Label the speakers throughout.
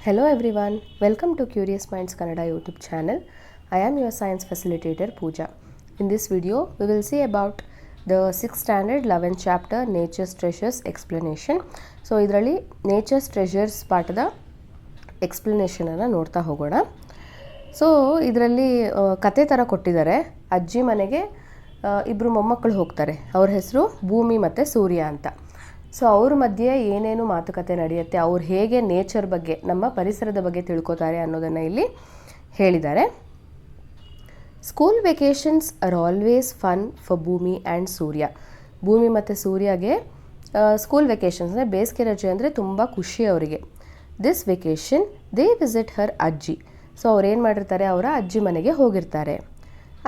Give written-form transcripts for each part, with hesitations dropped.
Speaker 1: Hello everyone, welcome to Curious Minds Kannada YouTube channel. I am your science facilitator Pooja. In this video, we will see about the 6th standard 11th chapter Nature's Treasures explanation. So ಇದರಲ್ಲಿ Nature's Treasures ಪಾಠದ explanation ಅನ್ನು ನೋಡ್ತಾ ಹೋಗೋಣ. So ಇದರಲ್ಲಿ ಕತೆ ಥರ ಕೊಟ್ಟಿದ್ದಾರೆ. ಅಜ್ಜಿ ಮನೆಗೆ ಇಬ್ಬರು ಮೊಮ್ಮಕ್ಕಳು ಹೋಗ್ತಾರೆ. ಅವ್ರ ಹೆಸರು ಭೂಮಿ ಮತ್ತು ಸೂರ್ಯ ಅಂತ. ಸೊ ಅವ್ರ ಮಧ್ಯೆ ಏನೇನು ಮಾತುಕತೆ ನಡೆಯುತ್ತೆ, ಅವ್ರು ಹೇಗೆ ನೇಚರ್ ಬಗ್ಗೆ, ನಮ್ಮ ಪರಿಸರದ ಬಗ್ಗೆ ತಿಳ್ಕೊತಾರೆ ಅನ್ನೋದನ್ನು ಇಲ್ಲಿ ಹೇಳಿದ್ದಾರೆ. School vacations are always fun for ಭೂಮಿ ಆ್ಯಂಡ್ ಸೂರ್ಯ. ಭೂಮಿ ಮತ್ತು ಸೂರ್ಯಗೆ ಸ್ಕೂಲ್ ವೆಕೇಷನ್ಸ್ ಅಂದರೆ ಬೇಸಿಗೆ ರಜೆ ಅಂದರೆ ತುಂಬ ಖುಷಿ ಅವರಿಗೆ. ದಿಸ್ ವೆಕೇಷನ್ ದೇ ವಿಸಿಟ್ ಹರ್ ಅಜ್ಜಿ. ಸೊ ಅವ್ರೇನು ಮಾಡಿರ್ತಾರೆ, ಅವರ ಅಜ್ಜಿ ಮನೆಗೆ ಹೋಗಿರ್ತಾರೆ.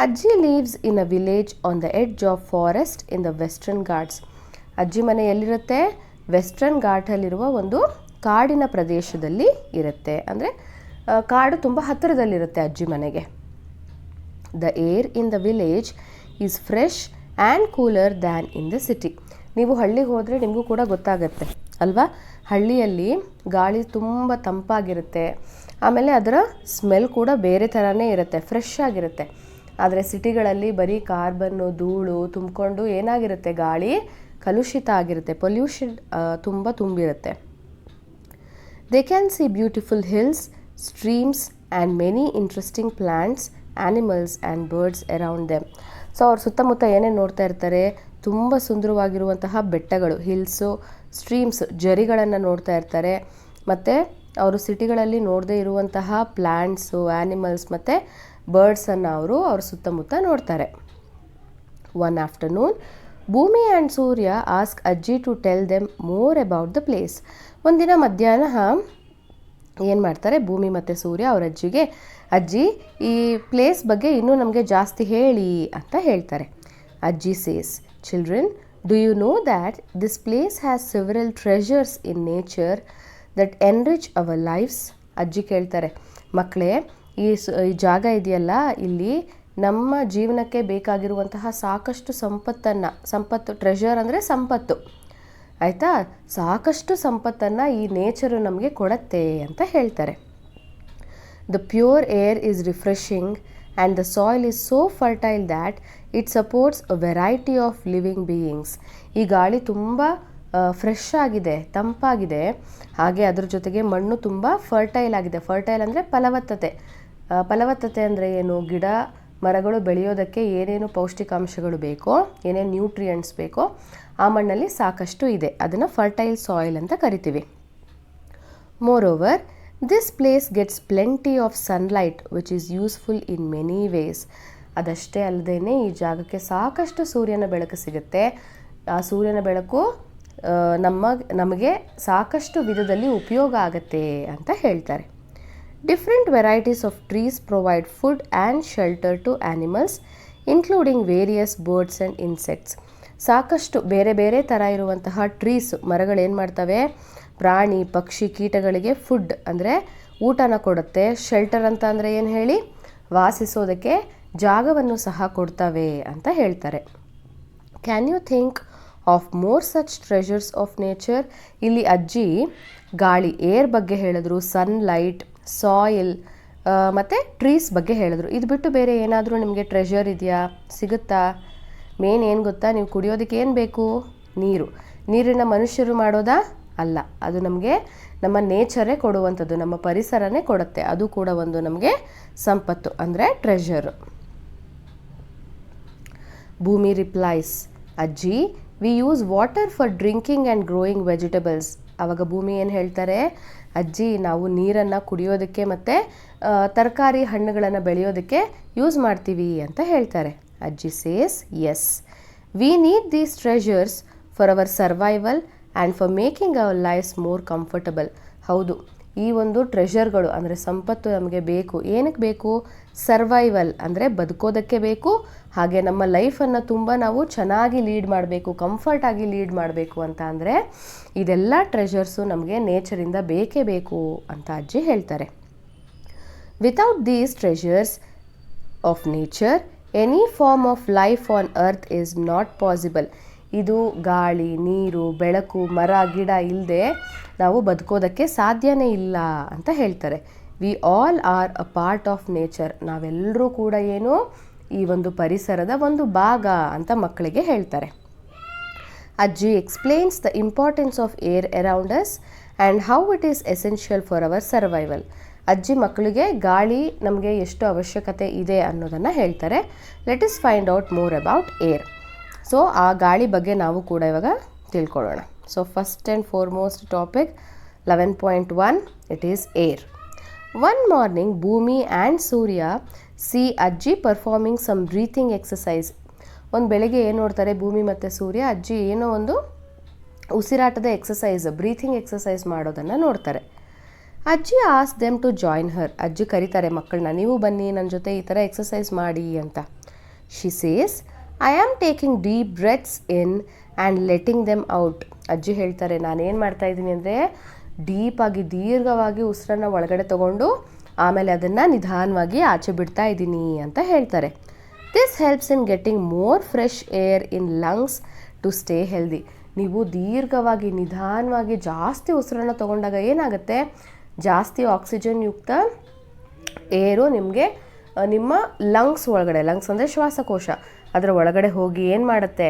Speaker 1: ಅಜ್ಜಿ lives in a village on the edge of forest in the western Ghats. ಅಜ್ಜಿ ಮನೆ ಎಲ್ಲಿರುತ್ತೆ? ವೆಸ್ಟರ್ನ್ ಘಾಟಲ್ಲಿರುವ ಒಂದು ಕಾಡಿನ ಪ್ರದೇಶದಲ್ಲಿ ಇರುತ್ತೆ. ಅಂದರೆ ಕಾಡು ತುಂಬ ಹತ್ತಿರದಲ್ಲಿರುತ್ತೆ ಅಜ್ಜಿ ಮನೆಗೆ. The air in the village is fresh and cooler than in the city. ನೀವು ಹಳ್ಳಿಗೆ ಹೋದರೆ ನಿಮಗೂ ಕೂಡ ಗೊತ್ತಾಗುತ್ತೆ ಅಲ್ವಾ, ಹಳ್ಳಿಯಲ್ಲಿ ಗಾಳಿ ತುಂಬ ತಂಪಾಗಿರುತ್ತೆ, ಆಮೇಲೆ ಅದರ ಸ್ಮೆಲ್ ಕೂಡ ಬೇರೆ ಥರನೇ ಇರುತ್ತೆ, ಫ್ರೆಶ್ ಆಗಿರುತ್ತೆ. ಆದರೆ ಸಿಟಿಗಳಲ್ಲಿ ಬರೀ ಕಾರ್ಬನ್ನು ಧೂಳು ತುಂಬಿಕೊಂಡು ಏನಾಗಿರುತ್ತೆ, ಗಾಳಿ ಕಲುಷಿತ ಆಗಿರುತ್ತೆ, ಪೊಲ್ಯೂಷನ್ ತುಂಬ ತುಂಬಿರುತ್ತೆ. They can see beautiful hills, streams and many interesting plants, animals and birds around them. So ಅವ್ರ ಸುತ್ತಮುತ್ತ ಏನೇನು ನೋಡ್ತಾ ಇರ್ತಾರೆ, ತುಂಬ ಸುಂದರವಾಗಿರುವಂತಹ ಬೆಟ್ಟಗಳು, ಹಿಲ್ಸು, ಸ್ಟ್ರೀಮ್ಸ್, ಜರಿಗಳನ್ನು ನೋಡ್ತಾ ಇರ್ತಾರೆ. ಮತ್ತು ಅವರು ಸಿಟಿಗಳಲ್ಲಿ ನೋಡದೇ ಇರುವಂತಹ ಪ್ಲ್ಯಾಂಟ್ಸು, ಆ್ಯನಿಮಲ್ಸ್ ಮತ್ತು ಬರ್ಡ್ಸನ್ನು ಅವ್ರ ಸುತ್ತಮುತ್ತ ನೋಡ್ತಾರೆ. One afternoon Bhumi and Surya ask ajji to tell them more about the place. ಒಂದಿನ ಮಧ್ಯಾಹ್ನ ಏನು ಮಾಡ್ತಾರೆ, ಭೂಮಿ ಮತ್ತು ಸೂರ್ಯ ಅವ್ರ ಅಜ್ಜಿಗೆ, ಅಜ್ಜಿ ಈ ಪ್ಲೇಸ್ ಬಗ್ಗೆ ಇನ್ನೂ ನಮಗೆ ಜಾಸ್ತಿ ಹೇಳಿ ಅಂತ ಹೇಳ್ತಾರೆ. Ajji says, children, do you know that this place has several treasures in nature that enrich our lives. ಅಜ್ಜಿ ಕೇಳ್ತಾರೆ, ಮಕ್ಕಳೇ, ಈ ಜಾಗ ಇದೆಯಲ್ಲ, ಇಲ್ಲಿ ನಮ್ಮ ಜೀವನಕ್ಕೆ ಬೇಕಾಗಿರುವಂತಹ ಸಾಕಷ್ಟು ಸಂಪತ್ತು, ಟ್ರೆಷರ್ ಅಂದರೆ ಸಂಪತ್ತು, ಆಯಿತಾ, ಸಾಕಷ್ಟು ಸಂಪತ್ತನ್ನು ಈ ನೇಚರು ನಮಗೆ ಕೊಡುತ್ತೆ ಅಂತ ಹೇಳ್ತಾರೆ. The pure air is refreshing and the soil is so fertile that it supports a variety of living beings. ಈ ಗಾಳಿ ತುಂಬ ಫ್ರೆಶ್ ಆಗಿದೆ, ತಂಪಾಗಿದೆ, ಹಾಗೆ ಅದ್ರ ಜೊತೆಗೆ ಮಣ್ಣು ತುಂಬ ಫರ್ಟೈಲ್ ಆಗಿದೆ. ಫರ್ಟೈಲ್ ಅಂದರೆ ಫಲವತ್ತತೆ ಅಂದರೆ ಏನು, ಗಿಡ ಮರಗಳು ಬೆಳೆಯೋದಕ್ಕೆ ಏನೇನು ಪೌಷ್ಟಿಕಾಂಶಗಳು ಬೇಕೋ, ಏನೇನು ನ್ಯೂಟ್ರಿಯೆಂಟ್ಸ್ ಬೇಕೋ ಆ ಮಣ್ಣಲ್ಲಿ ಸಾಕಷ್ಟು ಇದೆ. ಅದನ್ನು ಫರ್ಟೈಲ್ ಸಾಯಿಲ್ ಅಂತ ಕರಿತೀವಿ. Moreover this place gets plenty of sunlight which is useful in many ways. ಅದಷ್ಟೇ ಅಲ್ಲದೇ ಈ ಜಾಗಕ್ಕೆ ಸಾಕಷ್ಟು ಸೂರ್ಯನ ಬೆಳಕು ಸಿಗುತ್ತೆ. ಆ ಸೂರ್ಯನ ಬೆಳಕು ನಮಗೆ ಸಾಕಷ್ಟು ವಿಧದಲ್ಲಿ ಉಪಯೋಗ ಆಗುತ್ತೆ ಅಂತ ಹೇಳ್ತಾರೆ. Different varieties of trees provide food and shelter to animals, including various birds and insects. ಸಾಕಷ್ಟು ಬೇರೆ ಬೇರೆ ಥರ ಇರುವಂತಹ ಟ್ರೀಸ್, ಮರಗಳೇನು ಮಾಡ್ತವೆ, ಪ್ರಾಣಿ ಪಕ್ಷಿ ಕೀಟಗಳಿಗೆ ಫುಡ್ ಅಂದರೆ ಊಟನ ಕೊಡುತ್ತೆ. ಶೆಲ್ಟರ್ ಅಂತ ಅಂದರೆ ಏನು ಹೇಳಿ, ವಾಸಿಸೋದಕ್ಕೆ ಜಾಗವನ್ನು ಸಹ ಕೊಡ್ತವೆ ಅಂತ ಹೇಳ್ತಾರೆ. Can you think of more such treasures of nature. ಇಲ್ಲಿ ಅಜ್ಜಿ ಗಾಳಿ, ಏರ್ ಬಗ್ಗೆ ಹೇಳಿದ್ರು, ಸನ್ಲೈಟ್, ಸಾಯಿಲ್ ಮತ್ತು ಟ್ರೀಸ್ ಬಗ್ಗೆ ಹೇಳಿದ್ರು. ಇದು ಬಿಟ್ಟು ಬೇರೆ ಏನಾದರೂ ನಿಮಗೆ ಟ್ರೆಷರ್ ಇದೆಯಾ, ಸಿಗುತ್ತಾ? ಮೇನ್ ಏನು ಗೊತ್ತಾ, ನೀವು ಕುಡಿಯೋದಕ್ಕೆ ಏನು ಬೇಕು, ನೀರಿನ ಮನುಷ್ಯರು ಮಾಡೋದಾ? ಅಲ್ಲ, ಅದು ನಮಗೆ ನಮ್ಮ ನೇಚರೇ ಕೊಡುವಂಥದ್ದು, ನಮ್ಮ ಪರಿಸರನೇ ಕೊಡುತ್ತೆ. ಅದು ಕೂಡ ಒಂದು ನಮಗೆ ಸಂಪತ್ತು, ಅಂದರೆ ಟ್ರೆಷರ್. ಭೂಮಿ ರಿಪ್ಲೈಸ್, ಅಜ್ಜಿ we use water for drinking and growing vegetables. ಆವಾಗ ಭೂಮಿ ಏನು ಹೇಳ್ತಾರೆ, ಅಜ್ಜಿ ನಾವು ನೀರನ್ನು ಕುಡಿಯೋದಕ್ಕೆ ಮತ್ತು ತರಕಾರಿ ಹಣ್ಣುಗಳನ್ನು ಬೆಳೆಯೋದಕ್ಕೆ ಯೂಸ್ ಮಾಡ್ತೀವಿ ಅಂತ ಹೇಳ್ತಾರೆ. Ajji says, yes, we need these treasures for our survival and for making our lives more comfortable. ಹೌದು, ಈ ಒಂದು ಟ್ರೆಷರ್ಗಳು ಅಂದರೆ ಸಂಪತ್ತು ನಮಗೆ ಬೇಕು. ಏನಕ್ಕೆ ಬೇಕು? ಸರ್ವೈವಲ್ ಅಂದರೆ ಬದುಕೋದಕ್ಕೆ ಬೇಕು, ಹಾಗೆ ನಮ್ಮ ಲೈಫನ್ನು ತುಂಬ ನಾವು ಚೆನ್ನಾಗಿ ಲೀಡ್ ಮಾಡಬೇಕು, ಕಂಫರ್ಟಾಗಿ ಲೀಡ್ ಮಾಡಬೇಕು ಅಂತ ಅಂದರೆ ಇದೆಲ್ಲ ಟ್ರೆಷರ್ಸು ನಮಗೆ ನೇಚರಿಂದ ಬೇಕೇ ಬೇಕು ಅಂತ ಅಜ್ಜಿ ಹೇಳ್ತಾರೆ. Without these treasures of nature any form of life on earth is not possible. ಇದು ಗಾಳಿ, ನೀರು, ಬೆಳಕು, ಮರ, ಗಿಡ ಇಲ್ಲದೆ ನಾವು ಬದುಕೋದಕ್ಕೆ ಸಾಧ್ಯನೇ ಇಲ್ಲ ಅಂತ ಹೇಳ್ತಾರೆ. V all R a part of nature. ನಾವೆಲ್ಲರೂ ಕೂಡ ಏನು ಈ ಒಂದು ಪರಿಸರದ ಒಂದು ಭಾಗ ಅಂತ ಮಕ್ಕಳಿಗೆ ಹೇಳ್ತಾರೆ. ಅಜ್ಜಿ explains the importance of air around us and how it is essential for our survival. ಅಜ್ಜಿ ಮಕ್ಕಳಿಗೆ ಗಾಳಿ ನಮಗೆ ಎಷ್ಟು ಅವಶ್ಯಕತೆ ಇದೆ ಅನ್ನೋದನ್ನು ಹೇಳ್ತಾರೆ. Let us find out more about air. So ಆ ಗಾಳಿ ಬಗ್ಗೆ ನಾವು ಕೂಡ ಇವಾಗ ತಿಳ್ಕೊಳ್ಳೋಣ. So first and foremost topic 11.1 it is air. One morning ಭೂಮಿ ಆ್ಯಂಡ್ ಸೂರ್ಯ ಸಿ ಅಜ್ಜಿ ಪರ್ಫಾರ್ಮಿಂಗ್ ಸಮ್ ಬ್ರೀತಿಂಗ್ ಎಕ್ಸಸೈಸ್. ಒಂದು ಬೆಳಗ್ಗೆ ಏನು ನೋಡ್ತಾರೆ, ಭೂಮಿ ಮತ್ತು ಸೂರ್ಯ ಅಜ್ಜಿ ಏನೋ ಒಂದು ಉಸಿರಾಟದ ಎಕ್ಸಸೈಸ್, ಬ್ರೀಥಿಂಗ್ ಎಕ್ಸಸೈಸ್ ಮಾಡೋದನ್ನು ನೋಡ್ತಾರೆ. ಅಜ್ಜಿ ಆಸ್ ದೆಮ್ ಟು ಜಾಯಿನ್ ಹರ್. ಅಜ್ಜಿ ಕರೀತಾರೆ ಮಕ್ಕಳನ್ನ, ನೀವು ಬನ್ನಿ ನನ್ನ ಜೊತೆ ಈ ಥರ ಎಕ್ಸಸೈಸ್ ಮಾಡಿ ಅಂತ. She says I am taking deep breaths in and letting them out. ಅಜ್ಜಿ ಹೇಳ್ತಾರೆ, ನಾನೇನು ಮಾಡ್ತಾಯಿದ್ದೀನಿ ಅಂದರೆ ಡೀಪಾಗಿ ದೀರ್ಘವಾಗಿ ಉಸಿರನ್ನು ಒಳಗಡೆ ತೊಗೊಂಡು ಆಮೇಲೆ ಅದನ್ನು ನಿಧಾನವಾಗಿ ಆಚೆ ಬಿಡ್ತಾ ಇದ್ದೀನಿ ಅಂತ ಹೇಳ್ತಾರೆ. This helps in getting more fresh air in lungs to stay healthy. ನೀವು ದೀರ್ಘವಾಗಿ ನಿಧಾನವಾಗಿ ಜಾಸ್ತಿ ಉಸಿರನ್ನು ತೊಗೊಂಡಾಗ ಏನಾಗುತ್ತೆ, ಜಾಸ್ತಿ ಆಕ್ಸಿಜನ್ ಯುಕ್ತ ಏರು ನಿಮಗೆ ನಿಮ್ಮ ಲಂಗ್ಸ್ ಒಳಗಡೆ, ಲಂಗ್ಸ್ ಅಂದರೆ ಶ್ವಾಸಕೋಶ, ಅದರ ಒಳಗಡೆ ಹೋಗಿ ಏನು ಮಾಡುತ್ತೆ,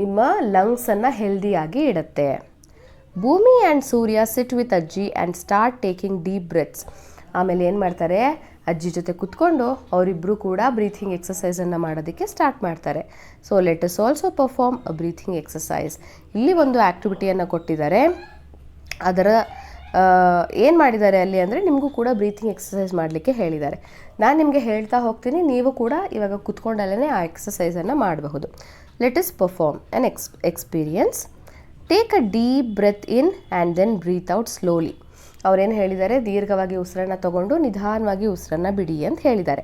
Speaker 1: ನಿಮ್ಮ ಲಂಗ್ಸನ್ನು ಹೆಲ್ದಿಯಾಗಿ ಇಡುತ್ತೆ. ಭೂಮಿ ಆ್ಯಂಡ್ ಸೂರ್ಯ ಸಿಟ್ ವಿತ್ ಅಜ್ಜಿ and start taking deep breaths. ಆಮೇಲೆ ಏನು ಮಾಡ್ತಾರೆ, ಅಜ್ಜಿ ಜೊತೆ ಕುತ್ಕೊಂಡು ಅವರಿಬ್ಬರು ಕೂಡ ಬ್ರೀಥಿಂಗ್ ಎಕ್ಸಸೈಸನ್ನು ಮಾಡೋದಕ್ಕೆ ಸ್ಟಾರ್ಟ್ ಮಾಡ್ತಾರೆ. So let us also perform a breathing exercise. ಇಲ್ಲಿ ಒಂದು ಆ್ಯಕ್ಟಿವಿಟಿಯನ್ನು ಕೊಟ್ಟಿದ್ದಾರೆ. ಅದರ ಏನು ಮಾಡಿದ್ದಾರೆ ಅಲ್ಲಿ ಅಂದರೆ ನಿಮಗೂ ಕೂಡ ಬ್ರೀಥಿಂಗ್ ಎಕ್ಸಸೈಸ್ ಮಾಡಲಿಕ್ಕೆ ಹೇಳಿದ್ದಾರೆ. ನಾನು ನಿಮಗೆ ಹೇಳ್ತಾ ಹೋಗ್ತೀನಿ, ನೀವು ಕೂಡ ಇವಾಗ ಕುತ್ಕೊಂಡಲ್ಲೇ ಆ ಎಕ್ಸಸೈಸನ್ನು ಮಾಡಬಹುದು. Let us perform an experience. Take a deep breath in and then breathe out slowly. ಅವರೇನು ಹೇಳಿದ್ದಾರೆ, ದೀರ್ಘವಾಗಿ ಉಸಿರನ್ನು ತಗೊಂಡು ನಿಧಾನವಾಗಿ ಉಸಿರನ್ನು ಬಿಡಿ ಅಂತ ಹೇಳಿದ್ದಾರೆ.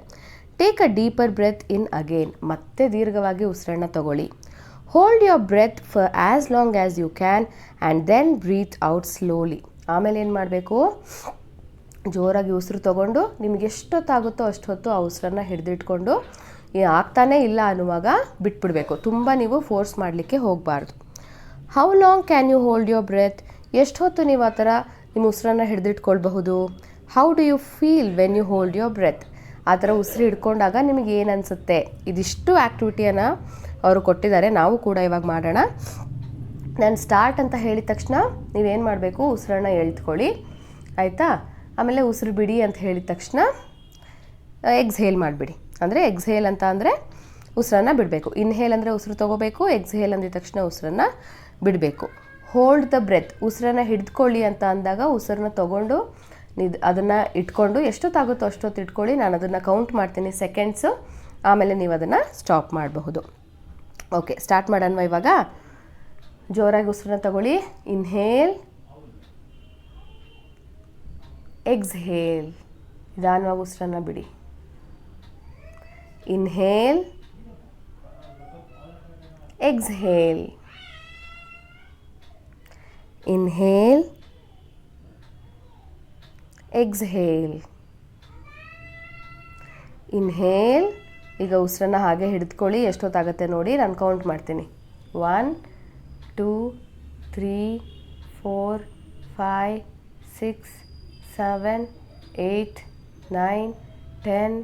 Speaker 1: Take a deeper breath in again. ಮತ್ತೆ ದೀರ್ಘವಾಗಿ ಉಸಿರನ್ನು ತಗೊಳ್ಳಿ. Hold your breath for as long as you can and then breathe out slowly. ಆಮೇಲೆ ಏನು ಮಾಡಬೇಕು, ಜೋರಾಗಿ ಉಸಿರು ತಗೊಂಡು ನಿಮಗೆ ಎಷ್ಟೊತ್ತಾಗುತ್ತೋ ಅಷ್ಟೊತ್ತು ಆ ಉಸಿರನ್ನು ಹಿಡಿದಿಟ್ಕೊಂಡು ಆಗ್ತಾನೇ ಇಲ್ಲ ಅನ್ನುವಾಗ ಬಿಟ್ಬಿಡಬೇಕು. ತುಂಬ ನೀವು ಫೋರ್ಸ್ ಮಾಡಲಿಕ್ಕೆ ಹೋಗಬಾರ್ದು. How long can you hold your breath. ಎಷ್ಟು ಹೊತ್ತು ನೀವು ಆ ಥರ ನಿಮ್ಮ ಉಸಿರನ್ನು ಹಿಡಿದಿಟ್ಕೊಳ್ಬಹುದು. How do you feel when you hold your breath. ಆ ಥರ ಉಸಿರು ಹಿಡ್ಕೊಂಡಾಗ ನಿಮಗೆ ಏನು ಅನಿಸುತ್ತೆ. ಇದಿಷ್ಟು ಆ್ಯಕ್ಟಿವಿಟಿಯನ್ನು ಅವರು ಕೊಟ್ಟಿದ್ದಾರೆ, ನಾವು ಕೂಡ ಇವಾಗ ಮಾಡೋಣ. ನಾನು ಸ್ಟಾರ್ಟ್ ಅಂತ ಹೇಳಿದ ತಕ್ಷಣ ನೀವೇನು ಮಾಡಬೇಕು, ಉಸಿರನ್ನು ಎಳ್ತ್ಕೊಳ್ಳಿ, ಆಯಿತಾ. ಆಮೇಲೆ ಉಸಿರು ಬಿಡಿ ಅಂತ ಹೇಳಿದ ತಕ್ಷಣ ಎಕ್ಸ್ಹೇಲ್ ಮಾಡಿಬಿಡಿ. ಅಂದರೆ ಎಕ್ಸ್ಹೇಲ್ ಅಂತ ಅಂದರೆ ಉಸಿರನ್ನು ಬಿಡಬೇಕು. ಇನ್ಹೇಲ್ ಅಂದರೆ ಉಸಿರು ತೊಗೋಬೇಕು, ಎಕ್ಸ್ಹೇಲ್ ಅಂದಿದ ತಕ್ಷಣ ಉಸಿರನ್ನು ಬಿಡಬೇಕು. ಹೋಲ್ಡ್ ದ ಬ್ರೆತ್, ಉಸಿರನ್ನು ಹಿಡಿದುಕೊಳ್ಳಿ ಅಂತ ಅಂದಾಗ ಉಸಿರನ್ನ ತೊಗೊಂಡು ಅದನ್ನು ಇಟ್ಕೊಂಡು ಎಷ್ಟೊತ್ತಾಗುತ್ತೋ ಅಷ್ಟೊತ್ತು ಇಟ್ಕೊಳ್ಳಿ. ನಾನು ಅದನ್ನು ಕೌಂಟ್ ಮಾಡ್ತೀನಿ ಸೆಕೆಂಡ್ಸು, ಆಮೇಲೆ ನೀವು ಅದನ್ನು ಸ್ಟಾಪ್ ಮಾಡಬಹುದು. ಓಕೆ, ಸ್ಟಾರ್ಟ್ ಮಾಡೋಣ ಇವಾಗ. ಜೋರಾಗಿ ಉಸಿರನ್ನ ತಗೊಳ್ಳಿ. Inhale, exhale. ನಿಧಾನವಾಗಿ ಉಸಿರನ್ನು ಬಿಡಿ. Inhale, exhale. Inhale, exhale. Inhale. ಈಗ ಉಸಿರನ್ನು ಹಾಗೆ ಹಿಡಿದುಕೊಳ್ಳಿ. ಎಷ್ಟೊತ್ತಾಗುತ್ತೆ ನೋಡಿ, ನಾನು ಕೌಂಟ್ ಮಾಡ್ತೀನಿ. 1 2 3 4 5 6 7 8 9 10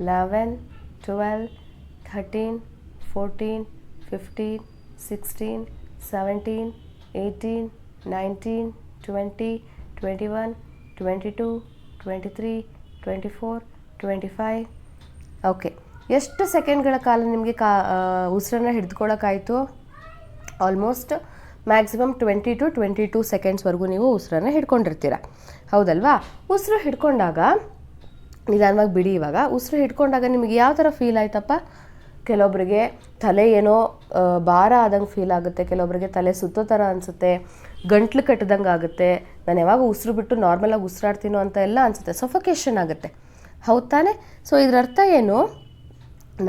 Speaker 1: 11 12 13 14 15 16 17 18 19 20 21 22 23 24 25. ಓಕೆ, ಎಷ್ಟು ಸೆಕೆಂಡ್ಗಳ ಕಾಲ ನಿಮಗೆ ಉಸಿರನ್ನು ಹಿಡಿದುಕೊಳ್ಳೋಕ್ಕಾಯಿತು? ಆಲ್ಮೋಸ್ಟ್ ಮ್ಯಾಕ್ಸಿಮಮ್ 20 to 22 ಸೆಕೆಂಡ್ಸ್ವರೆಗೂ ನೀವು ಉಸಿರನ್ನು ಹಿಡ್ಕೊಂಡಿರ್ತೀರ, ಹೌದಲ್ವಾ? ಉಸಿರು ಹಿಡ್ಕೊಂಡಾಗ ನಿಧಾನವಾಗಿ ಬಿಡಿ. ಇವಾಗ ಉಸಿರು ಹಿಡ್ಕೊಂಡಾಗ ನಿಮಗೆ ಯಾವ ಥರ ಫೀಲ್ ಆಯ್ತಪ್ಪ? ಕೆಲವೊಬ್ಬರಿಗೆ ತಲೆ ಏನೋ ಭಾರ ಆದಂಗೆ ಫೀಲ್ ಆಗುತ್ತೆ, ಕೆಲವೊಬ್ಬರಿಗೆ ತಲೆ ಸುತ್ತೋ ಥರ ಅನಿಸುತ್ತೆ, ಗಂಟ್ಲು ಕಟ್ಟದಂಗೆ ಆಗುತ್ತೆ, ನಾನು ಯಾವಾಗ ಉಸಿರು ಬಿಟ್ಟು ನಾರ್ಮಲಾಗಿ ಉಸಿರಾಡ್ತೀನೋ ಅಂತ ಎಲ್ಲ ಅನಿಸುತ್ತೆ, ಸಫೋಕೇಶನ್ ಆಗುತ್ತೆ, ಹೌದು ತಾನೆ? ಸೊ ಇದರ ಅರ್ಥ ಏನು?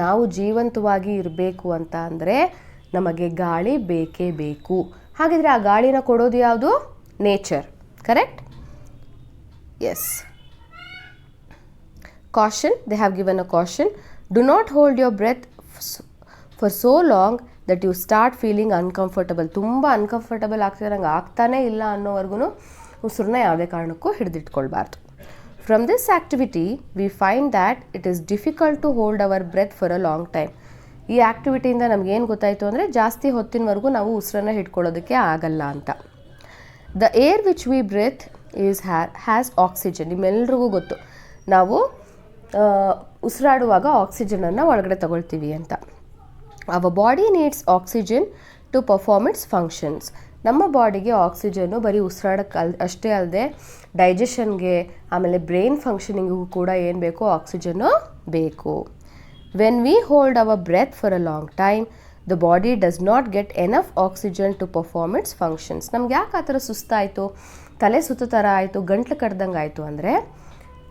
Speaker 1: ನಾವು ಜೀವಂತವಾಗಿ ಇರಬೇಕು ಅಂತ ಅಂದರೆ ನಮಗೆ ಗಾಳಿ ಬೇಕೇ ಬೇಕು. ಹಾಗಿದ್ರೆ ಆ ಗಾಳಿನ ಕೊಡೋದು ಯಾವುದು? Nature, correct? Yes. Caution, they have given a caution. Do not hold your breath for so long that you start feeling uncomfortable. ತುಂಬ ಅನ್ಕಂಫರ್ಟಬಲ್ ಆಗ್ತಿದೆ, ನಂಗೆ ಆಗ್ತಾನೇ ಇಲ್ಲ ಅನ್ನೋವರೆಗೂ ಉಸಿರನ್ನ ಯಾವುದೇ ಕಾರಣಕ್ಕೂ ಹಿಡಿದಿಟ್ಕೊಳ್ಬಾರ್ದು. From this activity we find that it is difficult to hold our breath for a long time. ಈ ಆ್ಯಕ್ಟಿವಿಟಿಯಿಂದ ನಮಗೇನು ಗೊತ್ತಾಯಿತು ಅಂದರೆ ಜಾಸ್ತಿ ಹೊತ್ತಿನವರೆಗೂ ನಾವು ಉಸಿರನ್ನು ಹಿಡ್ಕೊಳ್ಳೋದಕ್ಕೆ ಆಗಲ್ಲ ಅಂತ. The air which we breathe has oxygen. ನಿಮ್ಮೆಲ್ರಿಗೂ ಗೊತ್ತು, ನಾವು ಉಸಿರಾಡುವಾಗ ಆಕ್ಸಿಜನನ್ನು ಒಳಗಡೆ ತಗೊಳ್ತೀವಿ ಅಂತ. Our body needs oxygen to perform its functions. ನಮ್ಮ ಬಾಡಿಗೆ ಆಕ್ಸಿಜನ್ನು ಬರೀ ಉಸಿರಾಡಕ್ಕೆ ಅಷ್ಟೇ ಅಲ್ಲದೆ ಡೈಜೆಷನ್ಗೆ, ಆಮೇಲೆ ಬ್ರೈನ್ ಫಂಕ್ಷನಿಂಗಿಗೂ ಕೂಡ ಏನು ಬೇಕು, ಆಕ್ಸಿಜನ್ನು ಬೇಕು. When we hold our breath for a long time the body does not get enough oxygen to perform its functions. ನಮ್ಗೆ ಯಾಕೆ ಆ ಥರ ಸುಸ್ತಾಯಿತು, ತಲೆ ಸುತ್ತ ಥರ ಆಯಿತು, ಗಂಟ್ಲು ಕಡ್ದಂಗೆ ಆಯಿತು ಅಂದರೆ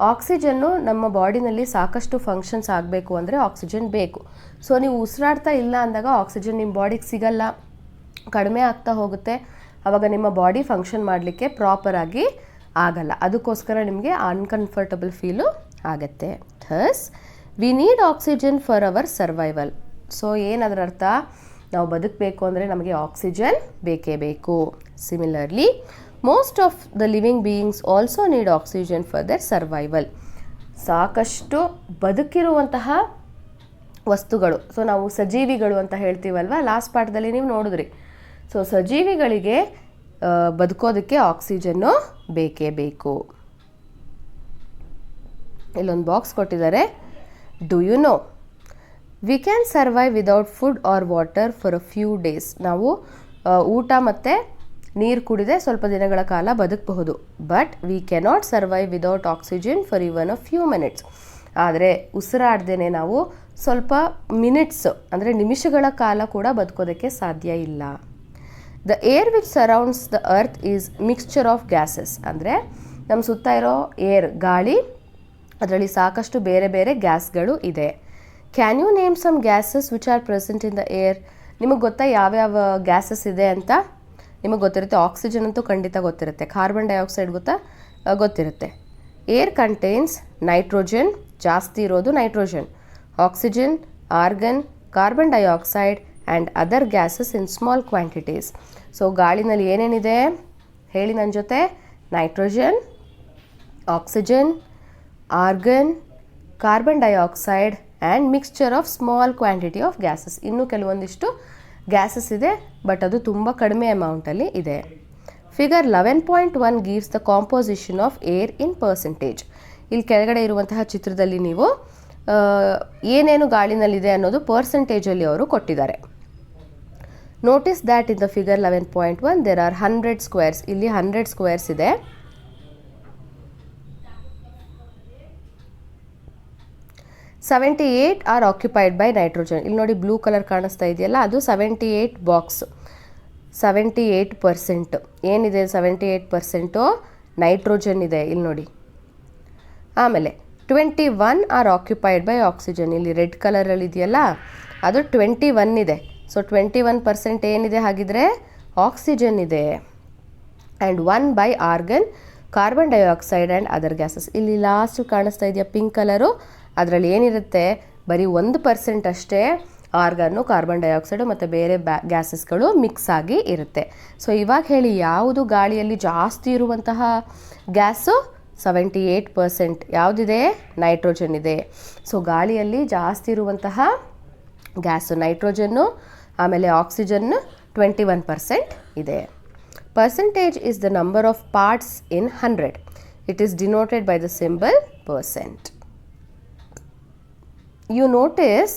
Speaker 1: ಆಕ್ಸಿಜನ್ನು ನಮ್ಮ ಬಾಡಿನಲ್ಲಿ ಸಾಕಷ್ಟು ಫಂಕ್ಷನ್ಸ್ ಆಗಬೇಕು ಅಂದರೆ ಆಕ್ಸಿಜನ್ ಬೇಕು. ಸೊ ನೀವು ಉಸಿರಾಡ್ತಾ ಇಲ್ಲ ಅಂದಾಗ ಆಕ್ಸಿಜನ್ ನಿಮ್ಮ ಬಾಡಿಗೆ ಸಿಗಲ್ಲ, ಕಡಿಮೆ ಆಗ್ತಾ ಹೋಗುತ್ತೆ. ಆವಾಗ ನಿಮ್ಮ ಬಾಡಿ ಫಂಕ್ಷನ್ ಮಾಡಲಿಕ್ಕೆ ಪ್ರಾಪರಾಗಿ ಆಗಲ್ಲ. ಅದಕ್ಕೋಸ್ಕರ ನಿಮಗೆ ಅನ್ಕಂಫರ್ಟಬಲ್ ಫೀಲು ಆಗುತ್ತೆ. Thus we need oxygen for our survival. So ಏನದರ ಅರ್ಥ, ನಾವು ಬದುಕಬೇಕು ಅಂದರೆ ನಮಗೆ ಆಕ್ಸಿಜನ್ ಬೇಕೇ ಬೇಕು. Similarly most of the living beings also need oxygen for their survival. ಸಾಕಷ್ಟು ಬದುಕಿರುವಂತಹ ವಸ್ತುಗಳು, ಸೊ ನಾವು ಸಜೀವಿಗಳು ಅಂತ ಹೇಳ್ತೀವಲ್ವ, ಲಾಸ್ಟ್ ಪಾಠದಲ್ಲಿ ನೀವು ನೋಡಿದ್ರಿ. ಸೊ ಸಜೀವಿಗಳಿಗೆ ಬದುಕೋದಕ್ಕೆ ಆಕ್ಸಿಜನ್ನು ಬೇಕೇ ಬೇಕು. ಇಲ್ಲೊಂದು ಬಾಕ್ಸ್ ಕೊಟ್ಟಿದ್ದಾರೆ. Do you know we can survive without food or water for a few days. ನಾವು ಊಟ ಮತ್ತು ನೀರು ಕುಡಿದೆ ಸ್ವಲ್ಪ ದಿನಗಳ ಕಾಲ ಬದುಕಬಹುದು. But we cannot survive without oxygen for even a few minutes. ಆದರೆ ಉಸಿರಾಡ್ದೇನೆ ನಾವು ಸ್ವಲ್ಪ ಮಿನಿಟ್ಸ್ ಅಂದರೆ ನಿಮಿಷಗಳ ಕಾಲ ಕೂಡ ಬದುಕೋದಕ್ಕೆ ಸಾಧ್ಯ ಇಲ್ಲ. The air which surrounds the earth is mixture of gases. ಅಂದರೆ ನಮ್ಮ ಸುತ್ತ ಇರೋ ಏರ್, ಗಾಳಿ, ಅದರಲ್ಲಿ ಸಾಕಷ್ಟು ಬೇರೆ ಬೇರೆ ಗ್ಯಾಸ್ಗಳು ಇದೆ. Can you name some gases which are present in the air. ನಿಮಗೆ ಗೊತ್ತಾ ಯಾವ್ಯಾವ ಗ್ಯಾಸಸ್ ಇದೆ ಅಂತ? ನಿಮಗೆ ಗೊತ್ತಿರುತ್ತೆ. ಆಕ್ಸಿಜನ್ ಅಂತೂ ಖಂಡಿತ ಗೊತ್ತಿರುತ್ತೆ. ಕಾರ್ಬನ್ ಡೈಆಕ್ಸೈಡ್ ಗೊತ್ತಿರುತ್ತೆ. ಏರ್ ಕಂಟೈನ್ಸ್ ನೈಟ್ರೋಜನ್, ಜಾಸ್ತಿ ಇರೋದು nitrogen, oxygen, argon, carbon dioxide and other gases in small quantities. So ಗಾಳಿನಲ್ಲಿ ಏನೇನಿದೆ ಹೇಳಿ ನನ್ನ ಜೊತೆ? Nitrogen, oxygen, argon, carbon dioxide and mixture of small quantity of gases. ಇನ್ನೂ ಕೆಲವೊಂದಿಷ್ಟು ಗ್ಯಾಸಸ್ ಇದೆ, ಬಟ್ ಅದು ತುಂಬ ಕಡಿಮೆ ಅಮೌಂಟಲ್ಲಿ ಇದೆ. Figure 11.1 gives the composition of air in percentage. ಇಲ್ಲಿ ಕೆಳಗಡೆ ಇರುವಂತಹ ಚಿತ್ರದಲ್ಲಿ ನೀವು ಏನೇನು ಗಾಳಿನಲ್ಲಿದೆ ಅನ್ನೋದು ಪರ್ಸೆಂಟೇಜಲ್ಲಿ ಅವರು ಕೊಟ್ಟಿದ್ದಾರೆ. Notice that in the figure 11.1 there are 100 squares. ಇಲ್ಲಿ 100 ಸ್ಕ್ವೇರ್ಸ್ ಇದೆ. 78 ಆರ್ ಆಕ್ಯುಪೈಡ್ ಬೈ ನೈಟ್ರೋಜನ್. ಇಲ್ಲಿ ನೋಡಿ ಬ್ಲೂ ಕಲರ್ ಕಾಣಿಸ್ತಾ ಇದೆಯಲ್ಲ, ಅದು 78 ಬಾಕ್ಸ್. 78% ಏನಿದೆ? 78% ನೈಟ್ರೋಜನ್ ಇದೆ ಇಲ್ಲಿ ನೋಡಿ. ಆಮೇಲೆ 21 ಆರ್ ಆಕ್ಯುಪೈಡ್ ಬೈ ಆಕ್ಸಿಜನ್. ಇಲ್ಲಿ ರೆಡ್ ಕಲರಲ್ಲಿ ಇದೆಯಲ್ಲ, ಅದು 21 ಇದೆ. ಸೊ 21% ಏನಿದೆ ಹಾಗಿದ್ರೆ? ಆಕ್ಸಿಜನ್ ಇದೆ. And 1 by organ, carbon dioxide and other gases. ಇಲ್ಲಿ ಲಾಸ್ಟ್ ಕಾಣಿಸ್ತಾ ಇದೆಯಾ ಪಿಂಕ್ ಕಲರು? ಅದರಲ್ಲಿ ಏನಿರುತ್ತೆ? ಬರೀ 1% ಅಷ್ಟೇ ಆರ್ಗನ್ನು, ಕಾರ್ಬನ್ ಡೈಆಕ್ಸೈಡು ಮತ್ತು ಬೇರೆ ಗ್ಯಾಸಸ್ಗಳು ಮಿಕ್ಸ್ ಆಗಿ ಇರುತ್ತೆ. ಸೊ ಇವಾಗ ಹೇಳಿ, ಯಾವುದು ಗಾಳಿಯಲ್ಲಿ ಜಾಸ್ತಿ ಇರುವಂತಹ ಗ್ಯಾಸು? 78% ಯಾವುದಿದೆ? ನೈಟ್ರೋಜನ್ ಇದೆ. ಸೊ ಗಾಳಿಯಲ್ಲಿ ಜಾಸ್ತಿ ಇರುವಂತಹ ಗ್ಯಾಸು ನೈಟ್ರೋಜನ್ನು, ಆಮೇಲೆ ಆಕ್ಸಿಜನ್ 21% ಇದೆ. Percentage is the number of parts in 100. It is denoted by the symbol %. You notice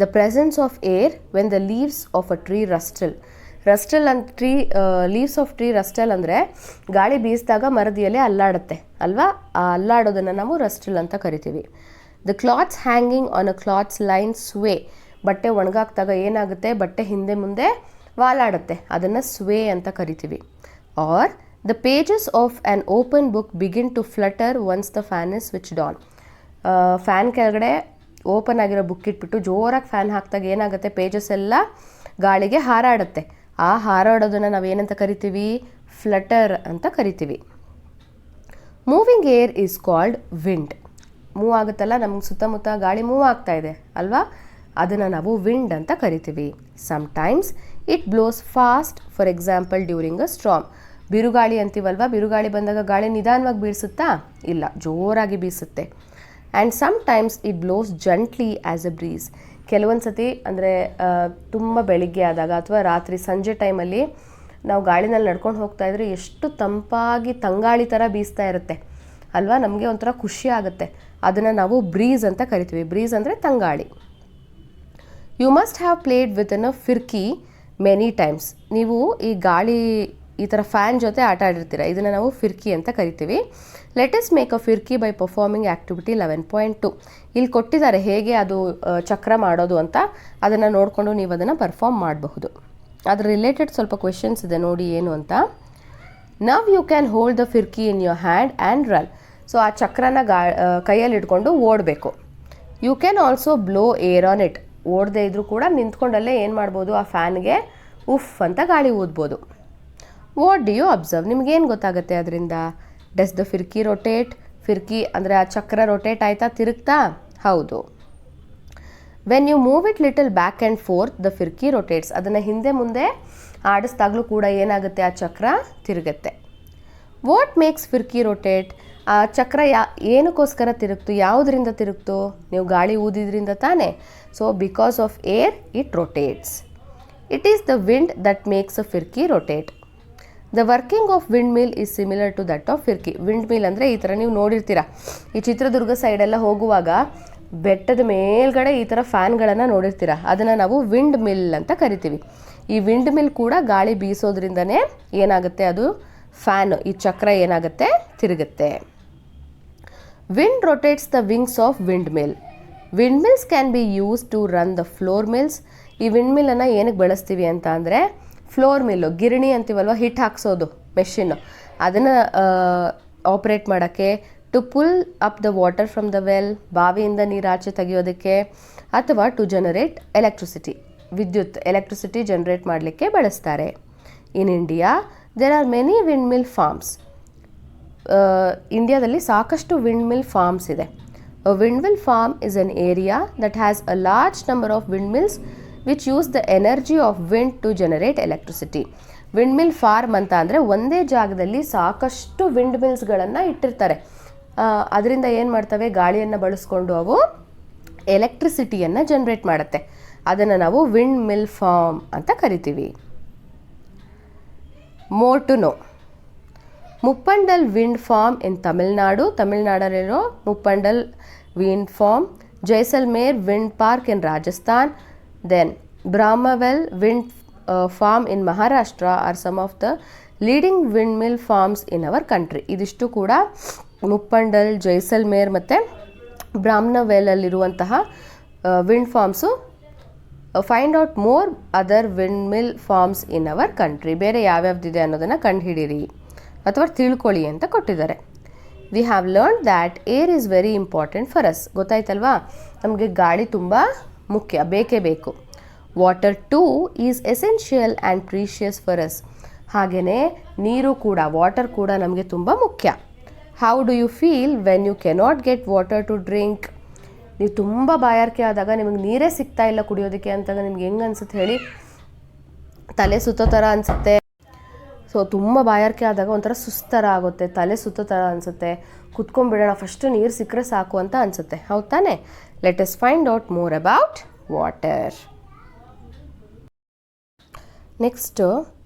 Speaker 1: the presence of air when the leaves of a tree rustle. Rustle and tree leaves of tree rustle ಅಂದರೆ ಗಾಳಿ ಬೀಸಿದಾಗ ಮರದ ಎಲೆ ಅಲ್ಲಾಡುತ್ತೆ ಅಲ್ವಾ? ಆ ಅಲ್ಲಾಡೋದನ್ನು ನಾವು rustle ಅಂತ ಕರಿತೀವಿ. The clothes hanging on a clothes line sway. ಬಟ್ಟೆ ಒಣಗಾಕ್ದಾಗ ಏನಾಗುತ್ತೆ? ಬಟ್ಟೆ ಹಿಂದೆ ಮುಂದೆ ವಾಲಾಡುತ್ತೆ, ಅದನ್ನು ಸ್ವೇ ಅಂತ ಕರಿತೀವಿ. Are the pages of an open book begin to flutter once the fan is switched on. Fan ಕೆಳಗಡೆ ಓಪನ್ ಆಗಿರೋ ಬುಕ್ ಇಟ್ಬಿಟ್ಟು ಜೋರಾಗಿ ಫ್ಯಾನ್ ಹಾಕಿದಾಗ ಏನಾಗುತ್ತೆ? ಪೇಜಸ್ ಎಲ್ಲ ಗಾಳಿಗೆ ಹಾರಾಡುತ್ತೆ. ಆ ಹಾರಾಡೋದನ್ನು ನಾವೇನಂತ ಕರಿತೀವಿ? ಫ್ಲಟರ್ ಅಂತ ಕರಿತೀವಿ. Moving air is called wind. Move ಆಗುತ್ತಲ್ಲ, ನಮ್ಗೆ ಸುತ್ತಮುತ್ತ ಗಾಳಿ ಮೂವ್ ಆಗ್ತಾ ಇದೆ ಅಲ್ವಾ? ಅದನ್ನು ನಾವು ವಿಂಡ್ ಅಂತ ಕರಿತೀವಿ. Sometimes it blows fast, for example during a ಸ್ಟ್ರಾಮ್. ಬಿರುಗಾಳಿ ಅಂತೀವಲ್ವ, ಬಿರುಗಾಳಿ ಬಂದಾಗ ಗಾಳಿ ನಿಧಾನವಾಗಿ ಬೀಸುತ್ತಾ? ಇಲ್ಲ, ಜೋರಾಗಿ ಬೀಸುತ್ತೆ. And sometimes it blows gently as a breeze. ಕೆಲವೊಂದು ಸತಿ ಅಂದರೆ ತುಂಬ ಬೆಳಿಗ್ಗೆ ಆದಾಗ ಅಥವಾ ರಾತ್ರಿ ಸಂಜೆ ಟೈಮಲ್ಲಿ ನಾವು ಗಾಳಿನಲ್ಲಿ ನಡ್ಕೊಂಡು ಹೋಗ್ತಾ ಇದ್ರೆ ಎಷ್ಟು ತಂಪಾಗಿ ತಂಗಾಳಿ ಥರ ಬೀಸ್ತಾ ಇರುತ್ತೆ ಅಲ್ವಾ, ನಮಗೆ ಒಂಥರ ಖುಷಿ ಆಗುತ್ತೆ. ಅದನ್ನು ನಾವು ಬ್ರೀಸ್ ಅಂತ ಕರಿತೀವಿ. ಬ್ರೀಸ್ ಅಂದರೆ ತಂಗಾಳಿ. You must have played with a firki many times. ನೀವು ಈ ಗಾಳಿ ಈ ಥರ ಫ್ಯಾನ್ ಜೊತೆ ಆಟ ಆಡಿರ್ತೀರ, ಇದನ್ನು ನಾವು ಫಿರ್ಕಿ ಅಂತ ಕರಿತೀವಿ. Let us make a firki by performing activity 11.2. ಇಲ್ಲಿ ಕೊಟ್ಟಿದ್ದಾರೆ ಹೇಗೆ ಅದು ಚಕ್ರ ಮಾಡೋದು ಅಂತ, ಅದನ್ನು ನೋಡಿಕೊಂಡು ನೀವು ಅದನ್ನು ಪರ್ಫಾರ್ಮ್ ಮಾಡಬಹುದು. ಅದರ ರಿಲೇಟೆಡ್ ಸ್ವಲ್ಪ ಕ್ವೆಶನ್ಸ್ ಇದೆ ನೋಡಿ ಏನು ಅಂತ. Now you can hold the firki in your hand and run. So ಆ ಚಕ್ರನ ಕೈಯಲ್ಲಿ ಇಟ್ಕೊಂಡು ಓಡಬೇಕು. You can also blow air on it. ಓಡದೆ ಇದ್ರೂ ಕೂಡ ನಿಂತ್ಕೊಂಡಲ್ಲೇ ಏನು ಮಾಡ್ಬೋದು, ಆ ಫ್ಯಾನ್ಗೆ ಉಫ್ ಅಂತ ಗಾಳಿ ಊದ್ಬೋದು. What do you observe? ನಿಮಗೇನು ಗೊತ್ತಾಗುತ್ತೆ ಅದರಿಂದ? Does the firki rotate? ಫಿರ್ಕಿ ಅಂದರೆ ಆ ಚಕ್ರ ರೊಟೇಟ್ ಆಯ್ತಾ, ತಿರುಗ್ತಾ? ಹೌದು. When you move it little back and forth the firki rotates. ಅದನ್ನು ಹಿಂದೆ ಮುಂದೆ ಆಡಿಸ್ದಾಗಲೂ ಕೂಡ ಏನಾಗುತ್ತೆ, ಆ ಚಕ್ರ ತಿರುಗುತ್ತೆ. What makes firki rotate? ಆ ಚಕ್ರ ಏನಕ್ಕೋಸ್ಕರ ತಿರುಗ್ತು, ಯಾವುದರಿಂದ ತಿರುಗ್ತು? ನೀವು ಗಾಳಿ ಊದಿದ್ರಿಂದ ತಾನೇ. So because of air it rotates. It is the wind that makes a firki rotate. The working of wind mill is similar to that of firki. Wind mill ಅಂದರೆ ಈ ಥರ ನೀವು ನೋಡಿರ್ತೀರ, ಈ ಚಿತ್ರದುರ್ಗ ಸೈಡೆಲ್ಲ ಹೋಗುವಾಗ ಬೆಟ್ಟದ ಮೇಲ್ಗಡೆ ಈ ಥರ ಫ್ಯಾನ್ಗಳನ್ನು ನೋಡಿರ್ತೀರ, ಅದನ್ನು ನಾವು ವಿಂಡ್ ಮಿಲ್ ಅಂತ ಕರಿತೀವಿ. ಈ ವಿಂಡ್ ಮಿಲ್ ಕೂಡ ಗಾಳಿ ಬೀಸೋದ್ರಿಂದನೇ ಏನಾಗುತ್ತೆ, ಅದು ಫ್ಯಾನ್, ಈ ಚಕ್ರ ಏನಾಗುತ್ತೆ, ತಿರುಗುತ್ತೆ. Wind rotates the wings of wind mill. Wind mills can be use to run the flour mills. ಈ ವಿಂಡ್ ಮಿಲ್ಲನ್ನು ಏನಕ್ಕೆ ಬಳಸ್ತೀವಿ ಅಂತ ಅಂದರೆ, ಫ್ಲೋರ್ ಮಿಲ್ಲು, ಗಿರಣಿ ಅಂತೀವಲ್ವ, ಹಿಟ್ ಹಾಕ್ಸೋದು ಮೆಷಿನ್ನು, ಅದನ್ನು ಆಪ್ರೇಟ್ ಮಾಡೋಕ್ಕೆ. To pull up the water from the well, ಬಾವಿಯಿಂದ ನೀರು ಆಚೆ ತೆಗೆಯೋದಕ್ಕೆ. ಅಥವಾ ಟು ಜನರೇಟ್ ಎಲೆಕ್ಟ್ರಿಸಿಟಿ, ವಿದ್ಯುತ್ ಎಲೆಕ್ಟ್ರಿಸಿಟಿ ಜನರೇಟ್ ಮಾಡಲಿಕ್ಕೆ ಬಳಸ್ತಾರೆ. In India there are many wind mill farms. ಇಂಡಿಯಾದಲ್ಲಿ ಸಾಕಷ್ಟು ವಿಂಡ್ ಮಿಲ್ ಫಾರ್ಮ್ಸ್ ಇದೆ. A windmill farm is an area that has a large number of windmills which use the energy of wind to generate electricity. Windmill farm ಅಂತ ಅಂದರೆ ಒಂದೇ ಜಾಗದಲ್ಲಿ ಸಾಕಷ್ಟು wind ಮಿಲ್ಸ್ಗಳನ್ನು ಇಟ್ಟಿರ್ತಾರೆ. ಅದರಿಂದ ಏನು ಮಾಡ್ತವೆ, ಗಾಳಿಯನ್ನು ಬಳಸ್ಕೊಂಡು ಅವು ಎಲೆಕ್ಟ್ರಿಸಿಟಿಯನ್ನು ಜನರೇಟ್ ಮಾಡುತ್ತೆ. ಅದನ್ನು ನಾವು ವಿಂಡ್ ಮಿಲ್ ಫಾರ್ಮ್ ಅಂತ ಕರಿತೀವಿ. More to know. Muppandal wind farm in Tamil Nadu. ತಮಿಳ್ನಾಡಲ್ಲಿರೋ Muppandal wind farm. Jaisalmer wind park in Rajasthan. Then Brahmanvel wind farm in Maharashtra are some of the leading wind mill farms in our country. ಇದಿಷ್ಟು ಕೂಡ ಮುಪ್ಪಂಡಲ್, ಜೈಸಲ್ಮೇರ್ ಮತ್ತು ಬ್ರಾಹ್ಮಣವೆಲಲ್ಲಿರುವಂತಹ wind farms. Find out more other wind mill farms in our country. ಬೇರೆ ಯಾವ್ಯಾವ್ದಿದೆ ಅನ್ನೋದನ್ನು ಕಂಡುಹಿಡಿಯಿರಿ ಅಥವಾ ತಿಳ್ಕೊಳ್ಳಿ ಅಂತ ಕೊಟ್ಟಿದ್ದಾರೆ. We have learn that air is very important for us. ಗೊತ್ತಾಯ್ತಲ್ವಾ, ನಮಗೆ ಗಾಳಿ ತುಂಬ ಮುಖ್ಯ, ಬೇಕೇ ಬೇಕು. Water too is essential and precious for us. ಹಾಗೆಯೇ ನೀರು ಕೂಡ, ವಾಟರ್ ಕೂಡ ನಮಗೆ ತುಂಬ ಮುಖ್ಯ. How do you feel when you cannot get water to drink? ನೀವು ತುಂಬ ಬಾಯಾರಿಕೆ ಆದಾಗ ನಿಮಗೆ ನೀರೇ ಸಿಗ್ತಾ ಇಲ್ಲ ಕುಡಿಯೋದಕ್ಕೆ ಅಂತಾಗ ನಿಮ್ಗೆ ಹೆಂಗೆ ಅನಿಸುತ್ತೆ ಹೇಳಿ? ತಲೆ ಸುತ್ತೋ ಥರ ಅನಿಸುತ್ತೆ. ಸೊ ತುಂಬ ಬಾಯಾರಿಕೆ ಆದಾಗ ಒಂಥರ ಸುಸ್ತರ ಆಗುತ್ತೆ, ತಲೆ ಸುತ್ತೋ ಥರ ಅನಿಸುತ್ತೆ, ಕುತ್ಕೊಂಡ್ಬಿಡೋಣ, ಫಸ್ಟು ನೀರು ಸಿಕ್ಕರೆ ಸಾಕು ಅಂತ ಅನಿಸುತ್ತೆ. ಹೌದು ತಾನೆ? Let us find out more about water. Next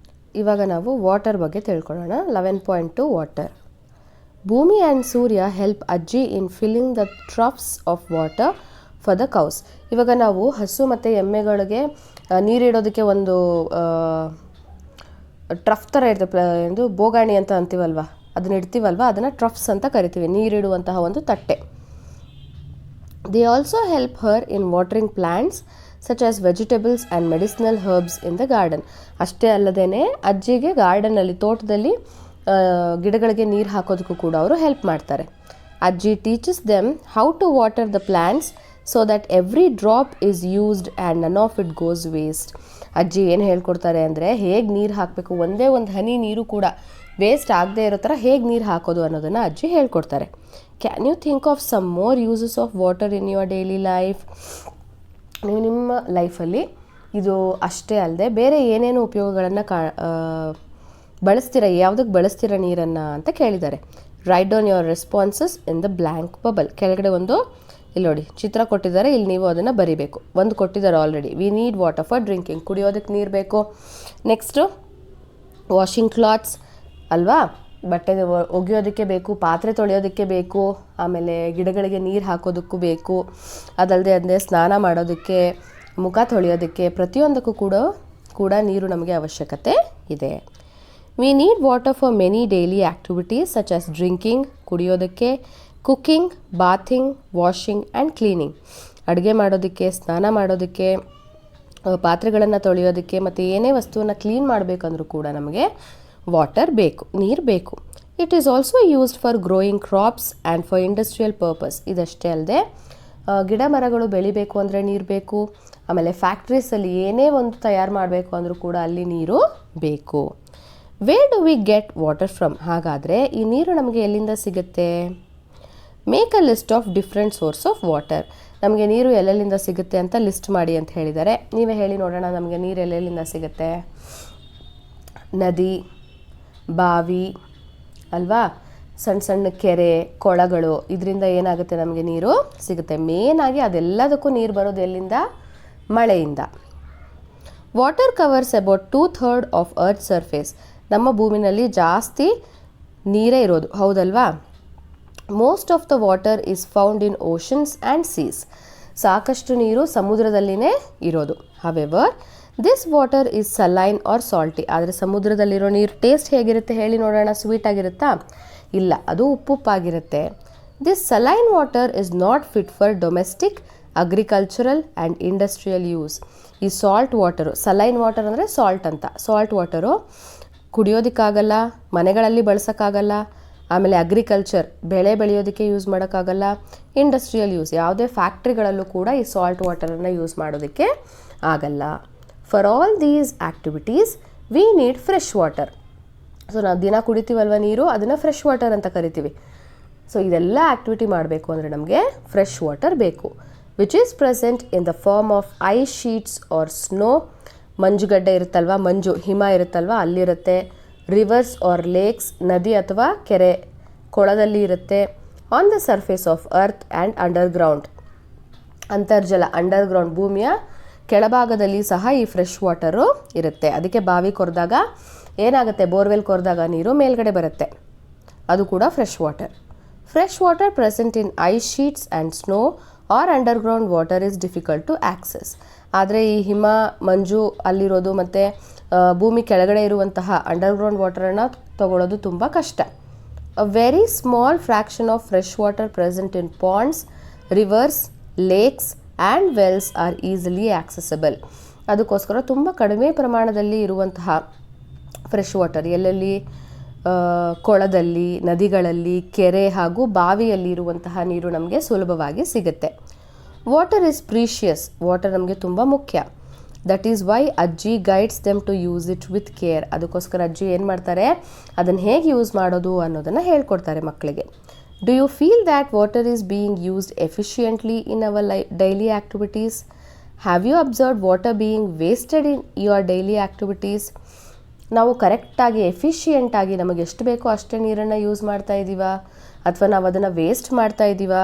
Speaker 1: ಇವಾಗ ನಾವು ವಾಟರ್ ಬಗ್ಗೆ ತಿಳ್ಕೊಳ್ಳೋಣ. 11.2 ವಾಟರ್. ಭೂಮಿ and Surya help Ajji in filling the troughs of water for the cows. ಇವಾಗ ನಾವು ಹಸು ಮತ್ತು ಎಮ್ಮೆಗಳಿಗೆ ನೀರಿಡೋದಕ್ಕೆ ಒಂದು ಟ್ರಫ್ ಥರ ಇರ್ತದೆ, ಎಂದು ಬೋಗಾಣಿ ಅಂತ ಅಂತೀವಲ್ವ, ಅದನ್ನ ಇಡ್ತೀವಲ್ವ, ಅದನ್ನು ಟ್ರಫ್ಸ್ ಅಂತ ಕರಿತೀವಿ, ನೀರಿಡುವಂತಹ ಒಂದು ತಟ್ಟೆ. They also help her in watering plants such as vegetables and medicinal herbs in the garden. ಅಷ್ಟೇ ಅಲ್ಲದೇ ಅಜ್ಜಿಗೆ ಗಾರ್ಡನಲ್ಲಿ, ತೋಟದಲ್ಲಿ ಗಿಡಗಳಿಗೆ ನೀರು ಹಾಕೋದಕ್ಕೂ ಕೂಡ ಅವರು ಹೆಲ್ಪ್ ಮಾಡ್ತಾರೆ. Ajji teaches them how to water the plants so that every drop is used and none of it goes waste. ಅಜ್ಜಿ ಏನು ಹೇಳ್ಕೊಡ್ತಾರೆ ಅಂದರೆ, ಹೇಗೆ ನೀರು ಹಾಕಬೇಕು, ಒಂದೇ ಒಂದು ಹನಿ ನೀರು ಕೂಡ ವೇಸ್ಟ್ ಆಗದೆ ಇರೋ ಥರ ಹೇಗೆ ನೀರು ಹಾಕೋದು ಅನ್ನೋದನ್ನು ಅಜ್ಜಿ ಹೇಳ್ಕೊಡ್ತಾರೆ. Can you think of some more uses of water in your daily life? ನೀವು ನಿಮ್ಮ ಲೈಫಲ್ಲಿ ಇದು ಅಷ್ಟೇ ಅಲ್ಲದೆ ಬೇರೆ ಏನೇನು ಉಪಯೋಗಗಳನ್ನು ಬಳಸ್ತೀರ, ಯಾವುದಕ್ಕೆ ಬಳಸ್ತೀರ ನೀರನ್ನು ಅಂತ ಕೇಳಿದ್ದಾರೆ. Write down your responses in the blank bubble. ಕೆಳಗಡೆ ಒಂದು ಇಲ್ಲಿ ನೋಡಿ ಚಿತ್ರ ಕೊಟ್ಟಿದ್ದಾರೆ, ಇಲ್ಲಿ ನೀವು ಅದನ್ನು ಬರಿಬೇಕು. ಒಂದು ಕೊಟ್ಟಿದ್ದಾರೆ already. V need water for drinking, ಕುಡಿಯೋದಕ್ಕೆ ನೀರು ಬೇಕು. ನೆಕ್ಸ್ಟು ವಾಷಿಂಗ್ ಕ್ಲಾತ್ಸ್ ಅಲ್ವಾ, ಬಟ್ಟೆ ಒಗೆಯೋದಕ್ಕೆ ಬೇಕು, ಪಾತ್ರೆ ತೊಳೆಯೋದಕ್ಕೆ ಬೇಕು, ಆಮೇಲೆ ಗಿಡಗಳಿಗೆ ನೀರು ಹಾಕೋದಕ್ಕೂ ಬೇಕು. ಅದಲ್ಲದೆ ಸ್ನಾನ ಮಾಡೋದಕ್ಕೆ, ಮುಖ ತೊಳೆಯೋದಕ್ಕೆ, ಪ್ರತಿಯೊಂದಕ್ಕೂ ಕೂಡ ನೀರು ನಮಗೆ ಅವಶ್ಯಕತೆ ಇದೆ. We need water for many daily activities such as drinking, ಕುಡಿಯೋದಕ್ಕೆ, cooking, bathing, washing and cleaning, ಅಡುಗೆ ಮಾಡೋದಕ್ಕೆ, ಸ್ನಾನ ಮಾಡೋದಕ್ಕೆ, ಪಾತ್ರೆಗಳನ್ನು ತೊಳೆಯೋದಕ್ಕೆ, ಮತ್ತು ಏನೇ ವಸ್ತುವನ್ನು ಕ್ಲೀನ್ ಮಾಡಬೇಕಂದ್ರೂ ಕೂಡ ನಮಗೆ ವಾಟರ್ ಬೇಕು, ನೀರು ಬೇಕು. It is also used for growing crops and for industrial purpose. ಇದಷ್ಟೇ ಅಲ್ಲದೆ ಗಿಡ ಮರಗಳು ಬೆಳಿಬೇಕು ಅಂದರೆ ನೀರು ಬೇಕು. ಆಮೇಲೆ ಫ್ಯಾಕ್ಟ್ರೀಸಲ್ಲಿ ಏನೇ ಒಂದು ತಯಾರು ಮಾಡಬೇಕು ಅಂದರೂ ಕೂಡ ಅಲ್ಲಿ ನೀರು ಬೇಕು. Wear do we get water from? ಹಾಗಾದರೆ ಈ ನೀರು ನಮಗೆ ಎಲ್ಲಿಂದ ಸಿಗುತ್ತೆ? Make a list of different source of water. ನಮಗೆ ನೀರು ಎಲ್ಲೆಲ್ಲಿಂದ ಸಿಗುತ್ತೆ ಅಂತ ಲಿಸ್ಟ್ ಮಾಡಿ ಅಂತ ಹೇಳಿದ್ದಾರೆ. ನೀವೇ ಹೇಳಿ ನೋಡೋಣ, ನಮಗೆ ನೀರು ಎಲ್ಲೆಲ್ಲಿಂದ ಸಿಗುತ್ತೆ? ನದಿ, ಬಾವಿ ಅಲ್ವಾ, ಸಣ್ಣ ಸಣ್ಣ ಕೆರೆ, ಕೊಳಗಳು, ಇದರಿಂದ ಏನಾಗುತ್ತೆ ನಮಗೆ ನೀರು ಸಿಗುತ್ತೆ. ಮೇನಾಗಿ ಅದೆಲ್ಲದಕ್ಕೂ ನೀರು ಬರೋದು ಎಲ್ಲಿಂದ? ಮಳೆಯಿಂದ. Water covers about 2/3 of earth surface. ನಮ್ಮ ಭೂಮಿನಲ್ಲಿ ಜಾಸ್ತಿ ನೀರೇ ಇರೋದು, ಹೌದಲ್ವಾ? Most of the water is found in oceans and seas. ಸಾಕಷ್ಟು ನೀರು ಸಮುದ್ರದಲ್ಲಿನೇ ಇರೋದು. However this water is saline or salty. ಆದರೆ ಸಮುದ್ರದಲ್ಲಿರೋ ನೀರು ಟೇಸ್ಟ್ ಹೇಗಿರುತ್ತೆ ಹೇಳಿ ನೋಡೋಣ? ಸ್ವೀಟ್ ಆಗಿರುತ್ತಾ? ಇಲ್ಲ, ಅದು ಉಪ್ಪುಪ್ಪಾಗಿರುತ್ತೆ. This saline water is not fit for domestic, agricultural and industrial use. ಈ ಸಾಲ್ಟ್ ವಾಟರು, ಸಲೈನ್ ವಾಟರ್ ಅಂದರೆ ಸಾಲ್ಟ್ ಅಂತ, ಸಾಲ್ಟ್ ವಾಟರು ಕುಡಿಯೋದಕ್ಕಾಗಲ್ಲ, ಮನೆಗಳಲ್ಲಿ ಬಳಸೋಕ್ಕಾಗಲ್ಲ, ಆಮೇಲೆ ಅಗ್ರಿಕಲ್ಚರ್ ಬೆಳೆ ಬೆಳೆಯೋದಕ್ಕೆ ಯೂಸ್ ಮಾಡೋಕ್ಕಾಗಲ್ಲ, ಇಂಡಸ್ಟ್ರಿಯಲ್ ಯೂಸ್ ಯಾವುದೇ ಫ್ಯಾಕ್ಟ್ರಿಗಳಲ್ಲೂ ಕೂಡ ಈ ಸಾಲ್ಟ್ ವಾಟರನ್ನು ಯೂಸ್ ಮಾಡೋದಕ್ಕೆ ಆಗಲ್ಲ. For all these activities we need fresh water. So ನಾವು ದಿನ ಕುಡಿತೀವಲ್ವ ನೀರು, ಅದನ್ನು ಫ್ರೆಶ್ ವಾಟರ್ ಅಂತ ಕರಿತೀವಿ. ಸೊ ಇದೆಲ್ಲ ಆ್ಯಕ್ಟಿವಿಟಿ ಮಾಡಬೇಕು ಅಂದರೆ ನಮಗೆ ಫ್ರೆಶ್ ವಾಟರ್ ಬೇಕು. Which is present in the form of ice sheets or snow. ಮಂಜುಗಡ್ಡೆ ಇರುತ್ತಲ್ವ, ಮಂಜು ಹಿಮ ಇರುತ್ತಲ್ವ, ಅಲ್ಲಿರುತ್ತೆ. ರಿವರ್ಸ್ ಆರ್ ಲೇಕ್ಸ್, ನದಿ ಅಥವಾ ಕೆರೆ, ಕೊಳದಲ್ಲಿ ಇರುತ್ತೆ. On the surface of earth and underground, ಅಂತರ್ಜಲ, ಅಂಡರ್ಗ್ರೌಂಡ್, ಭೂಮಿಯ ಕೆಳಭಾಗದಲ್ಲಿ ಸಹ ಈ ಫ್ರೆಶ್ ವಾಟರು ಇರುತ್ತೆ. ಅದಕ್ಕೆ ಬಾವಿ ಕೊರೆದಾಗ ಏನಾಗುತ್ತೆ, ಬೋರ್ವೆಲ್ ಕೊರೆದಾಗ ನೀರು ಮೇಲ್ಗಡೆ ಬರುತ್ತೆ, ಅದು ಕೂಡ fresh water. Fresh water present in ice sheets and snow or underground water is difficult to access. ಆದರೆ ಈ ಹಿಮ, ಮಂಜು ಅಲ್ಲಿರೋದು ಮತ್ತು ಭೂಮಿ ಕೆಳಗಡೆ ಇರುವಂತಹ ಅಂಡರ್ಗ್ರೌಂಡ್ ವಾಟರನ್ನು ತಗೊಳ್ಳೋದು ತುಂಬ ಕಷ್ಟ. A very small fraction of fresh water present in ponds, rivers, lakes and wells are easily accessible. ಅದಕ್ಕೋಸ್ಕರ ತುಂಬ ಕಡಿಮೆ ಪ್ರಮಾಣದಲ್ಲಿ ಇರುವಂತಹ ಫ್ರೆಶ್ ವಾಟರ್ ಎಲ್ಲೆಲ್ಲಿ? ಕೊಳದಲ್ಲಿ, ನದಿಗಳಲ್ಲಿ, ಕೆರೆ ಹಾಗೂ ಬಾವಿಯಲ್ಲಿ ಇರುವಂತಹ ನೀರು ನಮಗೆ ಸುಲಭವಾಗಿ ಸಿಗುತ್ತೆ. Water is precious. ವಾಟರ್ ನಮಗೆ ತುಂಬ ಮುಖ್ಯ. That is why ajji guides them to use it with care. ಅದಕ್ಕೋಸ್ಕರ ಅಜ್ಜಿ ಏನು ಮಾಡ್ತಾರೆ, ಅದನ್ನು ಹೇಗೆ ಯೂಸ್ ಮಾಡೋದು ಅನ್ನೋದನ್ನು ಹೇಳ್ಕೊಡ್ತಾರೆ ಮಕ್ಕಳಿಗೆ. Do you feel that water is being used efficiently in our daily activities? Have you observe water being wasted in your daily activities? ನಾವು ಕರೆಕ್ಟಾಗಿ, ಎಫಿಷಿಯೆಂಟಾಗಿ ನಮಗೆ ಎಷ್ಟು ಬೇಕೋ ಅಷ್ಟೇ ನೀರನ್ನು ಯೂಸ್ ಮಾಡ್ತಾ ಇದ್ದೀವಾ, ಅಥವಾ ನಾವು ಅದನ್ನು ವೇಸ್ಟ್ ಮಾಡ್ತಾ ಇದ್ದೀವಾ?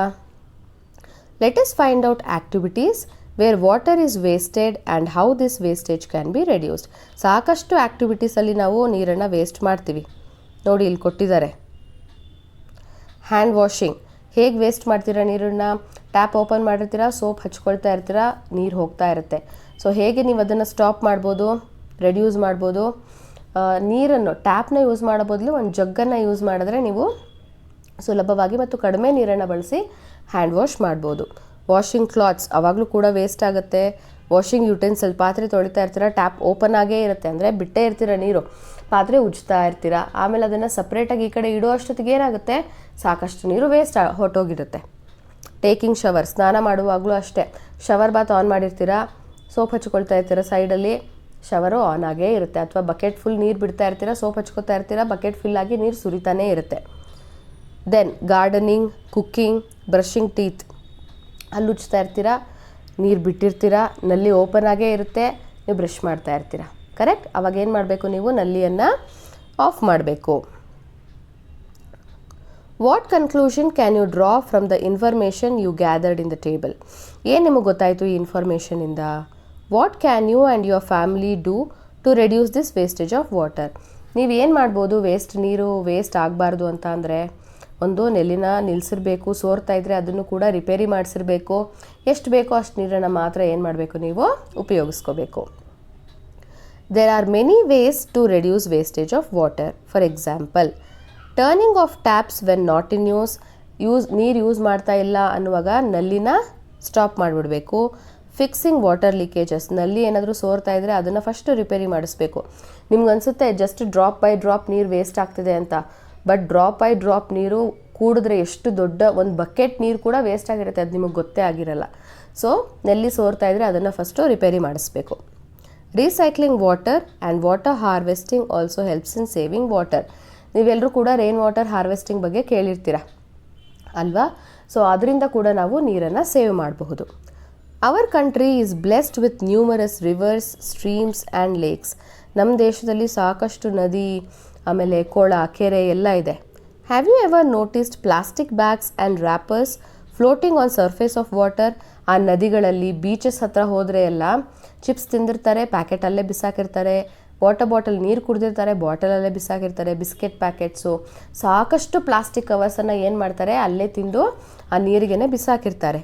Speaker 1: Let us find out activities where water is wasted and how this wastage can be reduced. ಸಾಕಷ್ಟು ಆ್ಯಕ್ಟಿವಿಟೀಸಲ್ಲಿ ನಾವು ನೀರನ್ನು ವೇಸ್ಟ್ ಮಾಡ್ತೀವಿ. ನೋಡಿ ಇಲ್ಲಿ ಕೊಟ್ಟಿದ್ದಾರೆ. ಹ್ಯಾಂಡ್ ವಾಷಿಂಗ್, ಹೇಗೆ ವೇಸ್ಟ್ ಮಾಡ್ತೀರಾ ನೀರನ್ನು? ಟ್ಯಾಪ್ ಓಪನ್ ಮಾಡಿರ್ತೀರಾ, ಸೋಪ್ ಹಚ್ಕೊಳ್ತಾ ಇರ್ತೀರಾ, ನೀರು ಹೋಗ್ತಾ ಇರುತ್ತೆ. ಸೊ ಹೇಗೆ ನೀವು ಅದನ್ನು ಸ್ಟಾಪ್ ಮಾಡ್ಬೋದು, ರೆಡ್ಯೂಸ್ ಮಾಡ್ಬೋದು? ನೀರನ್ನು ಟ್ಯಾಪ್ನ ಯೂಸ್ ಮಾಡೋ ಬದಲು ಒಂದು ಜಗ್ಗನ್ನು ಯೂಸ್ ಮಾಡಿದ್ರೆ ನೀವು ಸುಲಭವಾಗಿ ಮತ್ತು ಕಡಿಮೆ ನೀರನ್ನು ಬಳಸಿ ಹ್ಯಾಂಡ್ ವಾಶ್ ಮಾಡ್ಬೋದು. ವಾಷಿಂಗ್ ಕ್ಲಾತ್ಸ್ ಆವಾಗಲೂ ಕೂಡ ವೇಸ್ಟ್ ಆಗುತ್ತೆ. ವಾಷಿಂಗ್ ಯುಟೆನ್ಸಿಲ್, ಪಾತ್ರೆ ತೊಳಿತಾ ಇರ್ತೀರ, ಟ್ಯಾಪ್ ಓಪನ್ ಆಗೇ ಇರುತ್ತೆ, ಅಂದರೆ ಬಿಟ್ಟೇ ಇರ್ತೀರ ನೀರು, ಪಾತ್ರೆ ಉಜ್ತಾ ಇರ್ತೀರ, ಆಮೇಲೆ ಅದನ್ನು ಸಪ್ರೇಟಾಗಿ ಈ ಕಡೆ ಇಡೋ ಅಷ್ಟೊತ್ತಿಗೆ ಏನಾಗುತ್ತೆ, ಸಾಕಷ್ಟು ನೀರು ವೇಸ್ಟ್ ಹೊರಟೋಗಿರುತ್ತೆ. ಟೇಕಿಂಗ್ ಶವರ್, ಸ್ನಾನ ಮಾಡುವಾಗಲೂ ಅಷ್ಟೇ, ಶವರ್ ಬಾತ್ ಆನ್ ಮಾಡಿರ್ತೀರ, ಸೋಪ್ ಹಚ್ಕೊಳ್ತಾ ಇರ್ತೀರ, ಸೈಡಲ್ಲಿ ಶವರು ಆನ್ ಆಗೇ ಇರುತ್ತೆ. ಅಥವಾ ಬಕೆಟ್ ಫುಲ್ ನೀರು ಬಿಡ್ತಾ ಇರ್ತೀರ, ಸೋಪ್ ಹಚ್ಕೊತಾ ಇರ್ತೀರ, ಬಕೆಟ್ ಫುಲ್ ಆಗಿ ನೀರು ಸುರಿತಾನೇ ಇರುತ್ತೆ. Then gardening, cooking, brushing teeth, ಹಲ್ಲುಜ್ತಾ ಇರ್ತೀರ, ನೀರು ಬಿಟ್ಟಿರ್ತೀರಾ, ನಲ್ಲಿ ಓಪನ್ ಆಗೇ ಇರುತ್ತೆ, ನೀವು ಬ್ರಷ್ ಮಾಡ್ತಾ ಇರ್ತೀರ, ಕರೆಕ್ಟ್? ಅವಾಗ ಏನು ಮಾಡಬೇಕು, ನೀವು ನಲ್ಲಿಯನ್ನು ಆಫ್ ಮಾಡಬೇಕು. What conclusion can you draw from the information you gathered in the table? ಏನು ನಿಮಗೆ ಗೊತ್ತಾಯಿತು ಈ ಇನ್ಫಾರ್ಮೇಷನಿಂದ? What can you and your family do to reduce this wastage of water? ನೀವು ಏನು ಮಾಡ್ಬೋದು, ನೀರು ವೇಸ್ಟ್ ಆಗಬಾರ್ದು ಅಂತ ಅಂದರೆ, ಒಂದು ನೆಲ್ಲಿನ ನಿಲ್ಲಿಸಿರ್ಬೇಕು, ಸೋರ್ತಾ ಇದ್ದರೆ ಅದನ್ನು ಕೂಡ ರಿಪೇರಿ ಮಾಡಿಸಿರ್ಬೇಕು, ಎಷ್ಟು ಬೇಕೋ ಅಷ್ಟು ನೀರನ್ನು ಮಾತ್ರ ಏನು ಮಾಡಬೇಕು, ನೀವು ಉಪಯೋಗಿಸ್ಕೋಬೇಕು. There are many ways to reduce wastage of water. For example, turning off taps when not in ನೀರು ಯೂಸ್ ಮಾಡ್ತಾ ಇಲ್ಲ ಅನ್ನುವಾಗ ನಲ್ಲಿನ ಸ್ಟಾಪ್ ಮಾಡಿಬಿಡಬೇಕು. ಫಿಕ್ಸಿಂಗ್ ವಾಟರ್ ಲೀಕೇಜಸ್, ನಲ್ಲಿ ಏನಾದರೂ ಸೋರ್ತಾ ಇದ್ದರೆ ಅದನ್ನು ಫಸ್ಟು ರಿಪೇರಿ ಮಾಡಿಸ್ಬೇಕು. ನಿಮ್ಗೆ ಅನಿಸುತ್ತೆ ಜಸ್ಟ್ ಡ್ರಾಪ್ ಬೈ ಡ್ರಾಪ್ ನೀರು ವೇಸ್ಟ್ ಆಗ್ತಿದೆ ಅಂತ, ಬಟ್ ಡ್ರಾಪ್ ಬೈ ಡ್ರಾಪ್ ನೀರು ಕೂಡಿದ್ರೆ ಎಷ್ಟು ದೊಡ್ಡ ಒಂದು ಬಕೆಟ್ ನೀರು ಕೂಡ ವೇಸ್ಟ್ ಆಗಿರುತ್ತೆ, ಅದು ನಿಮಗೆ ಗೊತ್ತೇ ಆಗಿರಲ್ಲ. ಸೊ ನಲ್ಲಿ ಸೋರ್ತಾ ಇದ್ದರೆ ಅದನ್ನು ಫಸ್ಟು ರಿಪೇರಿ ಮಾಡಿಸ್ಬೇಕು. Recycling water and water harvesting also helps in saving water. ನೀವೆಲ್ಲರೂ ಕೂಡ ರೈನ್ ವಾಟರ್ ಹಾರ್ವೆಸ್ಟಿಂಗ್ ಬಗ್ಗೆ ಕೇಳಿರ್ತೀರ ಅಲ್ವಾ? ಸೊ ಅದರಿಂದ ಕೂಡ ನಾವು ನೀರನ್ನು ಸೇವ್ ಮಾಡಬಹುದು. Our country is blessed with numerous rivers, streams and lakes. ನಮ್ಮ ದೇಶದಲ್ಲಿ ಸಾಕಷ್ಟು ನದಿ, ಆಮೇಲೆ ಕೊಳ, ಕೆರೆ ಎಲ್ಲ ಇದೆ. Have you ever noticed plastic bags and wrappers floating on surface of water? ಆ ನದಿಗಳಲ್ಲಿ ಬೀಚಸ್ ಹತ್ರ ಹೋದರೆ ಎಲ್ಲ ಚಿಪ್ಸ್ ತಿಂದಿರ್ತಾರೆ, ಪ್ಯಾಕೆಟ್ ಅಲ್ಲೇ ಬಿಸಾಕಿರ್ತಾರೆ, ವಾಟರ್ ಬಾಟಲ್ ನೀರು ಕುಡಿದಿರ್ತಾರೆ, ಬಾಟಲಲ್ಲೇ ಬಿಸಾಕಿರ್ತಾರೆ, ಬಿಸ್ಕೆಟ್ ಪ್ಯಾಕೆಟ್ಸು, ಸಾಕಷ್ಟು ಪ್ಲಾಸ್ಟಿಕ್ ಕವರ್ಸನ್ನು ಏನು ಮಾಡ್ತಾರೆ, ಅಲ್ಲೇ ತಿಂದು ಆ ನೀರಿಗೇ ಬಿಸಾಕಿರ್ತಾರೆ.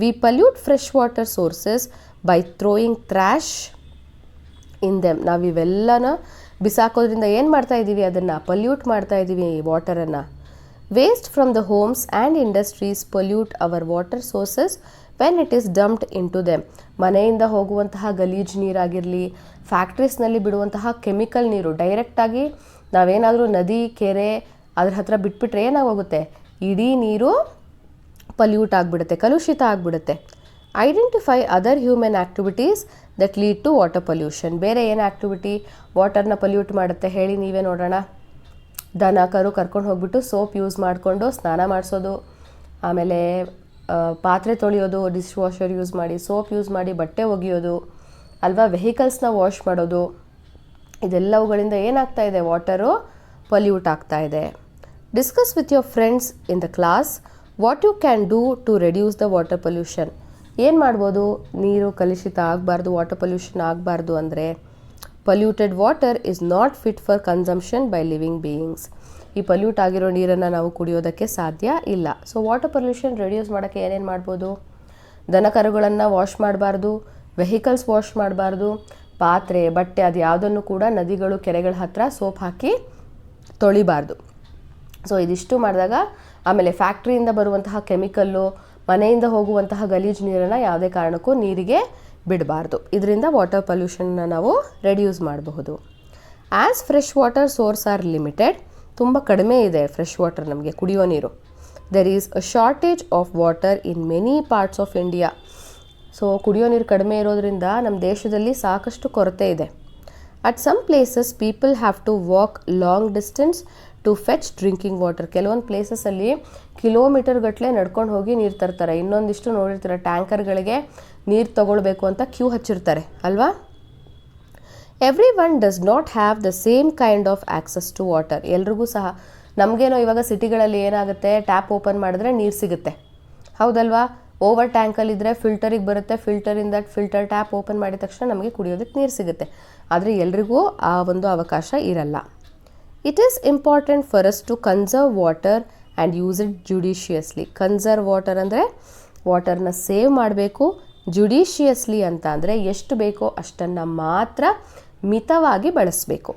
Speaker 1: We pollute fresh water sources by throwing trash in them. ನಾವು ಇವೆಲ್ಲನ ಬಿಸಾಕೋದ್ರಿಂದ ಏನು ಮಾಡ್ತಾ ಇದ್ದೀವಿ, ಅದನ್ನು ಪಲ್ಯೂಟ್ ಮಾಡ್ತಾ ಇದ್ದೀವಿ ವಾಟರನ್ನು. Waste from the homes and industries pollute our water sources when it is dumped into them. ಮನೆಯಿಂದ ಹೋಗುವಂತಹ ಗಲೀಜು ನೀರಾಗಿರಲಿ, ಫ್ಯಾಕ್ಟ್ರೀಸ್ನಲ್ಲಿ ಬಿಡುವಂತಹ ಕೆಮಿಕಲ್ ನೀರು ಡೈರೆಕ್ಟಾಗಿ ನಾವೇನಾದರೂ ನದಿ, ಕೆರೆ ಅದ್ರ ಹತ್ರ ಬಿಟ್ಬಿಟ್ರೆ ಏನಾಗೋಗುತ್ತೆ, ಇಡೀ ನೀರು ಪಲ್ಯೂಟ್ ಆಗಿಬಿಡುತ್ತೆ, ಕಲುಷಿತ ಆಗಿಬಿಡುತ್ತೆ. Identify other human activities that lead to water pollution. ಬೇರೆ ಏನು ಆ್ಯಕ್ಟಿವಿಟಿ ವಾಟರ್ನ ಪಲ್ಯೂಟ್ ಮಾಡುತ್ತೆ ಹೇಳಿ, ನೀವೇ ನೋಡೋಣ. ದನ ಕರು ಕರ್ಕೊಂಡು ಹೋಗ್ಬಿಟ್ಟು ಸೋಪ್ ಯೂಸ್ ಮಾಡಿಕೊಂಡು ಸ್ನಾನ ಮಾಡಿಸೋದು, ಆಮೇಲೆ ಪಾತ್ರೆ ತೊಳೆಯೋದು, ಡಿಶ್ ವಾಷರ್ ಯೂಸ್ ಮಾಡಿ, ಸೋಪ್ ಯೂಸ್ ಮಾಡಿ ಬಟ್ಟೆ ಒಗೆಯೋದು ಅಲ್ವಾ, ವೆಹಿಕಲ್ಸ್ನ ವಾಶ್ ಮಾಡೋದು, ಇದೆಲ್ಲವುಗಳಿಂದ ಏನಾಗ್ತಾ ಇದೆ, ವಾಟರು ಪಲ್ಯೂಟ್ ಆಗ್ತಾ ಇದೆ. Discuss with your friends in the class what you can do to reduce the water pollution. ಏನು ಮಾಡ್ಬೋದು, ನೀರು ಕಲುಷಿತ ಆಗಬಾರ್ದು, ವಾಟರ್ ಪೊಲ್ಯೂಷನ್ ಆಗಬಾರ್ದು ಅಂದರೆ, polluted water is not fit for consumption by living beings. ಈ ಪಲ್ಯೂಟ್ ಆಗಿರೋ ನೀರನ್ನು ನಾವು ಕುಡಿಯೋದಕ್ಕೆ ಸಾಧ್ಯ ಇಲ್ಲ. ಸೊ ವಾಟರ್ ಪೊಲ್ಯೂಷನ್ ರೆಡ್ಯೂಸ್ ಮಾಡೋಕ್ಕೆ ಏನೇನು ಮಾಡ್ಬೋದು, ದನ ಕರುಗಳನ್ನು ವಾಶ್ ಮಾಡಬಾರ್ದು, ವೆಹಿಕಲ್ಸ್ ವಾಶ್ ಮಾಡಬಾರ್ದು, ಪಾತ್ರೆ ಬಟ್ಟೆ ಅದು ಯಾವುದನ್ನು ಕೂಡ ನದಿಗಳು ಕೆರೆಗಳ ಹತ್ರ ಸೋಪ್ ಹಾಕಿ ತೊಳಿಬಾರ್ದು. ಸೊ ಇದಿಷ್ಟು ಮಾಡಿದಾಗ, ಆಮೇಲೆ ಫ್ಯಾಕ್ಟ್ರಿಯಿಂದ ಬರುವಂತಹ ಕೆಮಿಕಲ್ಲು, ಮನೆಯಿಂದ ಹೋಗುವಂತಹ ಗಲೀಜು ನೀರನ್ನು ಯಾವುದೇ ಕಾರಣಕ್ಕೂ ನೀರಿಗೆ ಬಿಡಬಾರ್ದು. ಇದರಿಂದ ವಾಟರ್ ಪೊಲ್ಯೂಷನ್ನ ನಾವು ರೆಡ್ಯೂಸ್ ಮಾಡಬಹುದು. As fresh water source are limited, ತುಂಬ ಕಡಿಮೆ ಇದೆ ಫ್ರೆಶ್ ವಾಟರ್ ನಮಗೆ ಕುಡಿಯೋ ನೀರು. There is a shortage of water in many parts of India. So ಕುಡಿಯೋ ನೀರು ಕಡಿಮೆ ಇರೋದ್ರಿಂದ ನಮ್ಮ ದೇಶದಲ್ಲಿ ಸಾಕಷ್ಟು ಕೊರತೆ ಇದೆ. At some places people have to walk long distance to fetch drinking water. ಕೆಲವೊಂದು ಪ್ಲೇಸಸಲ್ಲಿ ಕಿಲೋಮೀಟರ್ ಗಟ್ಟಲೆ ನಡ್ಕೊಂಡು ಹೋಗಿ ನೀರು ತರ್ತಾರೆ. ಇನ್ನೊಂದಿಷ್ಟು ನೋಡಿರ್ತಾರೆ, ಟ್ಯಾಂಕರ್ಗಳಿಗೆ ನೀರು ತಗೊಳ್ಬೇಕು ಅಂತ ಕ್ಯೂ ಹಚ್ಚಿರ್ತಾರೆ ಅಲ್ವಾ. Every one does not have the same kind of access to water. ಎಲ್ರಿಗೂ ಸಹ, ನಮಗೇನೋ ಇವಾಗ ಸಿಟಿಗಳಲ್ಲಿ ಏನಾಗುತ್ತೆ, ಟ್ಯಾಪ್ ಓಪನ್ ಮಾಡಿದ್ರೆ ನೀರು ಸಿಗುತ್ತೆ ಹೌದಲ್ವಾ. ಓವರ್ ಟ್ಯಾಂಕಲ್ಲಿದ್ದರೆ ಫಿಲ್ಟರಿಗೆ ಬರುತ್ತೆ, ಫಿಲ್ಟರಿಂದ ಫಿಲ್ಟರ್ ಟ್ಯಾಪ್ ಓಪನ್ ಮಾಡಿದ ತಕ್ಷಣ ನಮಗೆ ಕುಡಿಯೋದಕ್ಕೆ ನೀರು ಸಿಗುತ್ತೆ. ಆದರೆ ಎಲ್ರಿಗೂ ಆ ಒಂದು ಅವಕಾಶ ಇರಲ್ಲ. It is important for us to conserve water and use it judiciously. Conserve water ಅಂದರೆ ವಾಟರ್ನ ಸೇವ್ ಮಾಡಬೇಕು. ಜುಡಿಷಿಯಸ್ಲಿ ಅಂತ ಅಂದರೆ ಎಷ್ಟು ಬೇಕೋ ಅಷ್ಟನ್ನು ಮಾತ್ರ ಮಿತವಾಗಿ ಬಳಸಬೇಕು.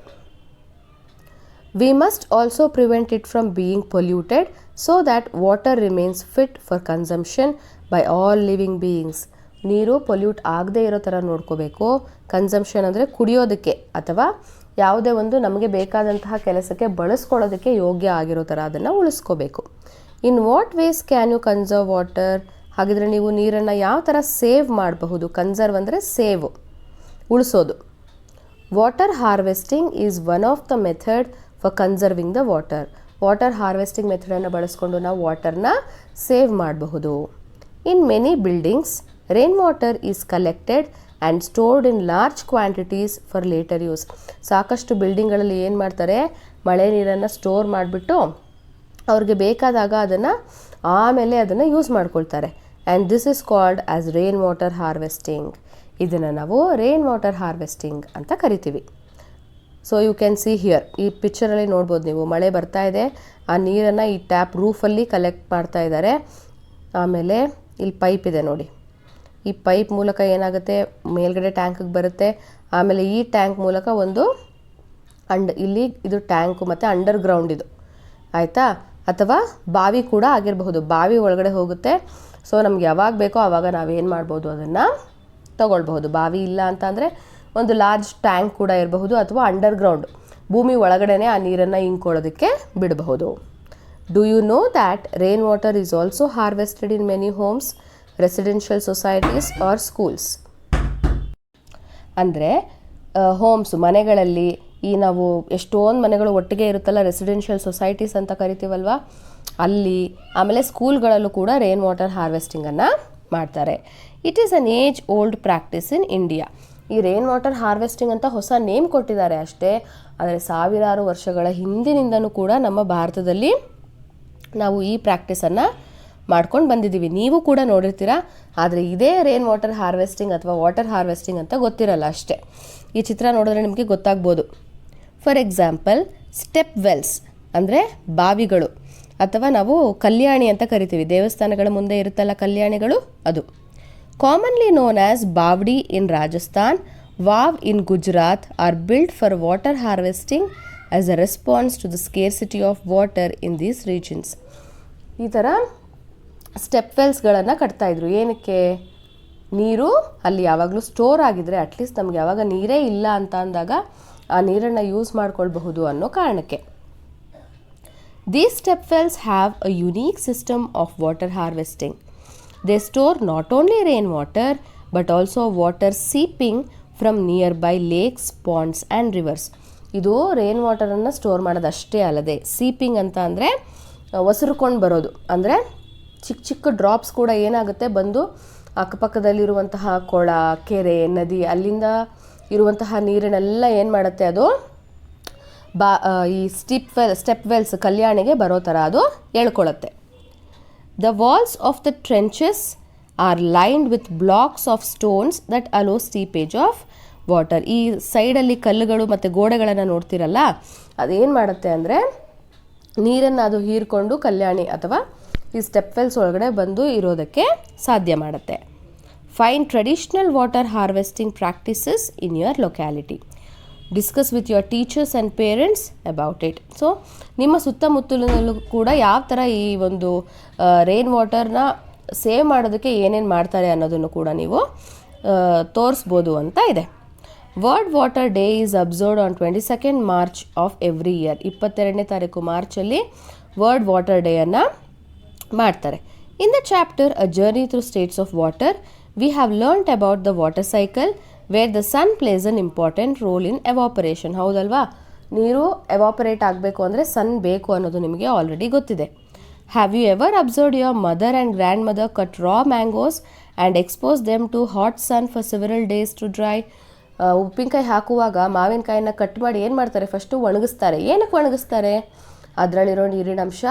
Speaker 1: We must also prevent it from being polluted so that water remains fit for consumption by all living beings. ನೀರು ಪೊಲ್ಯೂಟ್ ಆಗದೇ ಇರೋ ಥರ ನೋಡ್ಕೋಬೇಕು. ಕನ್ಸಂಪ್ಷನ್ ಅಂದರೆ ಕುಡಿಯೋದಕ್ಕೆ ಅಥವಾ ಯಾವುದೇ ಒಂದು ನಮಗೆ ಬೇಕಾದಂತಹ ಕೆಲಸಕ್ಕೆ ಬಳಸ್ಕೊಳ್ಳೋದಕ್ಕೆ ಯೋಗ್ಯ ಆಗಿರೋ ಥರ ಅದನ್ನು ಉಳಿಸ್ಕೋಬೇಕು. In what ways can you conserve water? ಹಾಗಿದ್ರೆ ನೀವು ನೀರನ್ನು ಯಾವ ಥರ ಸೇವ್ ಮಾಡಬಹುದು? ಕನ್ಸರ್ವ್ ಅಂದರೆ ಸೇವ್, ಉಳಿಸೋದು. Water harvesting is one of the method for conserving the water. Water harvesting ಮೆಥಡನ್ನು ಬಳಸ್ಕೊಂಡು ನಾವು ವಾಟರ್ನ ಸೇವ್ ಮಾಡಬಹುದು. In many buildings Rain water is collected and stored in large quantities for later use. ಸಾಕಷ್ಟು ಬಿಲ್ಡಿಂಗ್ಗಳಲ್ಲಿ ಏನು ಮಾಡ್ತಾರೆ, ಮಳೆ ನೀರನ್ನು ಸ್ಟೋರ್ ಮಾಡಿಬಿಟ್ಟು ಅವ್ರಿಗೆ ಬೇಕಾದಾಗ ಅದನ್ನು ಆಮೇಲೆ ಅದನ್ನು ಯೂಸ್ ಮಾಡ್ಕೊಳ್ತಾರೆ. And this is called as rain water harvesting. ಇದನ್ನು ನಾವು ರೈನ್ ವಾಟರ್ ಹಾರ್ವೆಸ್ಟಿಂಗ್ ಅಂತ ಕರಿತೀವಿ. So you can see here, ಈ ಪಿಕ್ಚರಲ್ಲಿ ನೋಡ್ಬೋದು ನೀವು, ಮಳೆ ಬರ್ತಾ ಇದೆ, ಆ ನೀರನ್ನು ಈ ಟ್ಯಾಪ್ ರೂಫಲ್ಲಿ ಕಲೆಕ್ಟ್ ಮಾಡ್ತಾ ಇದ್ದಾರೆ. ಆಮೇಲೆ ಇಲ್ಲಿ ಪೈಪ್ ಇದೆ ನೋಡಿ, ಈ ಪೈಪ್ ಮೂಲಕ ಏನಾಗುತ್ತೆ, ಮೇಲ್ಗಡೆ ಟ್ಯಾಂಕಿಗೆ ಬರುತ್ತೆ. ಆಮೇಲೆ ಈ ಟ್ಯಾಂಕ್ ಮೂಲಕ ಒಂದು ಇಲ್ಲಿ ಇದು ಟ್ಯಾಂಕು ಮತ್ತು ಅಂಡರ್ಗ್ರೌಂಡ್ ಇದು, ಆಯಿತಾ, ಅಥವಾ ಬಾವಿ ಕೂಡ ಆಗಿರಬಹುದು, ಬಾವಿ ಒಳಗಡೆ ಹೋಗುತ್ತೆ. ಸೊ ನಮ್ಗೆ ಯಾವಾಗ ಬೇಕೋ ಆವಾಗ ನಾವೇನು ಮಾಡ್ಬೋದು, ಅದನ್ನು ತೊಗೊಳ್ಬಹುದು. ಬಾವಿ ಇಲ್ಲ ಅಂತ ಅಂದರೆ ಒಂದು ಲಾರ್ಜ್ ಟ್ಯಾಂಕ್ ಕೂಡ ಇರಬಹುದು, ಅಥವಾ ಅಂಡರ್ಗ್ರೌಂಡ್ ಭೂಮಿ ಒಳಗಡೆನೇ ಆ ನೀರನ್ನು ಇಂಕೊಳ್ಳೋದಕ್ಕೆ ಬಿಡಬಹುದು. Do you know that rain water is also harvested in many homes, residential societies or schools? ಅಂದರೆ ಹೋಮ್ಸ್, ಮನೆಗಳಲ್ಲಿ, ಈ ನಾವು ಎಷ್ಟೊಂದು ಮನೆಗಳು ಒಟ್ಟಿಗೆ ಇರುತ್ತಲ್ಲ, ರೆಸಿಡೆನ್ಷಿಯಲ್ ಸೊಸೈಟೀಸ್ ಅಂತ ಕರಿತೀವಲ್ವ, ಅಲ್ಲಿ, ಆಮೇಲೆ ಸ್ಕೂಲ್ಗಳಲ್ಲೂ ಕೂಡ ರೈನ್ ವಾಟರ್ ಹಾರ್ವೆಸ್ಟಿಂಗನ್ನು ಮಾಡ್ತಾರೆ. It is an age old practice in India. ಈ ರೈನ್ ವಾಟರ್ ಹಾರ್ವೆಸ್ಟಿಂಗ್ ಅಂತ ಹೊಸ ನೇಮ್ ಕೊಟ್ಟಿದ್ದಾರೆ ಅಷ್ಟೇ, ಆದರೆ ಸಾವಿರಾರು ವರ್ಷಗಳ ಹಿಂದಿನಿಂದನೂ ಕೂಡ ನಮ್ಮ ಭಾರತದಲ್ಲಿ ನಾವು ಈ ಪ್ರಾಕ್ಟೀಸನ್ನು ಮಾಡ್ಕೊಂಡು ಬಂದಿದ್ದೀವಿ. ನೀವು ಕೂಡ ನೋಡಿರ್ತೀರ, ಆದರೆ ಇದೇ ರೈನ್ ವಾಟರ್ ಹಾರ್ವೆಸ್ಟಿಂಗ್ ಅಥವಾ ವಾಟರ್ ಹಾರ್ವೆಸ್ಟಿಂಗ್ ಅಂತ ಗೊತ್ತಿರಲ್ಲ ಅಷ್ಟೇ. ಈ ಚಿತ್ರ ನೋಡಿದ್ರೆ ನಿಮಗೆ ಗೊತ್ತಾಗ್ಬೋದು. ಫಾರ್ ಎಕ್ಸಾಂಪಲ್, ಸ್ಟೆಪ್ ವೆಲ್ಸ್ ಅಂದರೆ ಬಾವಿಗಳು, ಅಥವಾ ನಾವು ಕಲ್ಯಾಣಿ ಅಂತ ಕರಿತೀವಿ, ದೇವಸ್ಥಾನಗಳ ಮುಂದೆ ಇರುತ್ತಲ್ಲ ಕಲ್ಯಾಣಿಗಳು, ಅದು. Commonly known as bawri in Rajasthan, vav in Gujarat are built for water harvesting as a response to the scarcity of water in these regions. ಈ ಥರ ಸ್ಟೆಪ್ ವೆಲ್ಸ್ಗಳನ್ನು ಕಟ್ತಾಯಿದ್ರು. ಏನಕ್ಕೆ? ನೀರು ಅಲ್ಲಿ ಯಾವಾಗಲೂ ಸ್ಟೋರ್ ಆಗಿದ್ರೆ, ಅಟ್ಲೀಸ್ಟ್ ನಮ್ಗೆ ಯಾವಾಗ ನೀರೇ ಇಲ್ಲ ಅಂತ ಅಂದಾಗ ಆ ನೀರನ್ನು ಯೂಸ್ ಮಾಡ್ಕೊಳ್ಬಹುದು ಅನ್ನೋ ಕಾರಣಕ್ಕೆ. These step wells have a unique system of water harvesting. They store not only rainwater but also water seeping from nearby lakes, ponds and rivers. ಇದು ರೈನ್ ವಾಟರನ್ನು ಸ್ಟೋರ್ ಮಾಡೋದಷ್ಟೇ ಅಲ್ಲದೆ, ಸೀಪಿಂಗ್ ಅಂತ ಅಂದರೆ ಒಸರುಕೊಂಡು ಬರೋದು, ಅಂದರೆ ಚಿಕ್ಕ ಚಿಕ್ಕ ಡ್ರಾಪ್ಸ್ ಕೂಡ ಏನಾಗುತ್ತೆ, ಬಂದು ಅಕ್ಕಪಕ್ಕದಲ್ಲಿರುವಂತಹ ಕೊಳ, ಕೆರೆ, ನದಿ, ಅಲ್ಲಿಂದ ಇರುವಂತಹ ನೀರನ್ನೆಲ್ಲ ಏನು ಮಾಡುತ್ತೆ, ಅದು ಈ ಸ್ಟೆಪ್ ವೆಲ್ಸ್ ಕಲ್ಯಾಣಿಗೆ ಬರೋ ಥರ ಅದು ಎಳ್ಕೊಳ್ಳುತ್ತೆ. The walls of the trenches are lined with blocks of stones that allow seepage of water. ಈ ಸೈಡಲ್ಲಿ ಕಲ್ಲುಗಳು ಮತ್ತು ಗೋಡೆಗಳನ್ನು ನೋಡ್ತಿರಲ್ಲ, ಅದೇನು ಮಾಡುತ್ತೆ ಅಂದರೆ ನೀರನ್ನು ಅದು ಹೀರ್ಕೊಂಡು ಕಲ್ಯಾಣಿ ಅಥವಾ ಈ ಸ್ಟೆಪ್ ವೆಲ್ಸ್ ಒಳಗಡೆ ಬಂದು ಇರೋದಕ್ಕೆ ಸಾಧ್ಯ ಮಾಡುತ್ತೆ. Find traditional water harvesting practices in your locality. Discuss with your teachers and parents about it. So ನಿಮ್ಮ ಸುತ್ತಮುತ್ತಲಿನಲ್ಲೂ ಕೂಡ ಯಾವ ಥರ ಈ ಒಂದು ರೈನ್ ವಾಟರ್ನ ಸೇವ್ ಮಾಡೋದಕ್ಕೆ ಏನೇನು ಮಾಡ್ತಾರೆ ಅನ್ನೋದನ್ನು ಕೂಡ ನೀವು ತೋರಿಸ್ಬೋದು ಅಂತ ಇದೆ. World water day is observed on 22nd March of every year. 22ನೇ ತಾರೀಕು ಮಾರ್ಚಲ್ಲಿ ವರ್ಲ್ಡ್ ವಾಟರ್ ಡೇಯನ್ನು ಮಾಡ್ತಾರೆ. In the chapter a journey through states of water we have learned about the water cycle where the sun plays an important role in evaporation. ಹೌದಲ್ವಾ, ನೀರು evaporate ಆಗಬೇಕು ಅಂದರೆ ಸನ್ ಬೇಕು ಅನ್ನೋದು ನಿಮಗೆ ಆಲ್ರೆಡಿ ಗೊತ್ತಿದೆ. Have you ever observed your mother and grandmother cut raw mangoes and expose them to hot sun for several days to dry? ಉಪ್ಪಿನಕಾಯಿ ಹಾಕುವಾಗ ಮಾವಿನಕಾಯಿನ ಕಟ್ ಮಾಡಿ ಏನು ಮಾಡ್ತಾರೆ, ಫಸ್ಟು ಒಣಗಿಸ್ತಾರೆ. ಏನಕ್ಕೆ ಒಣಗಿಸ್ತಾರೆ? ಅದರಲ್ಲಿರೋ ನೀರಿನಂಶ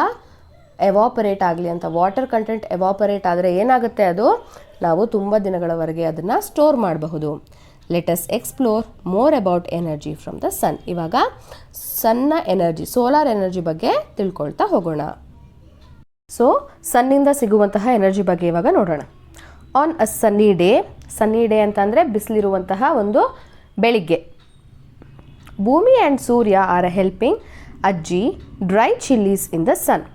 Speaker 1: ಎವಾಪರೇಟ್ ಆಗಲಿ ಅಂತ. ವಾಟರ್ ಕಂಟೆಂಟ್ ಎವಾಪರೇಟ್ ಆದರೆ ಏನಾಗುತ್ತೆ, ಅದು ನಾವು ತುಂಬ ದಿನಗಳವರೆಗೆ ಅದನ್ನು ಸ್ಟೋರ್ ಮಾಡಬಹುದು. Let us explore more about energy from the sun. ಇವಾಗ ಸನ್ನ ಎನರ್ಜಿ, ಸೋಲಾರ್ ಎನರ್ಜಿ ಬಗ್ಗೆ ತಿಳ್ಕೊಳ್ತಾ ಹೋಗೋಣ. ಸೊ ಸನ್ನಿಂದ ಸಿಗುವಂತಹ ಎನರ್ಜಿ ಬಗ್ಗೆ ಇವಾಗ ನೋಡೋಣ. ಆನ್ ಅ ಸನ್ನಿ ಡೇ ಅಂತಂದರೆ ಬಿಸಿಲಿರುವಂತಹ ಒಂದು ಬೆಳಿಗ್ಗೆ, ಭೂಮಿ ಆ್ಯಂಡ್ ಸೂರ್ಯ ಆರ್ ಹೆಲ್ಪಿಂಗ್ ಅಜ್ಜಿ ಡ್ರೈ ಚಿಲ್ಲೀಸ್ ಇನ್ ದ ಸನ್.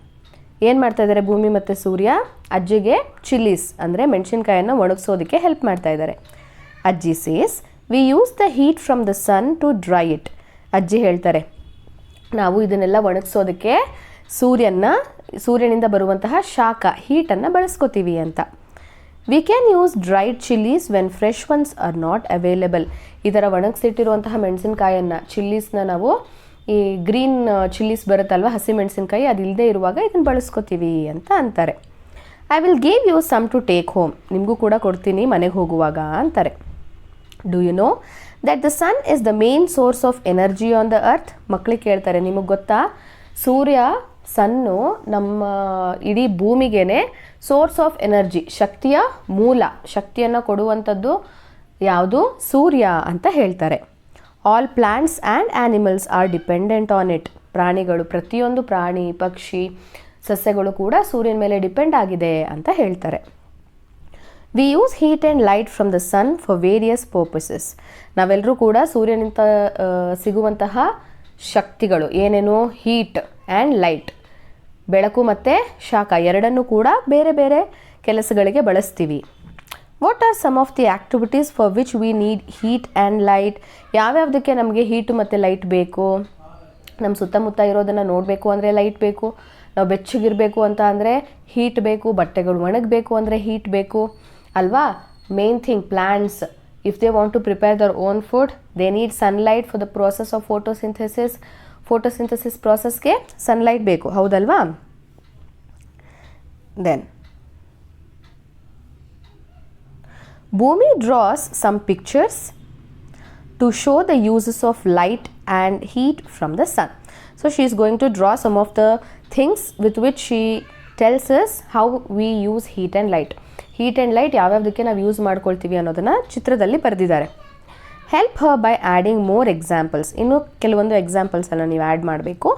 Speaker 1: ಏನು ಮಾಡ್ತಾ ಇದ್ದಾರೆ ಭೂಮಿ ಮತ್ತು ಸೂರ್ಯ? ಅಜ್ಜಿಗೆ ಚಿಲ್ಲೀಸ್ ಅಂದರೆ ಮೆಣಸಿನ್ಕಾಯನ್ನು ಒಣಗಿಸೋದಕ್ಕೆ ಹೆಲ್ಪ್ ಮಾಡ್ತಾ ಇದ್ದಾರೆ. Ajji says we use the heat from the sun to dry it. ಅಜ್ಜಿ ಹೇಳ್ತಾರೆ, ನಾವು ಇದನ್ನೆಲ್ಲ ಒಣಗಿಸೋದಕ್ಕೆ ಸೂರ್ಯನಿಂದ ಬರುವಂತಹ ಶಾಖ, ಹೀಟನ್ನು ಬಳಸ್ಕೋತೀವಿ ಅಂತ. We can use dried chillies when fresh ones are not available. ಈ ಥರ ಒಣಗಿಸಿಟ್ಟಿರುವಂತಹ ಮೆಣಸಿನ್ಕಾಯನ್ನು, ಚಿಲ್ಲೀಸ್ನ ನಾವು ಈ ಗ್ರೀನ್ ಚಿಲ್ಲೀಸ್ ಬರುತ್ತಲ್ವ, ಹಸಿ ಮೆಣಸಿನ್ಕಾಯಿ, ಅದು ಇಲ್ಲದೆ ಇರುವಾಗ ಇದನ್ನು ಬಳಸ್ಕೋತೀವಿ ಅಂತ ಅಂತಾರೆ. I will give you some to take home, ನಿಮಗೂ ಕೂಡ ಕೊಡ್ತೀನಿ ಮನೆಗೆ ಹೋಗುವಾಗ ಅಂತಾರೆ. Do you know that the sun is the main source of energy on the earth? ಮಕ್ಕಳಿಗೆ ಕೇಳ್ತಾರೆ, ನಿಮಗೆ ಗೊತ್ತಾ ಸೂರ್ಯ ಸನ್ನು ನಮ್ಮ ಇಡೀ ಭೂಮಿಗೇನೆ ಸೋರ್ಸ್ ಆಫ್ ಎನರ್ಜಿ, ಶಕ್ತಿಯ ಮೂಲ, ಶಕ್ತಿಯನ್ನು ಕೊಡುವಂಥದ್ದು ಯಾವುದು? ಸೂರ್ಯ ಅಂತ ಹೇಳ್ತಾರೆ. All plants and animals are dependent on it. ಪ್ರಾಣಿಗಳು, ಪ್ರತಿಯೊಂದು ಪ್ರಾಣಿ ಪಕ್ಷಿ ಸಸ್ಯಗಳು ಕೂಡ ಸೂರ್ಯನ ಮೇಲೆ ಡಿಪೆಂಡ್ ಆಗಿದೆ ಅಂತ ಹೇಳ್ತಾರೆ. We use heat and light from the sun for various purposes. ನಾವೆಲ್ಲರೂ ಕೂಡ ಸೂರ್ಯನಿಂದ ಸಿಗುವಂತಹ ಶಕ್ತಿಗಳು ಏನೇನು? ಹೀಟ್ ಆ್ಯಂಡ್ ಲೈಟ್, ಬೆಳಕು ಮತ್ತು ಶಾಖ ಎರಡನ್ನೂ ಕೂಡ ಬೇರೆ ಬೇರೆ ಕೆಲಸಗಳಿಗೆ ಬಳಸ್ತೀವಿ. What are some of the activities for which we need heat and light? ಯಾವ್ಯಾವುದಕ್ಕೆ ನಮಗೆ ಹೀಟು ಮತ್ತು ಲೈಟ್ ಬೇಕು? ನಮ್ಮ ಸುತ್ತಮುತ್ತ ಇರೋದನ್ನು ನೋಡಬೇಕು ಅಂದರೆ ಲೈಟ್ ಬೇಕು, ನಾವು ಬೆಚ್ಚಗಿರಬೇಕು ಅಂತ ಅಂದರೆ ಹೀಟ್ ಬೇಕು, ಬಟ್ಟೆಗಳು ಒಣಗಬೇಕು ಅಂದರೆ ಹೀಟ್ ಬೇಕು ಅಲ್ವಾ? Main thing, plants if they want to prepare their own food they need sunlight for the process of photosynthesis ಪ್ರಾಸೆಸ್ಗೆ ಸನ್ಲೈಟ್ ಬೇಕು, ಹೌದಲ್ವಾ? ದೆನ್ ಭೂಮಿ draws some pictures to show the uses of light and heat from the sun. So she is going to draw some of the things with which she tells us how we use heat and light. Heat and light ಯಾವ್ಯಾವುದಕ್ಕೆ ನಾವು use ಮಾಡ್ಕೊಳ್ತೀವಿ ಅನ್ನೋದನ್ನು ಚಿತ್ರದಲ್ಲಿ ಬರೆದಿದ್ದಾರೆ. Help her by adding more examples. ಇನ್ನೂ ಕೆಲವೊಂದು ಎಕ್ಸಾಂಪಲ್ಸನ್ನು ನೀವು add ಮಾಡಬೇಕು.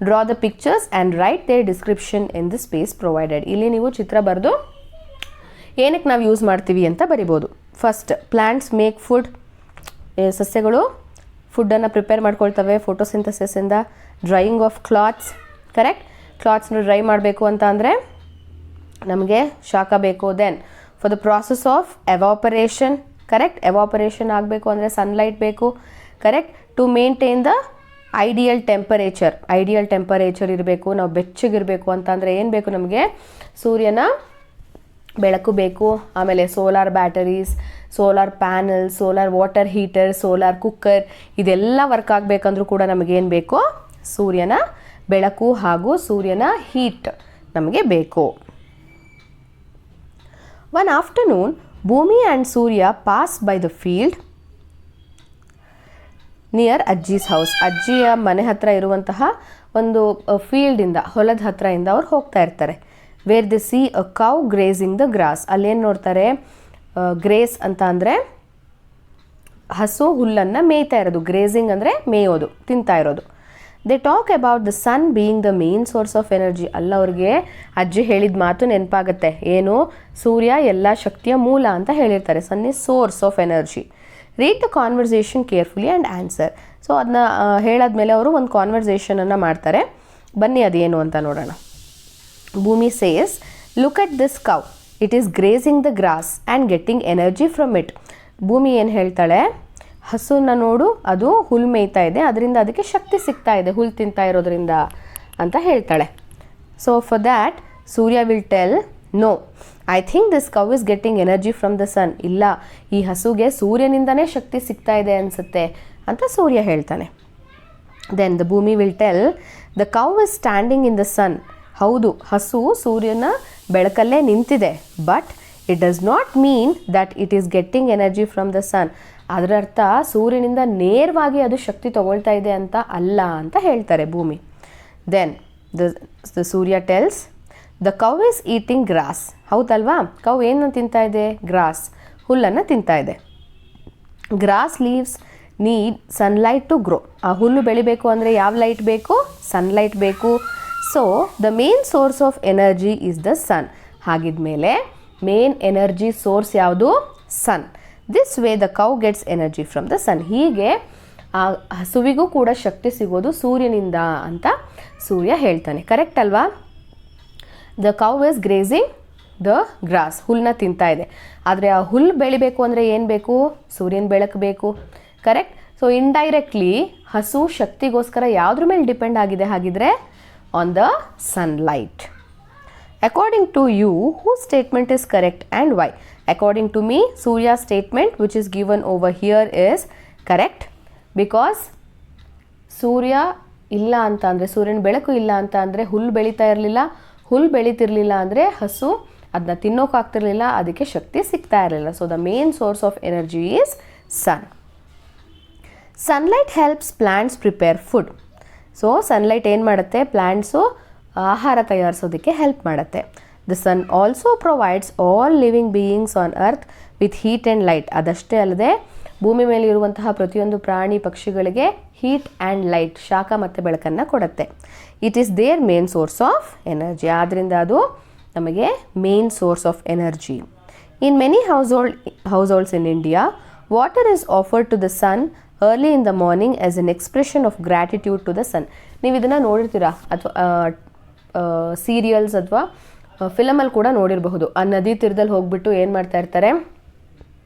Speaker 1: Draw the pictures and write their description in the space provided. ಇಲ್ಲಿ ನೀವು ಚಿತ್ರ ಬರೆದು ಏನಕ್ಕೆ ನಾವು ಯೂಸ್ ಮಾಡ್ತೀವಿ ಅಂತ ಬರಿಬೋದು. First, plants make food. ಸಸ್ಯಗಳು ಫುಡ್ಡನ್ನು ಪ್ರಿಪೇರ್ ಮಾಡ್ಕೊಳ್ತವೆ ಫೋಟೋಸಿಂಥಸಿಸಿಂದ. Drying of clothes, correct. ಕ್ಲಾತ್ಸ್ನ ಡ್ರೈ ಮಾಡಬೇಕು ಅಂತ ಅಂದರೆ ನಮಗೆ ಶಾಖ ಬೇಕು. Then for the process of evaporation, correct. Evaporation ಆಗಬೇಕು ಅಂದರೆ ಸನ್ಲೈಟ್ ಬೇಕು, correct. To maintain the ideal temperature ಇರಬೇಕು. ನಾವು ಬೆಚ್ಚಗಿರಬೇಕು ಅಂತ ಅಂದರೆ ಏನು ಬೇಕು ನಮಗೆ? ಸೂರ್ಯನ ಬೆಳಕು ಬೇಕು. ಆಮೇಲೆ solar batteries, solar panel, solar water heater, solar cooker ಇದೆಲ್ಲ ವರ್ಕ್ ಆಗಬೇಕಂದ್ರೂ ಕೂಡ ನಮಗೇನು ಬೇಕು? ಸೂರ್ಯನ ಬೆಳಕು ಹಾಗೂ ಸೂರ್ಯನ ಹೀಟ್ ನಮಗೆ ಬೇಕು. One afternoon Bhumi and Surya pass by the field near Ajji's house. ಅಜ್ಜಿಯ ಮನೆ ಹತ್ರ ಇರುವಂತಹ ಒಂದು ಫೀಲ್ಡಿಂದ, ಹೊಲದ ಹತ್ರದಿಂದ ಅವ್ರು ಹೋಗ್ತಾ ಇರ್ತಾರೆ. Where they see a cow grazing the grass. ಅಲ್ಲೇನು ನೋಡ್ತಾರೆ? ಗ್ರೇಸ್ ಅಂತ ಅಂದರೆ ಹಸು ಹುಲ್ಲನ್ನು ಮೇಯ್ತಾ ಇರೋದು. ಗ್ರೇಸಿಂಗ್ ಅಂದರೆ ಮೇಯೋದು, ತಿಂತಾ ಇರೋದು. They talk about the sun being the main source of energy. ಅವ್ರಿಗೆ ಅಜ್ಜಿ ಹೇಳಿದ ಮಾತು ನೆನಪಾಗುತ್ತೆ. ಏನು? ಸೂರ್ಯ ಎಲ್ಲ ಶಕ್ತಿಯ ಮೂಲ ಅಂತ ಹೇಳಿರ್ತಾರೆ. Sun is source of energy. Read the conversation carefully and answer. So ಅದನ್ನ ಹೇಳಾದ್ಮೇಲೆ ಅವರು ಒಂದು ಕಾನ್ವರ್ಸೇಷನನ್ನು ಮಾಡ್ತಾರೆ. ಬನ್ನಿ ಅದೇನು ಅಂತ ನೋಡೋಣ. Bhumi says, look at this cow, it is grazing the grass and getting energy from it. Bhumi ಏನು ಹೇಳ್ತಾಳೆ? ಹಸುನ ನೋಡು, ಅದು ಹುಲ್ ಮೇಯ್ತಾ ಇದೆ, ಅದರಿಂದ ಅದಕ್ಕೆ ಶಕ್ತಿ ಸಿಗ್ತಾ ಇದೆ ಹುಲ್ ತಿಂತಾ ಇರೋದ್ರಿಂದ ಅಂತ ಹೇಳ್ತಾಳೆ. So for that Surya will tell, no, I think this cow is getting energy from the sun. ಇಲ್ಲ, ಈ ಹಸುಗೆ ಸೂರ್ಯನಿಂದನೇ ಶಕ್ತಿ ಸಿಗ್ತಾ ಇದೆ ಅನಿಸುತ್ತೆ ಅಂತ ಸೂರ್ಯ ಹೇಳ್ತಾನೆ. Then the Bhumi will tell, the cow is standing in the sun. ಹೌದು, ಹಸು ಸೂರ್ಯನ ಬೆಳಕಲ್ಲೇ ನಿಂತಿದೆ. But it does not mean that it is getting energy from the sun. ಅದರ ಅರ್ಥ ಸೂರ್ಯನಿಂದ ನೇರವಾಗಿ ಅದು ಶಕ್ತಿ ತಗೊಳ್ತಾ ಇದೆ ಅಂತ ಅಲ್ಲ ಅಂತ ಹೇಳ್ತಾರೆ Bhumi. Then the Surya tells, the cow is eating grass. ಹೌದಲ್ವಾ? ಕೌ ಏನು ತಿಂತಾ ಇದೆ? ಗ್ರಾಸ್, ಹುಲ್ಲನ್ನು ತಿಂತಾ ಇದೆ. Grass leaves need sunlight to grow. ಆ ಹುಲ್ಲು ಬೆಳಿಬೇಕು ಅಂದರೆ ಯಾವ ಲೈಟ್ ಬೇಕು? ಸನ್ಲೈಟ್ ಬೇಕು. So the main source of energy is the sun. ಹಾಗಿದ್ಮೇಲೆ ಮೇನ್ ಎನರ್ಜಿ ಸೋರ್ಸ್ ಯಾವುದು? Sun. This way the cow gets energy from the sun. ಹೀಗೆ ಆ ಹಸುವಿಗೂ ಕೂಡ ಶಕ್ತಿ ಸಿಗೋದು ಸೂರ್ಯನಿಂದ ಅಂತ ಸೂರ್ಯ ಹೇಳ್ತಾನೆ. ಕರೆಕ್ಟ್ ಅಲ್ವಾ? The cow is grazing the grass. ಹುಲ್ಲನ್ನ ತಿಂತಾ ಇದೆ. ಆದರೆ ಆ ಹುಲ್ಲು ಬೆಳಿಬೇಕು ಅಂದರೆ ಏನು ಬೇಕು? ಸೂರ್ಯನ ಬೆಳಕು ಬೇಕು. ಕರೆಕ್ಟ್. ಸೊ ಇಂಡೈರೆಕ್ಟ್ಲಿ ಹಸು ಶಕ್ತಿಗೋಸ್ಕರ ಯಾವುದ್ರ ಮೇಲೆ ಡಿಪೆಂಡ್ ಆಗಿದೆ ಹಾಗಿದ್ರೆ? On the sunlight. According to you, whose statement is correct and why? According to me, Surya's statement which is given over here is correct because ಸೂರ್ಯ ಇಲ್ಲ ಅಂತ ಅಂದರೆ, ಸೂರ್ಯನ ಬೆಳಕು ಇಲ್ಲ ಅಂತ ಅಂದರೆ ಹುಲ್ಲು ಬೆಳೀತಾ ಇರಲಿಲ್ಲ. ಹುಲ್ಲು ಬೆಳೀತಿರಲಿಲ್ಲ ಅಂದರೆ ಹಸು ಅದನ್ನ ತಿನ್ನೋಕ್ಕಾಗ್ತಿರ್ಲಿಲ್ಲ, ಅದಕ್ಕೆ ಶಕ್ತಿ ಸಿಗ್ತಾ ಇರಲಿಲ್ಲ. So the main source of energy is sun. Sunlight helps plants prepare food. So sunlight ಏನು ಮಾಡುತ್ತೆ, ಪ್ಲ್ಯಾಂಟ್ಸು ಆಹಾರ ತಯಾರಿಸೋದಕ್ಕೆ ಹೆಲ್ಪ್ ಮಾಡುತ್ತೆ. The sun also provides all living beings on earth with heat and light. ಅದಷ್ಟೇ ಅಲ್ಲದೆ ಭೂಮಿ ಮೇಲೆ ಇರುವಂತಹ ಪ್ರತಿಯೊಂದು ಪ್ರಾಣಿ ಪಕ್ಷಿಗಳಿಗೆ ಹೀಟ್ ಆ್ಯಂಡ್ ಲೈಟ್, ಶಾಖ ಮತ್ತು ಬೆಳಕನ್ನು ಕೊಡುತ್ತೆ. It is their main source of energy. ಆದ್ದರಿಂದ ಅದು ನಮಗೆ main source of energy. In many households in India, water is offered to the sun early in the morning as an expression of gratitude to the sun. ನೀವು ಇದನ್ನು ನೋಡಿರ್ತೀರಾ ಅಥವಾ serials ಅಥವಾ ಫಿಲಮಲ್ಲಿ ಕೂಡ ನೋಡಿರಬಹುದು. ಆ ನದಿ ತೀರದಲ್ಲಿ ಹೋಗ್ಬಿಟ್ಟು ಏನು ಮಾಡ್ತಾ ಇರ್ತಾರೆ,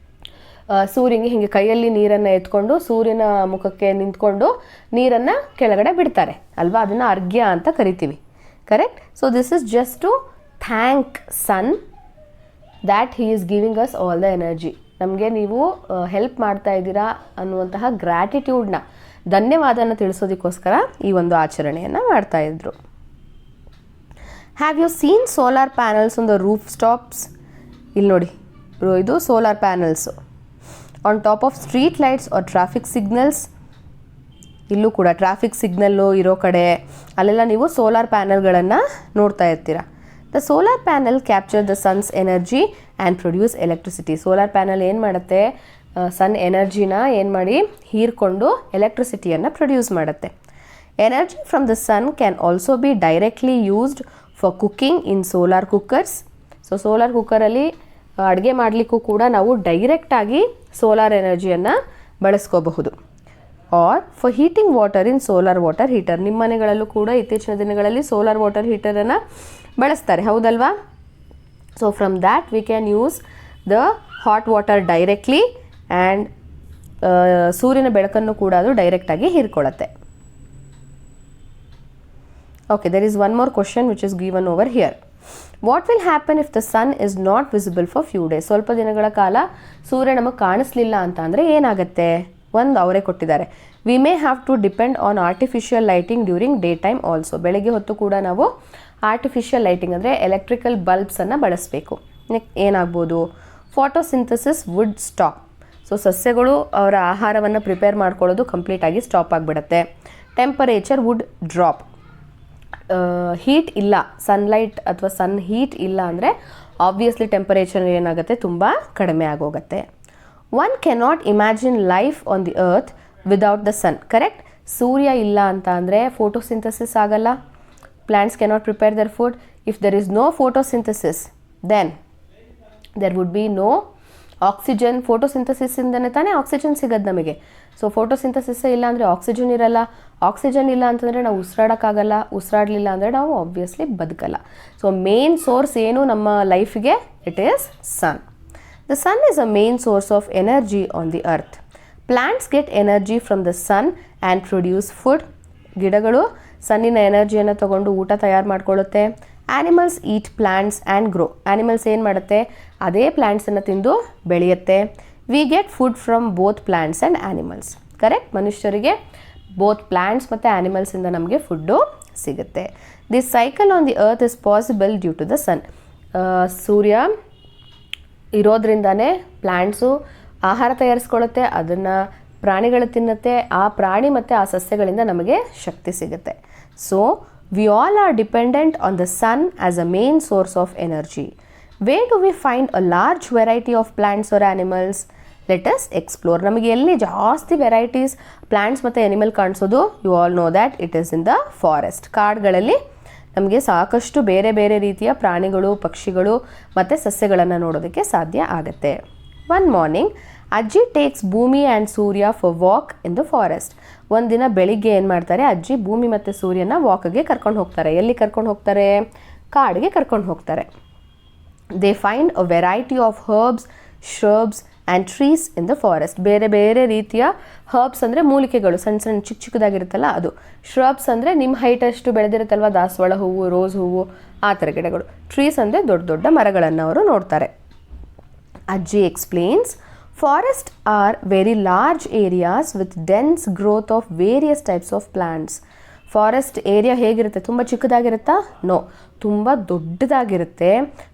Speaker 1: ಸೂರ್ಯನಿಗೆ ಹೀಗೆ ಕೈಯಲ್ಲಿ ನೀರನ್ನು ಎತ್ಕೊಂಡು ಸೂರ್ಯನ ಮುಖಕ್ಕೆ ನಿಂತ್ಕೊಂಡು ನೀರನ್ನು ಕೆಳಗಡೆ ಬಿಡ್ತಾರೆ ಅಲ್ವಾ, ಅದನ್ನು ಅರ್ಘ್ಯ ಅಂತ ಕರಿತೀವಿ. Correct. So this is just to thank sun that he is giving us all the energy. ನಮಗೆ ನೀವು ಹೆಲ್ಪ್ ಮಾಡ್ತಾ ಇದ್ದೀರಾ ಅನ್ನುವಂತಹ ಗ್ರ್ಯಾಟಿಟ್ಯೂಡ್ನ, ಧನ್ಯವಾದನ ತಿಳಿಸೋದಕ್ಕೋಸ್ಕರ ಈ ಒಂದು ಆಚರಣೆಯನ್ನು ಮಾಡ್ತಾ ಇದ್ರು. Have you seen solar panels on the roof tops? ಇಲ್ಲಿ ನೋಡಿ, ಇದು solar panels on top of street lights or traffic signals. ಇಲ್ಲೂ ಕೂಡ ಟ್ರಾಫಿಕ್ ಸಿಗ್ನಲ್ಲು ಇರೋ ಕಡೆ ಅಲ್ಲೆಲ್ಲ ನೀವು ಸೋಲಾರ್ ಪ್ಯಾನಲ್ಗಳನ್ನು ನೋಡ್ತಾ ಇರ್ತೀರ. The solar panel capture the sun's energy and produce electricity. Solar panel ಏನು ಮಾಡುತ್ತೆ, ಸನ್ ಎನರ್ಜಿನ ಏನು ಮಾಡಿ ಹೀರ್ಕೊಂಡು ಎಲೆಕ್ಟ್ರಿಸಿಟಿಯನ್ನು ಪ್ರೊಡ್ಯೂಸ್ ಮಾಡುತ್ತೆ. Energy from the sun can also be directly used for cooking in solar cookers. So solar ಕುಕ್ಕರಲ್ಲಿ ಅಡುಗೆ ಮಾಡಲಿಕ್ಕೂ ಕೂಡ ನಾವು ಡೈರೆಕ್ಟಾಗಿ ಸೋಲಾರ್ ಎನರ್ಜಿಯನ್ನು ಬಳಸ್ಕೋಬಹುದು. Or for heating water in solar water heater. ನಿಮ್ಮ ಮನೆಗಳಲ್ಲೂ ಕೂಡ ಇತ್ತೀಚಿನ ದಿನಗಳಲ್ಲಿ ಸೋಲಾರ್ ವಾಟರ್ ಹೀಟರನ್ನು ಬಳಸ್ತಾರೆ, ಹೌದಲ್ವಾ? So from that we can use the hot water directly and ಸೂರ್ಯನ ಬೆಳಕನ್ನು ಕೂಡ ಅದು ಡೈರೆಕ್ಟಾಗಿ ಹೀರ್ಕೊಳ್ಳುತ್ತೆ. Okay, there is one more question which is given over here. What will happen if the sun is not visible for few days? ಸ್ವಲ್ಪ ದಿನಗಳ ಕಾಲ ಸೂರ್ಯ ನಮಗೆ ಕಾಣಿಸ್ಲಿಲ್ಲ ಅಂತ ಅಂದರೆ ಏನಾಗುತ್ತೆ? ಒಂದು ಅವರೇ ಕೊಟ್ಟಿದ್ದಾರೆ. We may have to depend on artificial lighting during day time also. ಬೆಳಗ್ಗೆ ಹೊತ್ತು ಕೂಡ ನಾವು ಆರ್ಟಿಫಿಷಿಯಲ್ ಲೈಟಿಂಗ್ ಅಂದರೆ ಎಲೆಕ್ಟ್ರಿಕಲ್ ಬಲ್ಬ್ಸನ್ನು ಬಳಸಬೇಕು. ಏನಾಗ್ಬೋದು? Photosynthesis wood stop. ಸೊ ಸಸ್ಯಗಳು ಅವರ ಆಹಾರವನ್ನು ಪ್ರಿಪೇರ್ ಮಾಡ್ಕೊಳ್ಳೋದು ಕಂಪ್ಲೀಟಾಗಿ ಸ್ಟಾಪ್ ಆಗಿಬಿಡುತ್ತೆ. Temperature would drop. ಹೀಟ್ ಇಲ್ಲ, ಸನ್ಲೈಟ್ ಅಥವಾ ಸನ್ ಹೀಟ್ ಇಲ್ಲ ಅಂದರೆ ಆಬ್ವಿಯಸ್ಲಿ ಟೆಂಪರೇಚರ್ ಏನಾಗುತ್ತೆ, ತುಂಬ ಕಡಿಮೆ ಆಗೋಗುತ್ತೆ. One cannot imagine life on the earth without the sun. Correct. ಸೂರ್ಯ ಇಲ್ಲ ಅಂತ ಅಂದರೆ ಫೋಟೋಸಿಂಥಸಿಸ್ ಆಗಲ್ಲ. Plants cannot prepare their food. If there is no photosynthesis then there would be no oxygen. ಫೋಟೋಸಿಂಥಸಿಸಿಂದನೇ ತಾನೇ ಆಕ್ಸಿಜನ್ ಸಿಗೋದು ನಮಗೆ. ಸೊ ಫೋಟೋಸಿಂಥಸಿಸ್ಸೇ ಇಲ್ಲ ಅಂದರೆ ಆಕ್ಸಿಜನ್ ಇರಲ್ಲ. ಆಕ್ಸಿಜನ್ ಇಲ್ಲ ಅಂತಂದರೆ ನಾವು ಉಸಿರಾಡೋಕ್ಕಾಗಲ್ಲ. ಉಸಿರಾಡಲಿಲ್ಲ ಅಂದರೆ ನಾವು ಆಬ್ವಿಯಸ್ಲಿ ಬದುಕಲ್ಲ. ಸೊ ಮೇನ್ ಸೋರ್ಸ್ ಏನು ನಮ್ಮ ಲೈಫ್ಗೆ? It is sun. The sun is a main source of energy on the earth. Plants get energy from the sun and produce food. ಗಿಡಗಳು ಸನ್ನಿನ ಎನರ್ಜಿಯನ್ನು ತಗೊಂಡು ಊಟ ತಯಾರು ಮಾಡ್ಕೊಳ್ಳುತ್ತೆ. Animals eat plants and grow. Animals ಏನು ಮಾಡುತ್ತೆ, ಅದೇ ಪ್ಲ್ಯಾಂಟ್ಸನ್ನು ತಿಂದು ಬೆಳೆಯುತ್ತೆ. We get food from both plants and animals. Correct. ಮನುಷ್ಯರಿಗೆ ಬೋತ್ ಪ್ಲ್ಯಾಂಟ್ಸ್ ಮತ್ತು ಆ್ಯನಿಮಲ್ಸಿಂದ ನಮಗೆ ಫುಡ್ಡು ಸಿಗುತ್ತೆ. This cycle on the earth is possible due to the sun. ಸೂರ್ಯ ಇರೋದ್ರಿಂದಾನೇ ಪ್ಲ್ಯಾಂಟ್ಸು ಆಹಾರ ತಯಾರಿಸ್ಕೊಳ್ಳುತ್ತೆ, ಅದನ್ನು ಪ್ರಾಣಿಗಳು ತಿನ್ನುತ್ತೆ, ಆ ಪ್ರಾಣಿ ಮತ್ತು ಆ ಸಸ್ಯಗಳಿಂದ ನಮಗೆ ಶಕ್ತಿ ಸಿಗುತ್ತೆ. So we all are dependent on the sun as a main source of energy. Where do we find a large variety of plants or animals? Let us explore. ನಮಗೆ ಎಲ್ಲಿ ಜಾಸ್ತಿ ವೆರೈಟೀಸ್ ಪ್ಲ್ಯಾಂಟ್ಸ್ ಮತ್ತು ಆ್ಯನಿಮಲ್ ಕಾಣಿಸೋದು? You all know that it is in the forest. ಕಾಡುಗಳಲ್ಲಿ ನಮಗೆ ಸಾಕಷ್ಟು ಬೇರೆ ಬೇರೆ ರೀತಿಯ ಪ್ರಾಣಿಗಳು, ಪಕ್ಷಿಗಳು ಮತ್ತು ಸಸ್ಯಗಳನ್ನು ನೋಡೋದಕ್ಕೆ ಸಾಧ್ಯ ಆಗುತ್ತೆ. ಒನ್ ಮಾರ್ನಿಂಗ್ ಅಜ್ಜಿ ಟೇಕ್ಸ್ ಭೂಮಿ and Surya for walk in the forest. ಒಂದಿನ ಬೆಳಿಗ್ಗೆ ಏನು ಮಾಡ್ತಾರೆ, ಅಜ್ಜಿ ಭೂಮಿ ಮತ್ತು ಸೂರ್ಯನ ವಾಕ್ಗೆ ಕರ್ಕೊಂಡು ಹೋಗ್ತಾರೆ. ಎಲ್ಲಿ ಕರ್ಕೊಂಡು ಹೋಗ್ತಾರೆ? ಕಾಡಿಗೆ ಕರ್ಕೊಂಡು ಹೋಗ್ತಾರೆ. They find a variety of herbs, shrubs and trees in the forest. ಬೇರೆ ಬೇರೆ ರೀತಿಯ ಹರ್ಬ್ಸ್ ಅಂದರೆ ಮೂಲಿಕೆಗಳು, ಸಣ್ಣ ಸಣ್ಣ ಚಿಕ್ಕ ಚಿಕ್ಕದಾಗಿರುತ್ತಲ್ಲ ಅದು. ಶ್ರಬ್ಸ್ ಅಂದರೆ ನಿಮ್ಮ ಹೈಟಷ್ಟು ಬೆಳೆದಿರುತ್ತಲ್ವ, ದಾಸವಾಳ ಹೂವು, ರೋಸ್ ಹೂವು, ಆ ಥರ ಗಿಡಗಳು. ಟ್ರೀಸ್ ಅಂದರೆ ದೊಡ್ಡ ದೊಡ್ಡ ಮರಗಳನ್ನು ಅವರು ನೋಡ್ತಾರೆ. ಅಜ್ಜಿ explains, forest are very large areas with dense growth of various types of plants. Forest area ಹೇಗಿರುತ್ತೆ, ತುಂಬ ಚಿಕ್ಕದಾಗಿರುತ್ತಾ? ನೋ, ತುಂಬ ದೊಡ್ಡದಾಗಿರುತ್ತೆ.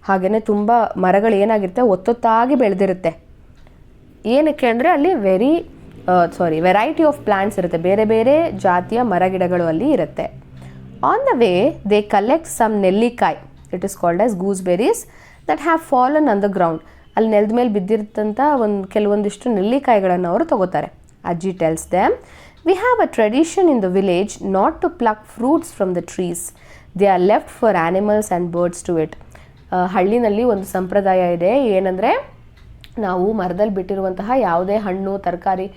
Speaker 1: ಹಾಗೆಯೇ ತುಂಬ ಮರಗಳು ಏನಾಗಿರುತ್ತೆ, ಒತ್ತೊತ್ತಾಗಿ ಬೆಳೆದಿರುತ್ತೆ. ಏನಕ್ಕೆ ಅಂದರೆ ಅಲ್ಲಿ ವೆರೈಟಿ ಆಫ್ ಪ್ಲಾಂಟ್ಸ್ ಇರುತ್ತೆ, ಬೇರೆ ಬೇರೆ ಜಾತಿಯ ಮರಗಿಡಗಳು ಅಲ್ಲಿ ಇರುತ್ತೆ. On the way they collect some nellikai, it is called as gooseberries, that have fallen on the ground. ಅಲ್ಲಿ ನೆಲದ ಮೇಲೆ ಬಿದ್ದಿರ್ತಂಥ ಕೆಲವೊಂದಿಷ್ಟು ನೆಲ್ಲಿಕಾಯಿಗಳನ್ನು ಅವರು ತಗೋತಾರೆ. Ajji tells them, we have a tradition in the village not to pluck fruits from the trees, they are left for animals and birds to eat. ಹಳ್ಳಿನಲ್ಲಿ ಒಂದು ಸಂಪ್ರದಾಯ ಇದೆ, ಏನಂದರೆ ನಾವು ಮರದಲ್ಲಿ ಬಿಟ್ಟಿರುವಂತಹ ಯಾವುದೇ ಹಣ್ಣು ತರಕಾರಿ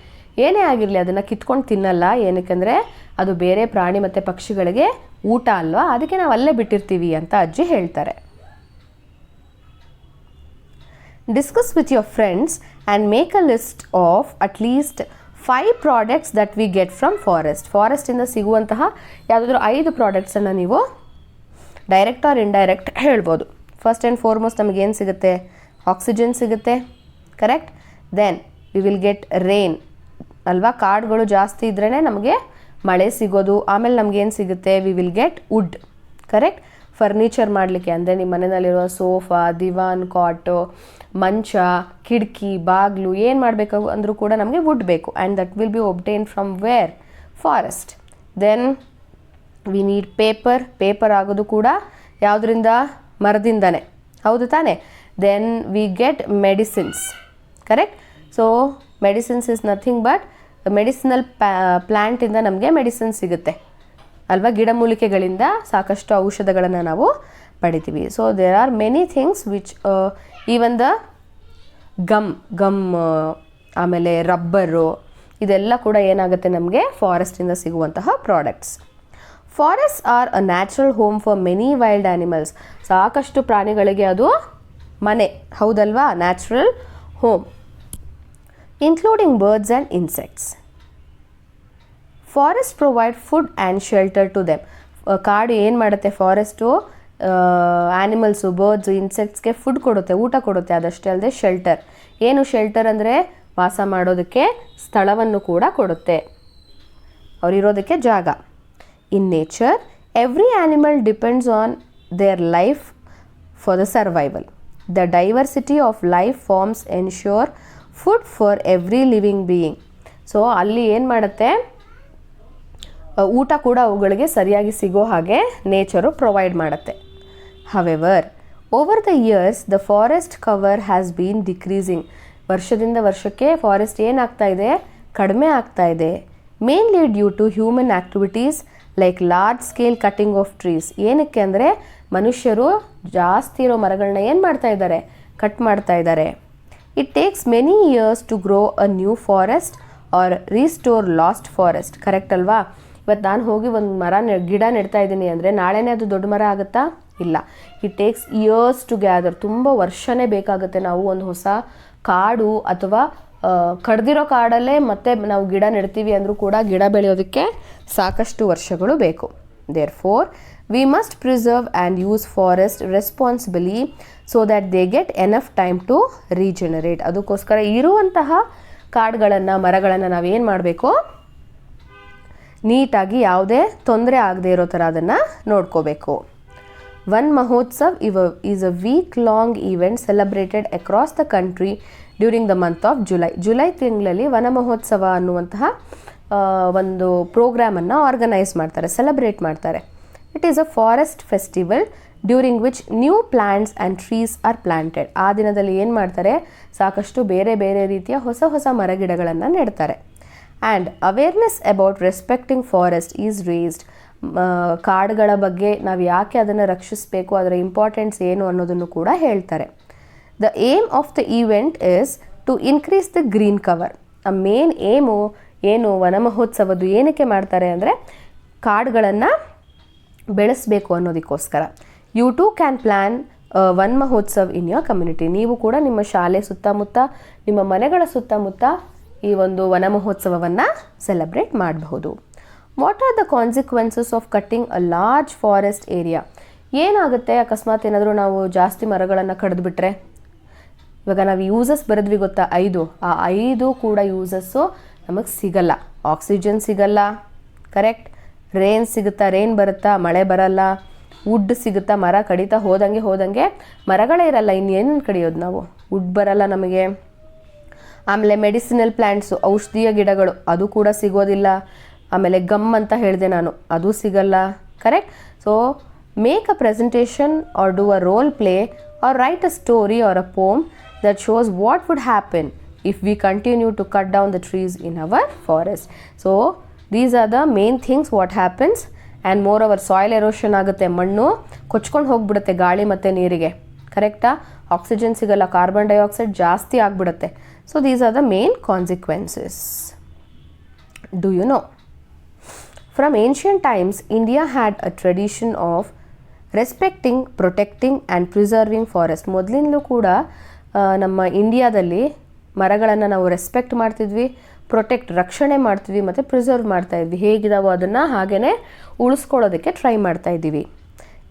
Speaker 1: ಏನೇ ಆಗಿರಲಿ ಅದನ್ನು ಕಿತ್ಕೊಂಡು ತಿನ್ನಲ್ಲ. ಏನಕ್ಕೆಂದರೆ ಅದು ಬೇರೆ ಪ್ರಾಣಿ ಮತ್ತು ಪಕ್ಷಿಗಳಿಗೆ ಊಟ ಅಲ್ವಾ, ಅದಕ್ಕೆ ನಾವು ಅಲ್ಲೇ ಬಿಟ್ಟಿರ್ತೀವಿ ಅಂತ ಅಜ್ಜಿ ಹೇಳ್ತಾರೆ. Discuss with your friends and make a list of at least 5 products that we get from ಫಾರೆಸ್ಟಿಂದ ಸಿಗುವಂತಹ ಯಾವುದಾದ್ರೂ 5 ಪ್ರಾಡಕ್ಟ್ಸನ್ನು ನೀವು ಡೈರೆಕ್ಟ್ ಆರ್ ಇಂಡೈರೆಕ್ಟ್ ಹೇಳ್ಬೋದು. ಫಸ್ಟ್ ಆ್ಯಂಡ್ ಫಾರ್ಮೋಸ್ಟ್ ನಮಗೇನು ಸಿಗುತ್ತೆ? ಆಕ್ಸಿಜನ್ ಸಿಗುತ್ತೆ, correct. Then we will get rain ಅಲ್ವಾ, ಕಾಡುಗಳು ಜಾಸ್ತಿ ಇದ್ರೇ ನಮಗೆ ಮಳೆ ಸಿಗೋದು. ಆಮೇಲೆ ನಮಗೇನು ಸಿಗುತ್ತೆ? We will get wood, correct. Furniture ಮಾಡಲಿಕ್ಕೆ ಅಂದರೆ ನಿಮ್ಮ ಮನೆಯಲ್ಲಿರುವ ಸೋಫಾ, ದಿವಾನ್, ಕಾಟು, ಮಂಚ, ಕಿಟಕಿ, ಬಾಗಿಲು ಏನು ಮಾಡಬೇಕು ಅಂದರೂ ಕೂಡ ನಮಗೆ ವುಡ್ ಬೇಕು. And that will be obtain from where? Forest. Then we need paper ಆಗೋದು ಕೂಡ ಯಾವುದರಿಂದ? ಮರದಿಂದನೇ, ಹೌದು ತಾನೆ. Then we get medicines, correct. So medicines is nothing but medicinal ಪ್ಲ್ಯಾಂಟಿಂದ ನಮಗೆ ಮೆಡಿಸಿನ್ ಸಿಗುತ್ತೆ ಅಲ್ವಾ, ಗಿಡಮೂಲಿಕೆಗಳಿಂದ ಸಾಕಷ್ಟು ಔಷಧಗಳನ್ನು ನಾವು ಪಡಿತೀವಿ. So there are many things which even the gum ಆಮೇಲೆ ರಬ್ಬರು ಇದೆಲ್ಲ ಕೂಡ ಏನಾಗುತ್ತೆ ನಮಗೆ ಫಾರೆಸ್ಟಿಂದ ಸಿಗುವಂತಹ products. Forest are a natural home for many wild animals. ಸಾಕಷ್ಟು ಪ್ರಾಣಿಗಳಿಗೆ ಅದು ಮನೆ, ಹೌದಲ್ವಾ, natural home, including birds and insects. Forest provide food and shelter to them. ಕಾಡು ಏನು ಮಾಡುತ್ತೆ? ಫಾರೆಸ್ಟು ಆ್ಯನಿಮಲ್ಸು, ಬರ್ಡ್ಸು, ಇನ್ಸೆಕ್ಟ್ಸ್ಗೆ ಫುಡ್ ಕೊಡುತ್ತೆ, ಊಟ ಕೊಡುತ್ತೆ. ಅದಷ್ಟೇ ಅಲ್ಲದೆ ಶೆಲ್ಟರ್. ಏನು ಶೆಲ್ಟರ್ ಅಂದರೆ ವಾಸ ಮಾಡೋದಕ್ಕೆ ಸ್ಥಳವನ್ನು ಕೂಡ ಕೊಡುತ್ತೆ, ಅವರಿರೋದಕ್ಕೆ ಜಾಗ. In nature every animal depends on their life for the survival. The diversity of life forms ensure food for every living being. So ಅಲ್ಲಿ ಏನು ಮಾಡುತ್ತೆ? ಊಟ ಕೂಡ ಅವುಗಳಿಗೆ ಸರಿಯಾಗಿ ಸಿಗೋ ಹಾಗೆ ನೇಚರು ಪ್ರೊವೈಡ್ ಮಾಡುತ್ತೆ. However over the years the forest cover has been decreasing. ವರ್ಷದಿಂದ ವರ್ಷಕ್ಕೆ ಫಾರೆಸ್ಟ್ ಏನಾಗ್ತಾ ಇದೆ? ಕಡಿಮೆ ಆಗ್ತಾ ಇದೆ. Mainly due to human activities like large scale cutting of trees. ಏನಕ್ಕೆ ಅಂದರೆ ಮನುಷ್ಯರು ಜಾಸ್ತಿ ಇರೋ ಮರಗಳನ್ನ ಏನು ಮಾಡ್ತಾ ಇದ್ದಾರೆ? ಕಟ್ ಮಾಡ್ತಾ ಇದ್ದಾರೆ. It takes many years to grow a new forest or restore lost forest. Correct ಅಲ್ವಾ? ಇವತ್ತು ನಾನು ಹೋಗಿ ಒಂದು ಗಿಡ ನೆಡ್ತಾ ಇದ್ದೀನಿ ಅಂದರೆ ನಾಳೆನೇ ಅದು ದೊಡ್ಡ ಮರ ಆಗುತ್ತಾ? ಇಲ್ಲ. It takes years to gather. ತುಂಬ ವರ್ಷನೇ ಬೇಕಾಗುತ್ತೆ. ನಾವು ಒಂದು ಹೊಸ ಕಾಡು ಅಥವಾ ಕಡ್ದಿರೋ ಕಾಡಲ್ಲೇ ಮತ್ತೆ ನಾವು ಗಿಡ ನೆಡ್ತೀವಿ ಅಂದರೂ ಕೂಡ ಗಿಡ ಬೆಳೆಯೋದಕ್ಕೆ ಸಾಕಷ್ಟು ವರ್ಷಗಳು ಬೇಕು. Therefore we must preserve and use forest responsibly so that they get enough time to regenerate. ಅದಕ್ಕೋಸ್ಕರ ಇರುವಂತಹ ಕಾಡುಗಳನ್ನು, ಮರಗಳನ್ನು ನಾವೇನು ಮಾಡಬೇಕು? ನೀಟಾಗಿ ಯಾವುದೇ ತೊಂದರೆ ಆಗದೆ ಇರೋ ಥರ ಅದನ್ನು ನೋಡ್ಕೋಬೇಕು. Van Mahotsav is a week long event celebrated across the country during the month of July ತಿಂಗಳಲ್ಲಿ ವನ ಮಹೋತ್ಸವ ಅನ್ನುವಂತಹ ಒಂದು ಪ್ರೋಗ್ರಾಮನ್ನು ಆರ್ಗನೈಸ್ ಮಾಡ್ತಾರೆ, ಸೆಲೆಬ್ರೇಟ್ ಮಾಡ್ತಾರೆ. It is a forest festival during which new plants and trees are planted. ಆ ದಿನದಲ್ಲಿ ಏನು ಮಾಡ್ತಾರೆ? ಸಾಕಷ್ಟು ಬೇರೆ ಬೇರೆ ರೀತಿಯ ಹೊಸ ಹೊಸ ಮರಗಿಡಗಳನ್ನು ನೆಡ್ತಾರೆ. And awareness about respecting forest is raised. ಕಾಡುಗಳ ಬಗ್ಗೆ ನಾವು ಯಾಕೆ ಅದನ್ನು ರಕ್ಷಿಸಬೇಕು, ಅದರ ಇಂಪಾರ್ಟೆನ್ಸ್ ಏನು ಅನ್ನೋದನ್ನು ಕೂಡ ಹೇಳ್ತಾರೆ. The aim of the event is to increase the green cover. ಆ ಮೇನ್ ಏಮು ಏನು ವನ ಮಹೋತ್ಸವದ್ದು ಏನಕ್ಕೆ ಮಾಡ್ತಾರೆ ಅಂದರೆ ಕಾಡುಗಳನ್ನು ಬೆಳೆಸಬೇಕು ಅನ್ನೋದಕ್ಕೋಸ್ಕರ. You too can plan Van Mahotsav in your community. ನೀವು ಕೂಡ ನಿಮ್ಮ ಶಾಲೆ ಸುತ್ತಮುತ್ತ, ನಿಮ್ಮ ಮನೆಗಳ ಸುತ್ತಮುತ್ತ ಈ ಒಂದು ವನ ಮಹೋತ್ಸವವನ್ನು ಸೆಲೆಬ್ರೇಟ್ ಮಾಡಬಹುದು. What are the consequences of cutting a large forest area? ಏನಾಗುತ್ತೆ ಅಕಸ್ಮಾತ್ ಏನಾದರೂ ನಾವು ಜಾಸ್ತಿ ಮರಗಳನ್ನು ಕಡಿದ್ಬಿಟ್ರೆ? ಇವಾಗ ನಾವು ಯೂಸಸ್ ಬರೆದ್ವಿ ಗೊತ್ತಾ, 5. ಆ 5 ಕೂಡ ಯೂಸಸ್ಸು ನಮಗೆ ಸಿಗಲ್ಲ. ಆಕ್ಸಿಜನ್ ಸಿಗಲ್ಲ, ಕರೆಕ್ಟ್. ರೇನ್ ಸಿಗುತ್ತಾ, ರೇನ್ ಬರುತ್ತಾ, ಮಳೆ ಬರಲ್ಲ. ವುಡ್ ಸಿಗುತ್ತಾ, ಮರ ಕಡಿತಾ ಹೋದಂಗೆ ಮರಗಳೇ ಇರಲ್ಲ, ಇನ್ನೇನು ಕಡಿಯೋದು ನಾವು, ವುಡ್ ಬರಲ್ಲ ನಮಗೆ. ಆಮೇಲೆ ಮೆಡಿಸಿನಲ್ ಪ್ಲ್ಯಾಂಟ್ಸು, ಔಷಧೀಯ ಗಿಡಗಳು, ಅದು ಕೂಡ ಸಿಗೋದಿಲ್ಲ. ಆಮೇಲೆ ಗಮ್ ಅಂತ ಹೇಳಿದೆ ನಾನು, ಅದು ಸಿಗಲ್ಲ. Correct. So make a presentation or do a role play or write a story or a poem that shows what would happen if we continue to cut down the trees in our forest. So these are the main things what happens, and moreover soil erosion ಆಗುತ್ತೆ, ಮಣ್ಣು ಕೊಚ್ಕೊಂಡು ಹೋಗ್ಬಿಡುತ್ತೆ ಗಾಳಿ ಮತ್ತು ನೀರಿಗೆ. ಕರೆಕ್ಟಾ? Oxygen ಸಿಗಲ್ಲ, carbon dioxide ಜಾಸ್ತಿ ಆಗಿಬಿಡುತ್ತೆ. So these are the main consequences. Do you know? From ancient times, India had a tradition of respecting, protecting and preserving forest. ಮೊದಲಿಂದಲೂ ಕೂಡ ನಮ್ಮ ಇಂಡಿಯಾದಲ್ಲಿ ಮರಗಳನ್ನು ನಾವು ರೆಸ್ಪೆಕ್ಟ್ ಮಾಡ್ತಿದ್ವಿ, ರಕ್ಷಣೆ ಮಾಡ್ತಿದ್ವಿ ಮತ್ತು ಪ್ರಿಸರ್ವ್ ಮಾಡ್ತಾಯಿದ್ವಿ. ಹೇಗಿದಾವೋ ಅದನ್ನು ಹಾಗೇ ಉಳಿಸ್ಕೊಳ್ಳೋದಕ್ಕೆ ಟ್ರೈ ಮಾಡ್ತಾಯಿದ್ದೀವಿ.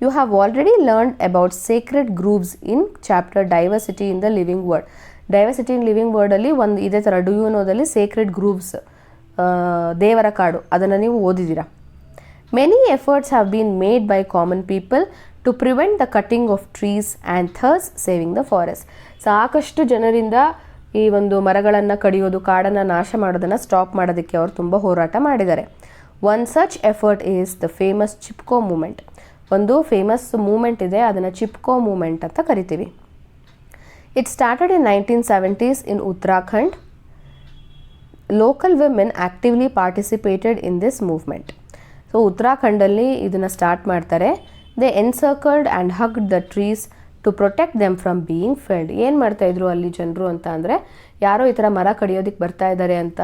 Speaker 1: You have already learned about sacred groves in chapter diversity in the living world. Diversity in living ವರ್ಲ್ಡಲ್ಲಿ ಒಂದು ಇದೇ ಥರ ಡು ಯು ನೋದಲ್ಲಿ ಸೇಕ್ರೆಡ್ ಗ್ರೂವ್ಸ್, ದೇವರ ಕಾಡು, ಅದನ್ನು ನೀವು ಓದಿದ್ದೀರಾ. Many efforts have been made by common people to prevent the cutting of trees and others saving the forest. ಸಾಕಷ್ಟು ಜನರಿಂದ ಈ ಒಂದು ಮರಗಳನ್ನು ಕಡಿಯೋದು, ಕಾಡನ್ನು ನಾಶ ಮಾಡೋದನ್ನು ಸ್ಟಾಪ್ ಮಾಡೋದಕ್ಕೆ ಅವರು ತುಂಬ ಹೋರಾಟ ಮಾಡಿದ್ದಾರೆ. One such effort is the famous Chipko movement. ಒಂದು ಫೇಮಸ್ ಮೂಮೆಂಟ್ ಇದೆ, ಅದನ್ನು ಚಿಪ್ಕೋ ಮೂಮೆಂಟ್ ಅಂತ ಕರಿತೀವಿ. It started in 1970s in Uttarakhand. Local women actively participated in this movement. So ಉತ್ತರಾಖಂಡಲ್ಲಿ ಇದನ್ನು ಸ್ಟಾರ್ಟ್ ಮಾಡ್ತಾರೆ. They encircled and hugged the trees to protect them from being felled. ಏನು ಮಾಡ್ತಾಯಿದ್ರು ಅಲ್ಲಿ ಜನರು ಅಂತ ಅಂದರೆ, ಯಾರೋ ಈ ಥರ ಮರ ಕಡಿಯೋದಕ್ಕೆ ಬರ್ತಾ ಇದ್ದಾರೆ ಅಂತ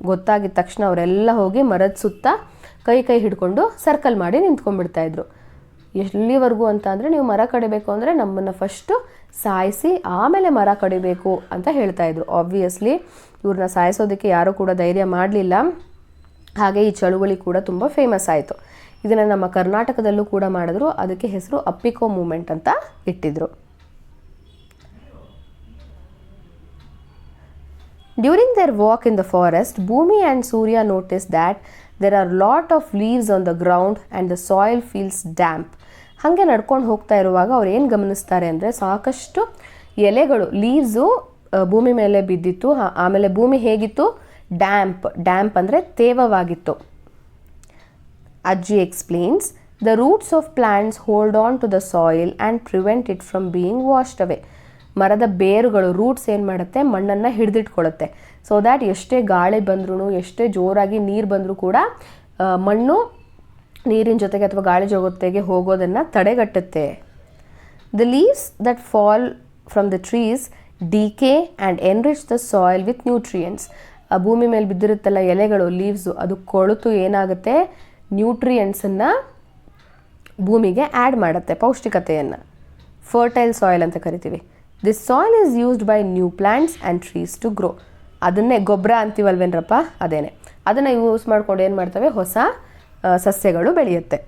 Speaker 1: ಗೊತ್ತಾಗಿದ್ದ ತಕ್ಷಣ ಅವರೆಲ್ಲ ಹೋಗಿ ಮರದ ಸುತ್ತ ಕೈ ಹಿಡ್ಕೊಂಡು ಸರ್ಕಲ್ ಮಾಡಿ ನಿಂತ್ಕೊಂಡ್ಬಿಡ್ತಾಯಿದ್ರು. ಎಲ್ಲಿವರೆಗೂ ಅಂತ ಅಂದರೆ, ನೀವು ಮರ ಕಡಿಬೇಕು ಅಂದರೆ ನಮ್ಮನ್ನು ಫಸ್ಟು ಸಾಯಿಸಿ ಆಮೇಲೆ ಮರ ಕಡಿಬೇಕು ಅಂತ ಹೇಳ್ತಾಯಿದ್ರು. ಆಬ್ವಿಯಸ್ಲಿ ಇವ್ರನ್ನ ಸಾಯಿಸೋದಕ್ಕೆ ಯಾರೂ ಕೂಡ ಧೈರ್ಯ ಮಾಡಲಿಲ್ಲ. ಹಾಗೆ ಈ ಚಳುವಳಿ ಕೂಡ ತುಂಬ ಫೇಮಸ್ ಆಯಿತು. ಇದನ್ನು ನಮ್ಮ ಕರ್ನಾಟಕದಲ್ಲೂ ಕೂಡ ಮಾಡಿದ್ರು. ಅದಕ್ಕೆ ಹೆಸರು ಅಪ್ಪಿಕೋ ಮೂಮೆಂಟ್ ಅಂತ ಇಟ್ಟಿದ್ರು. During their walk in the forest, Bhoomi and Surya notice that there are lot of leaves on the ground and the soil feels damp. ಹಾಗೆ ನಡ್ಕೊಂಡು ಹೋಗ್ತಾ ಇರುವಾಗ ಅವ್ರು ಏನು ಗಮನಿಸ್ತಾರೆ ಅಂದರೆ, ಸಾಕಷ್ಟು ಎಲೆಗಳು, ಲೀವ್ಸು ಭೂಮಿ ಮೇಲೆ ಬಿದ್ದಿತ್ತು. ಆಮೇಲೆ ಭೂಮಿ ಹೇಗಿತ್ತು? ಡ್ಯಾಂಪ್ ಅಂದರೆ ತೇವವಾಗಿತ್ತು. Ajji explains, the roots of plants hold on to the soil and prevent it from being washed away. ಮರದ ಬೇರುಗಳು, ರೂಟ್ಸ್ ಏನು ಮಾಡುತ್ತೆ, ಮಣ್ಣನ್ನು ಹಿಡಿದಿಟ್ಕೊಳ್ಳುತ್ತೆ. ಸೊ ದ್ಯಾಟ್ ಎಷ್ಟೇ ಗಾಳಿ ಬಂದ್ರೂ, ಎಷ್ಟೇ ಜೋರಾಗಿ ನೀರು ಬಂದರೂ ಕೂಡ ಮಣ್ಣು ನೀರಿನ ಜೊತೆಗೆ ಅಥವಾ ಗಾಳಿ ಜೊತೆಗೆ ಹೋಗೋದನ್ನು ತಡೆಗಟ್ಟುತ್ತೆ. The leaves that fall from the trees decay and enrich the soil with nutrients. ಆ ಭೂಮಿ ಮೇಲೆ ಬಿದ್ದಿರುತ್ತಲ್ಲ ಎಲೆಗಳು, ಲೀವ್ಸು, ಅದು ಕೊಳೆತು ಏನಾಗುತ್ತೆ, ನ್ಯೂಟ್ರಿಯೆಂಟ್ಸನ್ನು ಭೂಮಿಗೆ ಆ್ಯಡ್ ಮಾಡುತ್ತೆ, ಪೌಷ್ಟಿಕತೆಯನ್ನು. ಫರ್ಟೈಲ್ ಸಾಯಿಲ್ ಅಂತ ಕರಿತೀವಿ. This soil is used by new plants and trees to grow. ಅದನ್ನೇ ಗೊಬ್ಬರ ಅಂತೀವಲ್ವೇನ್ರಪ್ಪ, ಅದೇನೆ. ಅದನ್ನು ಯೂಸ್ ಮಾಡ್ಕೊಂಡು ಏನು ಮಾಡ್ತವೆ, ಹೊಸ ಸಸ್ಯಗಳು ಬೆಳೆಯುತ್ತೆ.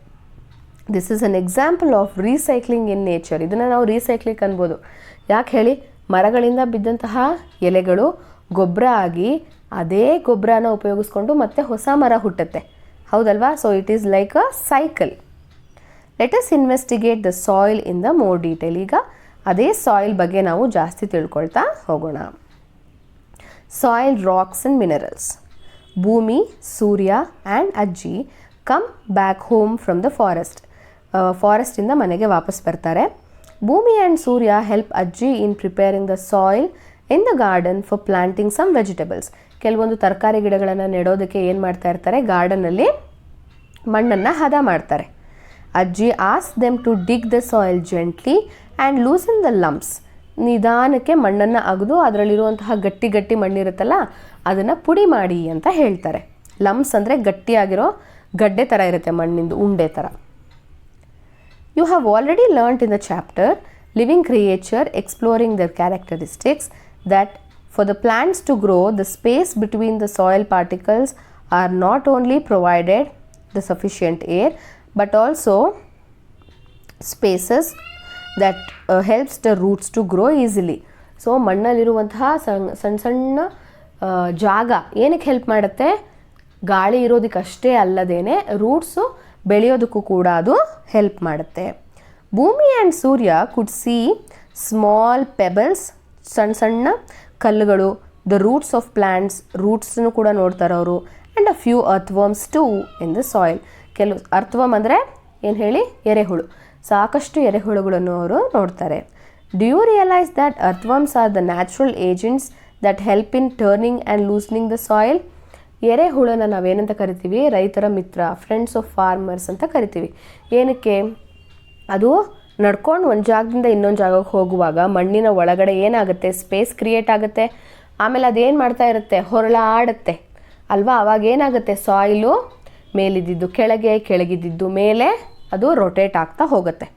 Speaker 1: This is an example of recycling in nature. ಇದನ್ನು ನಾವು ರೀಸೈಕ್ಲಿಂಗ್ ಅನ್ಬೋದು. ಯಾಕೆ ಹೇಳಿ? ಮರಗಳಿಂದ ಬಿದ್ದಂತಹ ಎಲೆಗಳು ಗೊಬ್ಬರ ಆಗಿ ಅದೇ ಗೊಬ್ಬರನ ಉಪಯೋಗಿಸ್ಕೊಂಡು ಮತ್ತೆ ಹೊಸ ಮರ ಹುಟ್ಟುತ್ತೆ, ಹೌದಲ್ವಾ? So it is like a cycle. Let us investigate the soil in the more detail. ಈಗ ಅದೇ ಸಾಯಿಲ್ ಬಗ್ಗೆ ನಾವು ಜಾಸ್ತಿ ತಿಳ್ಕೊಳ್ತಾ ಹೋಗೋಣ. Soil, rocks and minerals. Bhoomi, Surya and Ajji come back home from the forest. ಫಾರೆಸ್ಟಿಂದ ಮನೆಗೆ ವಾಪಸ್ ಬರ್ತಾರೆ. Bhoomi and Surya help Ajji in preparing the soil in the garden for planting some vegetables. ಕೆಲವೊಂದು ತರಕಾರಿ ಗಿಡಗಳನ್ನು ನೆಡೋದಕ್ಕೆ ಏನು ಮಾಡ್ತಾ ಇರ್ತಾರೆ, ಗಾರ್ಡನಲ್ಲಿ ಮಣ್ಣನ್ನು ಹದ ಮಾಡ್ತಾರೆ. Ajji ask them to dig the soil gently and loosen the lumps. ನಿಧಾನಕ್ಕೆ ಮಣ್ಣನ್ನು ಅಗೆದು ಅದರಲ್ಲಿರುವಂತಹ ಗಟ್ಟಿ ಮಣ್ಣಿರುತ್ತಲ್ಲ ಅದನ್ನು ಪುಡಿ ಮಾಡಿ ಅಂತ ಹೇಳ್ತಾರೆ. ಲಂಪ್ಸ್ ಅಂದರೆ ಗಟ್ಟಿಯಾಗಿರೋ ಗಡ್ಡೆ ಥರ ಇರುತ್ತೆ, ಮಣ್ಣಿಂದು ಉಂಡೆ ಥರ. You have already learned in the chapter living creature exploring their characteristics that for the plants to grow, the space between the soil particles are not only provided the sufficient air but also spaces that helps the roots to grow easily. So ಮಣ್ಣಲ್ಲಿರುವಂತಹ ಸಣ್ಣ ಜಾಗ ಏನಕ್ಕೆ help ಮಾಡುತ್ತೆ? ಗಾಳಿ ಇರೋದಕ್ಕಷ್ಟೇ ಅಲ್ಲದೇನೆ roots ಬೆಳೆಯೋದಕ್ಕೂ ಕೂಡ ಅದು help ಮಾಡುತ್ತೆ. Bhoomi and Surya could see small pebbles, ಸಣ್ಣ ಸಣ್ಣ ಕಲ್ಲುಗಳು, ದ ರೂಟ್ಸ್ ಆಫ್ ಪ್ಲ್ಯಾಂಟ್ಸ್, ರೂಟ್ಸನ್ನು ಕೂಡ ನೋಡ್ತಾರೆ ಅವರು, and a few earthworms too in the soil. ಕೆಲವು ಅರ್ಥವರ್ಮ್ ಅಂದರೆ ಏನು ಹೇಳಿ, ಎರೆಹುಳು, ಸಾಕಷ್ಟು ಎರೆಹುಳುಗಳನ್ನು ಅವರು ನೋಡ್ತಾರೆ. Do you realise that earthworms are the natural agents that help in turning and loosening the soil? ಎರೆಹುಳನ ನಾವೇನಂತ ಕರಿತೀವಿ, ರೈತರ ಮಿತ್ರ, ಫ್ರೆಂಡ್ಸ್ ಆಫ್ ಫಾರ್ಮರ್ಸ್ ಅಂತ ಕರಿತೀವಿ. ಏನಕ್ಕೆ? ಅದು ನಡ್ಕೊಂಡು ಒಂದು ಜಾಗದಿಂದ ಇನ್ನೊಂದು ಜಾಗಕ್ಕೆ ಹೋಗುವಾಗ ಮಣ್ಣಿನ ಒಳಗಡೆ ಏನಾಗುತ್ತೆ, ಸ್ಪೇಸ್ ಕ್ರಿಯೇಟ್ ಆಗುತ್ತೆ. ಆಮೇಲೆ ಅದೇನು ಮಾಡ್ತಾ ಇರುತ್ತೆ, ಹೊರಳಾಡುತ್ತೆ ಅಲ್ವಾ. ಅವಾಗ ಏನಾಗುತ್ತೆ, ಸಾಯಿಲು ಮೇಲಿದ್ದಿದ್ದು ಕೆಳಗೆ, ಕೆಳಗಿದ್ದಿದ್ದು ಮೇಲೆ, ಅದು ರೊಟೇಟ್ ಆಗ್ತಾ ಹೋಗುತ್ತೆ.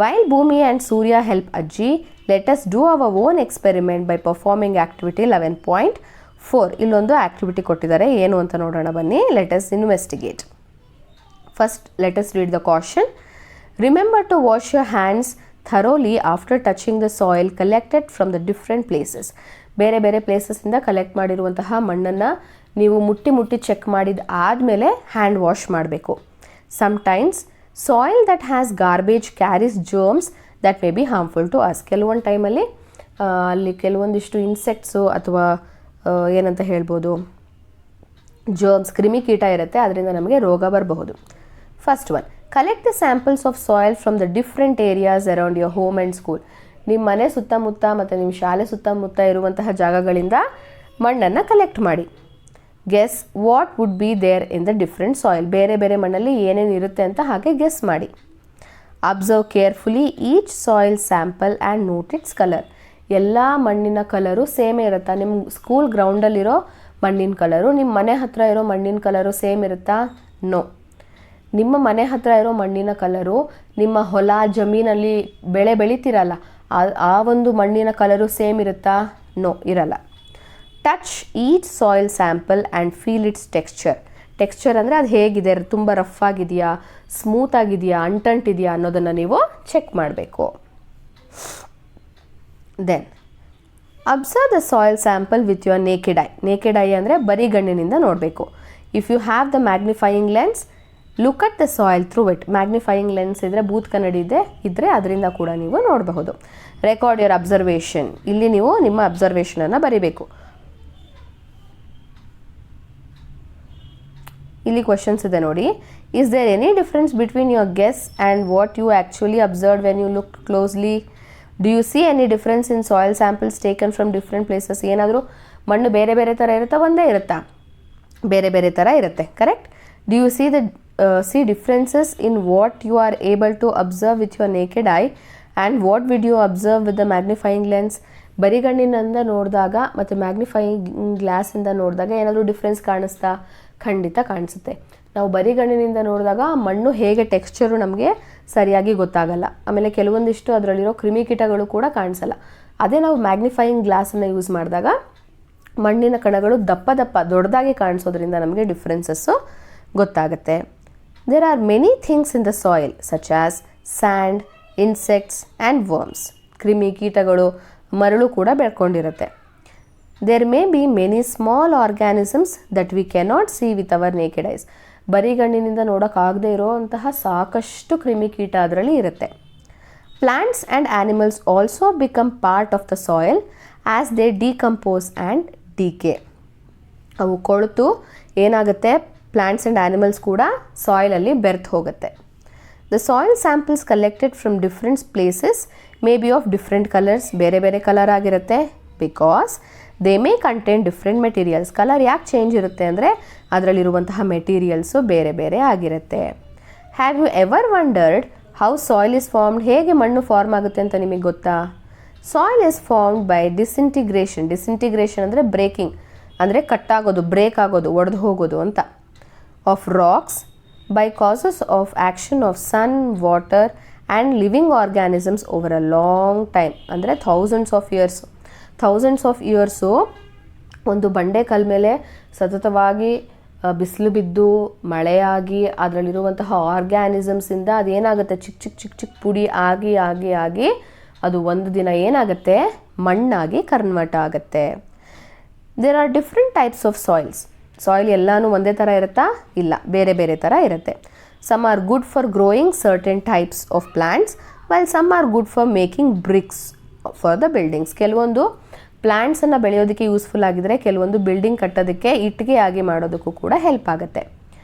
Speaker 1: While Bhumi and Surya help Ajji, let us do our own experiment by performing activity 11.4. ಇಲ್ಲೊಂದು ಆಕ್ಟಿವಿಟಿ ಕೊಟ್ಟಿದ್ದಾರೆ, ಏನು ಅಂತ ನೋಡೋಣ ಬನ್ನಿ. Let us investigate. First let us read the caution. Remember to wash your hands thoroughly after touching the soil collected from the different places. ಬೇರೆ ಬೇರೆ ಪ್ಲೇಸಸ್ಸಿಂದ collect ಮಾಡಿರುವಂತಹ ಮಣ್ಣನ್ನು ನೀವು ಮುಟ್ಟಿ ಮುಟ್ಟಿ ಚೆಕ್ ಮಾಡಿದ ಆದಮೇಲೆ ಹ್ಯಾಂಡ್ ವಾಶ್ ಮಾಡಬೇಕು. Sometimes soil that has garbage carries germs that may be harmful to us. ಕೆಲವೊಂದು ಟೈಮಲ್ಲಿ ಅಲ್ಲಿ ಕೆಲವೊಂದಿಷ್ಟು ಇನ್ಸೆಕ್ಟ್ಸು ಅಥವಾ ಏನಂತ ಹೇಳ್ಬೋದು, ಜರ್ಮ್ಸ್, ಕ್ರಿಮಿಕೀಟ ಇರುತ್ತೆ, ಅದರಿಂದ ನಮಗೆ ರೋಗ ಬರಬಹುದು. First one, collect the samples of soil from the different areas around your home and school. ನಿಮ್ಮ ಮನೆ ಸುತ್ತಮುತ್ತ ಮತ್ತು ನಿಮ್ಮ ಶಾಲೆ ಸುತ್ತಮುತ್ತ ಇರುವಂತಹ ಜಾಗಗಳಿಂದ ಮಣ್ಣನ್ನು ಕಲೆಕ್ಟ್ ಮಾಡಿ. Guess what would be there in the different soil. ಬೇರೆ ಬೇರೆ ಮಣ್ಣಲ್ಲಿ ಏನೇನು ಇರುತ್ತೆ ಅಂತ ಹಾಗೆ ಗೆಸ್ ಮಾಡಿ. Observe carefully each soil sample and note its colour. ಎಲ್ಲ ಮಣ್ಣಿನ ಕಲರು ಸೇಮೇ ಇರುತ್ತಾ? ನಿಮ್ಮ ಸ್ಕೂಲ್ ಗ್ರೌಂಡಲ್ಲಿರೋ ಮಣ್ಣಿನ ಕಲರು ನಿಮ್ಮ ಮನೆ ಹತ್ತಿರ ಇರೋ ಮಣ್ಣಿನ ಕಲರು ಸೇಮ್ ಇರುತ್ತಾ? ನೋ. ನಿಮ್ಮ ಮನೆ ಹತ್ತಿರ ಇರೋ ಮಣ್ಣಿನ ಕಲರು ನಿಮ್ಮ ಹೊಲ ಜಮೀನಲ್ಲಿ ಬೆಳೆ ಬೆಳಿತೀರಲ್ಲ ಆ ಒಂದು ಮಣ್ಣಿನ ಕಲರು ಸೇಮ್ ಇರುತ್ತಾ? ನೋ, ಇರಲ್ಲ. Touch each soil sample and feel it's texture. Texture ಅಂದರೆ ಅದು ಹೇಗಿದೆ, ತುಂಬ ರಫ್ ಆಗಿದೆಯಾ, ಸ್ಮೂತ್ ಆಗಿದೆಯಾ, ಅಂಟಂಟಿದೆಯಾ ಅನ್ನೋದನ್ನು ನೀವು ಚೆಕ್ ಮಾಡಬೇಕು. Then observe the soil sample with your naked eye. Naked eye ಅಂದರೆ ಬರಿಗಣ್ಣಿನಿಂದ ನೋಡಬೇಕು. If you have the magnifying lens, look at the soil through it. Magnifying lens ಇದ್ದರೆ, ಬೂತ್ ಕನ್ನಡಿ ಇದ್ದರೆ ಅದರಿಂದ ಕೂಡ ನೀವು ನೋಡಬಹುದು. Record your observation. ಇಲ್ಲಿ ನೀವು ನಿಮ್ಮ ಅಬ್ಸರ್ವೇಷನನ್ನು ಬರೀಬೇಕು. ಇಲ್ಲಿ ಕ್ವೆಶನ್ಸ್ ಇದೆ ನೋಡಿ. Is there any difference between your guess and what you actually observe when you look closely? Do U C any difference in soil samples taken from different places? ಏನಾದರೂ ಮಣ್ಣು ಬೇರೆ ಬೇರೆ ಥರ ಇರುತ್ತಾ, ಒಂದೇ ಇರುತ್ತಾ? ಬೇರೆ ಬೇರೆ ಥರ ಇರುತ್ತೆ, correct. Do you see differences in what you are able to observe with your naked eye and what would you observe with the magnifying lens? ಬರಿಗಣ್ಣಿನಿಂದ ನೋಡಿದಾಗ ಮತ್ತು ಮ್ಯಾಗ್ನಿಫೈಯಿಂಗ್ ಗ್ಲಾಸಿಂದ ನೋಡಿದಾಗ ಏನಾದರೂ ಡಿಫ್ರೆನ್ಸ್ ಕಾಣಿಸ್ತಾ? ಖಂಡಿತ ಕಾಣಿಸುತ್ತೆ. ನಾವು ಬರಿಗಣ್ಣಿನಿಂದ ನೋಡಿದಾಗ ಮಣ್ಣು ಹೇಗೆ ಟೆಕ್ಸ್ಚರು ನಮಗೆ ಸರಿಯಾಗಿ ಗೊತ್ತಾಗಲ್ಲ. ಆಮೇಲೆ ಕೆಲವೊಂದಿಷ್ಟು ಅದರಲ್ಲಿರೋ ಕ್ರಿಮಿಕೀಟಗಳು ಕೂಡ ಕಾಣಿಸಲ್ಲ. ಅದೇ ನಾವು ಮ್ಯಾಗ್ನಿಫೈಯಿಂಗ್ ಗ್ಲಾಸನ್ನು ಯೂಸ್ ಮಾಡಿದಾಗ ಮಣ್ಣಿನ ಕಣಗಳು ದಪ್ಪ ದೊಡ್ಡದಾಗಿ ಕಾಣಿಸೋದ್ರಿಂದ ನಮಗೆ ಡಿಫ್ರೆನ್ಸಸ್ಸು ಗೊತ್ತಾಗುತ್ತೆ. There are many things in the soil such as sand, insects and worms. ಕ್ರಿಮಿ ಕೀಟಗಳು, ಮರಳು ಕೂಡ ಬೆಳ್ಕೊಂಡಿರುತ್ತೆ. There may be many small organisms that we cannot see with our naked eyes. ಬರಿಗಣ್ಣಿನಿಂದ ನೋಡೋಕ್ಕಾಗದೇ ಇರೋಂತಹ ಸಾಕಷ್ಟು ಕ್ರಿಮಿಕೀಟ ಅದರಲ್ಲಿ ಇರುತ್ತೆ. Plants and animals also become part of the soil as they decompose and decay. ಅವು ಕೊಳೆತು ಏನಾಗುತ್ತೆ, ಪ್ಲಾಂಟ್ಸ್ ಆ್ಯಂಡ್ ಆ್ಯನಿಮಲ್ಸ್ ಕೂಡ ಸಾಯಿಲಲ್ಲಿ ಬೆರ್ತು ಹೋಗುತ್ತೆ. The soil samples collected from different places may be of different colours. ಬೇರೆ ಬೇರೆ ಕಲರ್ ಆಗಿರುತ್ತೆ. Because they may contain different materials. Colour ಯಾಕೆ ಚೇಂಜ್ ಇರುತ್ತೆ ಅಂದರೆ ಅದರಲ್ಲಿರುವಂತಹ ಮೆಟೀರಿಯಲ್ಸು ಬೇರೆ ಬೇರೆ ಆಗಿರುತ್ತೆ. Have you ever wondered how soil is formed? ಹೇಗೆ ಮಣ್ಣು ಫಾರ್ಮ್ ಆಗುತ್ತೆ ಅಂತ ನಿಮಗೆ ಗೊತ್ತಾ? Soil is formed by disintegration. Disintegration ಅಂದರೆ ಬ್ರೇಕಿಂಗ್, ಅಂದರೆ ಕಟ್ಟಾಗೋದು, ಬ್ರೇಕ್ ಆಗೋದು, ಒಡೆದು ಹೋಗೋದು ಅಂತ. Of rocks by causes of action of sun, water and living organisms over a long time. ಅಂದರೆ ಥೌಸಂಡ್ಸ್ ಆಫ್ ಇಯರ್ಸು ಒಂದು ಬಂಡೆ ಕಲ್ ಮೇಲೆ ಸತತವಾಗಿ ಬಿಸಿಲು ಬಿದ್ದು ಮಳೆಯಾಗಿ ಅದರಲ್ಲಿರುವಂತಹ ಆರ್ಗ್ಯಾನಿಸಮ್ಸಿಂದ ಅದೇನಾಗುತ್ತೆ, ಚಿಕ್ಕ ಪುಡಿ ಆಗಿ ಆಗಿ ಆಗಿ ಅದು ಒಂದು ದಿನ ಏನಾಗುತ್ತೆ, ಮಣ್ಣಾಗಿ ಕನ್ವರ್ಟ್ ಆಗುತ್ತೆ. There are different types of soils. Soil ಎಲ್ಲನೂ ಒಂದೇ ಥರ ಇರುತ್ತಾ? ಇಲ್ಲ, ಬೇರೆ ಬೇರೆ ಥರ ಇರುತ್ತೆ. Some are good for growing certain types of plants while some are good for making bricks for the buildings. ಕೆಲವೊಂದು ಪ್ಲ್ಯಾಂಟ್ಸನ್ನು ಬೆಳೆಯೋದಕ್ಕೆ ಯೂಸ್ಫುಲ್ ಆಗಿದ್ರೆ ಕೆಲವೊಂದು ಬಿಲ್ಡಿಂಗ್ ಕಟ್ಟೋದಕ್ಕೆ ಇಟ್ಟಿಗೆ ಆಗಿ ಮಾಡೋದಕ್ಕೂ ಕೂಡ ಹೆಲ್ಪ್ ಆಗುತ್ತೆ.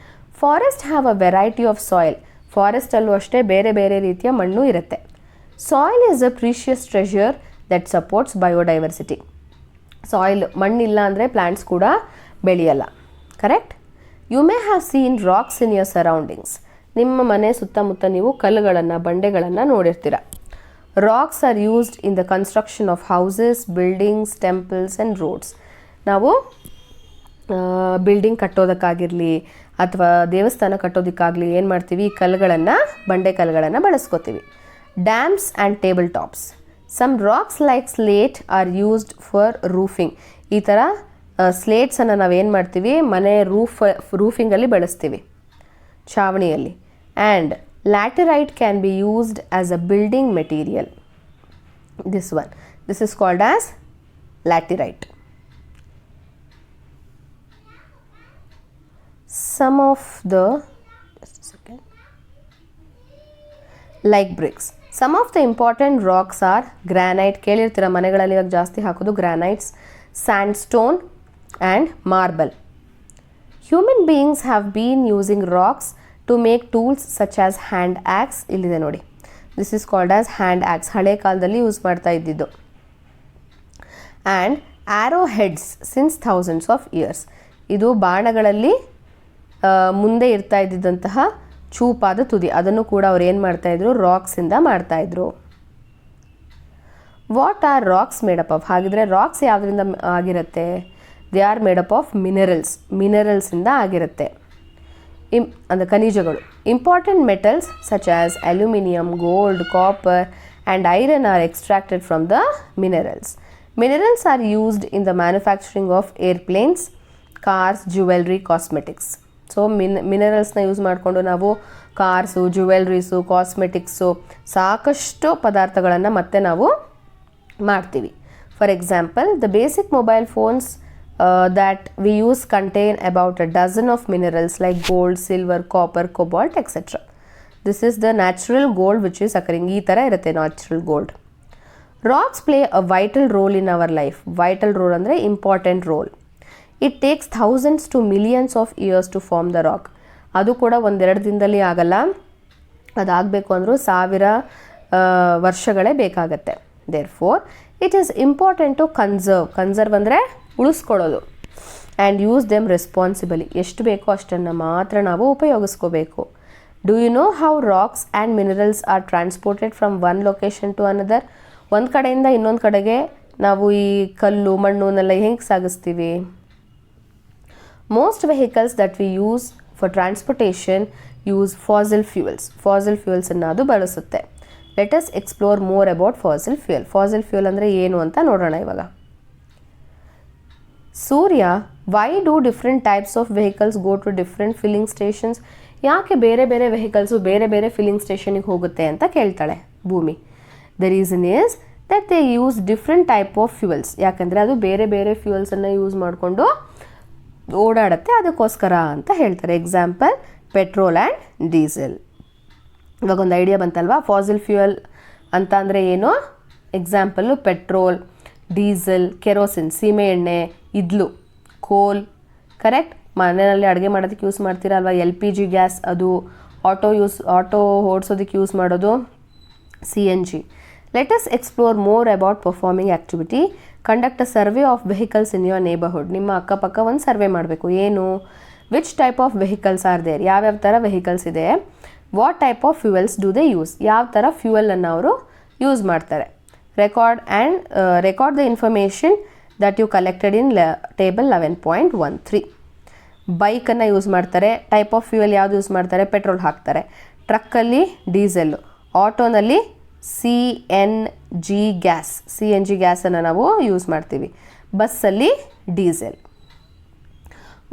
Speaker 1: Forest have a variety of soil. ಫಾರೆಸ್ಟಲ್ಲೂ ಅಷ್ಟೇ ಬೇರೆ ಬೇರೆ ರೀತಿಯ ಮಣ್ಣು ಇರುತ್ತೆ. Soil is a precious treasure that supports biodiversity. Soil ಮಣ್ಣಿಲ್ಲ ಅಂದರೆ ಪ್ಲ್ಯಾಂಟ್ಸ್ ಕೂಡ ಬೆಳೆಯಲ್ಲ. Correct? You may have seen rocks in your surroundings. ನಿಮ್ಮ ಮನೆ ಸುತ್ತಮುತ್ತ ನೀವು ಕಲ್ಲುಗಳನ್ನು, ಬಂಡೆಗಳನ್ನು ನೋಡಿರ್ತೀರ. Rocks are used in the construction of houses, buildings, temples and roads. ನಾವು ಬಿಲ್ಡಿಂಗ್ ಕಟ್ಟೋದಕ್ಕಾಗಿರಲಿ ಅಥವಾ ದೇವಸ್ಥಾನ ಕಟ್ಟೋದಕ್ಕಾಗಲಿ ಏನು ಮಾಡ್ತೀವಿ? ಕಲ್ಲುಗಳನ್ನು, ಬಂಡೆ ಕಲ್ಲುಗಳನ್ನು ಬಳಸ್ಕೋತೀವಿ. Dams and table tops. Some rocks like slate are used for roofing. ಈ ಥರ ಸ್ಲೇಟ್ಸನ್ನು ನಾವೇನು ಮಾಡ್ತೀವಿ? ಮನೆ ರೂಫಿಂಗಲ್ಲಿ ಬಳಸ್ತೀವಿ, ಛಾವಣಿಯಲ್ಲಿ. And laterite can be used as a building material. This is called as laterite. Some of the like bricks. Some of the important rocks are granite. ಕೇಳಿರ್ತೀರ ಮನೆಗಳಲ್ಲಿ ಇವಾಗ ಜಾಸ್ತಿ ಹಾಕೋದು granites, sandstone and marble. Human beings have been using rocks to make tools such as hand axe. ಇಲ್ಲಿದೆ ನೋಡಿ, this is called as hand axe. ಹಳೆ ಕಾಲದಲ್ಲಿ use ಮಾಡ್ತಾ ಇದ್ದಿದ್ದು. And arrow heads since thousands of years. ಇದು ಬಾಣಗಳಲ್ಲಿ ಮುಂದೆ ಇರ್ತಾ ಇದ್ದಿದ್ದಂತಹ ಚೂಪಾದ ತುದಿ, ಅದನ್ನು ಕೂಡ ಅವ್ರು ಏನು ಮಾಡ್ತಾಯಿದ್ರು? ರಾಕ್ಸಿಂದ ಮಾಡ್ತಾಯಿದ್ರು. What are rocks made up of? ಹಾಗಿದ್ರೆ ರಾಕ್ಸ್ ಯಾವುದರಿಂದ ಆಗಿರುತ್ತೆ? They are made up of minerals. ಮಿನರಲ್ಸಿಂದ ಆಗಿರುತ್ತೆ, ಅಂದರೆ ಖನಿಜಗಳು. Important metals such as aluminium, gold, copper and iron are extracted from the minerals. Minerals are used in the manufacturing of airplanes, cars, jewellery, cosmetics. So ಮಿನರಲ್ಸ್ನ use ಮಾಡಿಕೊಂಡು ನಾವು cars, jewelleries, cosmetics, ಸಾಕಷ್ಟು ಪದಾರ್ಥಗಳನ್ನು ಮತ್ತೆ ನಾವು ಮಾಡ್ತೀವಿ. For example, the basic mobile phones that we use contain about a dozen of minerals like gold, silver, copper, cobalt etcetera. This is the natural gold which is occurring. ಈ ಥರ ಇರುತ್ತೆ natural gold. Rocks play a vital role in our life. Vital role ಅಂದರೆ important role. It takes thousands to millions of years to form the rock. ಅದು ಕೂಡ ಒಂದೆರಡು ದಿನದಲ್ಲಿ ಆಗಲ್ಲ, ಅದಾಗಬೇಕು ಅಂದರೂ 1000 ವರ್ಷಗಳೇ ಬೇಕಾಗತ್ತೆ. Therefore it is important to conserve ಅಂದರೆ ಉಳಿಸ್ಕೊಳ್ಳೋದು. And use them responsibly. ಎಷ್ಟು ಬೇಕೋ ಅಷ್ಟನ್ನು ಮಾತ್ರ ನಾವು ಉಪಯೋಗಿಸ್ಕೋಬೇಕು. Do you know how rocks and minerals are transported from one location to another? ಒಂದು ಕಡೆಯಿಂದ ಇನ್ನೊಂದು ಕಡೆಗೆ ನಾವು ಈ ಕಲ್ಲು, ಮಣ್ಣುನೆಲ್ಲ ಹೆಂಗೆ ಸಾಗಿಸ್ತೀವಿ? Most vehicles that we use for transportation use fossil fuels. Fossil fuels ಅನ್ನು ಅದು ಬಳಸುತ್ತೆ. Let us explore more about fossil fuel. Fossil fuel ಅಂದರೆ ಏನು ಅಂತ ನೋಡೋಣ ಇವಾಗ. ಸೂರ್ಯ, why do different types of vehicles go to different filling stations? ಯಾಕೆ ಬೇರೆ ಬೇರೆ ವೆಹಿಕಲ್ಸು ಬೇರೆ ಬೇರೆ ಫಿಲ್ಲಿಂಗ್ ಸ್ಟೇಷನಿಗೆ ಹೋಗುತ್ತೆ ಅಂತ ಕೇಳ್ತಾಳೆ ಭೂಮಿ. The reason is that they use different type of fuels. ಯಾಕಂದರೆ ಅದು ಬೇರೆ ಬೇರೆ ಫ್ಯೂಯಲ್ಸನ್ನು ಯೂಸ್ ಮಾಡಿಕೊಂಡು ಓಡಾಡುತ್ತೆ, ಅದಕ್ಕೋಸ್ಕರ ಅಂತ ಹೇಳ್ತಾರೆ. Example, petrol and diesel. ಇವಾಗ ಒಂದು ಐಡಿಯಾ ಬಂತಲ್ವಾ? ಫಾಸಿಲ್ ಫ್ಯೂಯಲ್ ಅಂತ ಅಂದರೆ ಏನು? ಎಕ್ಸಾಂಪಲ್ಲು ಪೆಟ್ರೋಲ್, ಡೀಸೆಲ್, ಕೆರೋಸಿನ್, ಸೀಮೆ ಎಣ್ಣೆ, ಇದ್ಲು, ಕೋಲ್. ಕರೆಕ್ಟ್? ಮನೆಯಲ್ಲಿ ಅಡುಗೆ ಮಾಡೋದಕ್ಕೆ ಯೂಸ್ ಮಾಡ್ತೀರಲ್ವ, LPG ಗ್ಯಾಸ್, ಅದು ಆಟೋ ಓಡಿಸೋದಕ್ಕೆ ಯೂಸ್ ಮಾಡೋದು CNG. Let us explore more about performing activity. Conduct a survey of vehicles in your neighborhood. ನಿಮ್ಮ ಅಕ್ಕಪಕ್ಕ ಒಂದು ಸರ್ವೆ ಮಾಡಬೇಕು. ಏನು? Which type of vehicles are there? ಯಾವ್ಯಾವ ಥರ ವೆಹಿಕಲ್ಸ್ ಇದೆ? What type of fuels do they use? ಯಾವ ಥರ ಫ್ಯೂಯಲನ್ನು ಅವರು ಯೂಸ್ ಮಾಡ್ತಾರೆ? Record the information that you collected in table 11.13. ಬೈಕನ್ನು ಯೂಸ್ ಮಾಡ್ತಾರೆ. ಟೈಪ್ ಆಫ್ ಫ್ಯೂಯಲ್ ಯಾವುದು ಯೂಸ್ ಮಾಡ್ತಾರೆ? ಪೆಟ್ರೋಲ್ ಹಾಕ್ತಾರೆ. ಟ್ರಕ್ಕಲ್ಲಿ ಡೀಸೆಲ್ಲು, ಆಟೋನಲ್ಲಿ CNG ಗ್ಯಾಸನ್ನು ನಾವು ಯೂಸ್ ಮಾಡ್ತೀವಿ. ಬಸ್ಸಲ್ಲಿ diesel.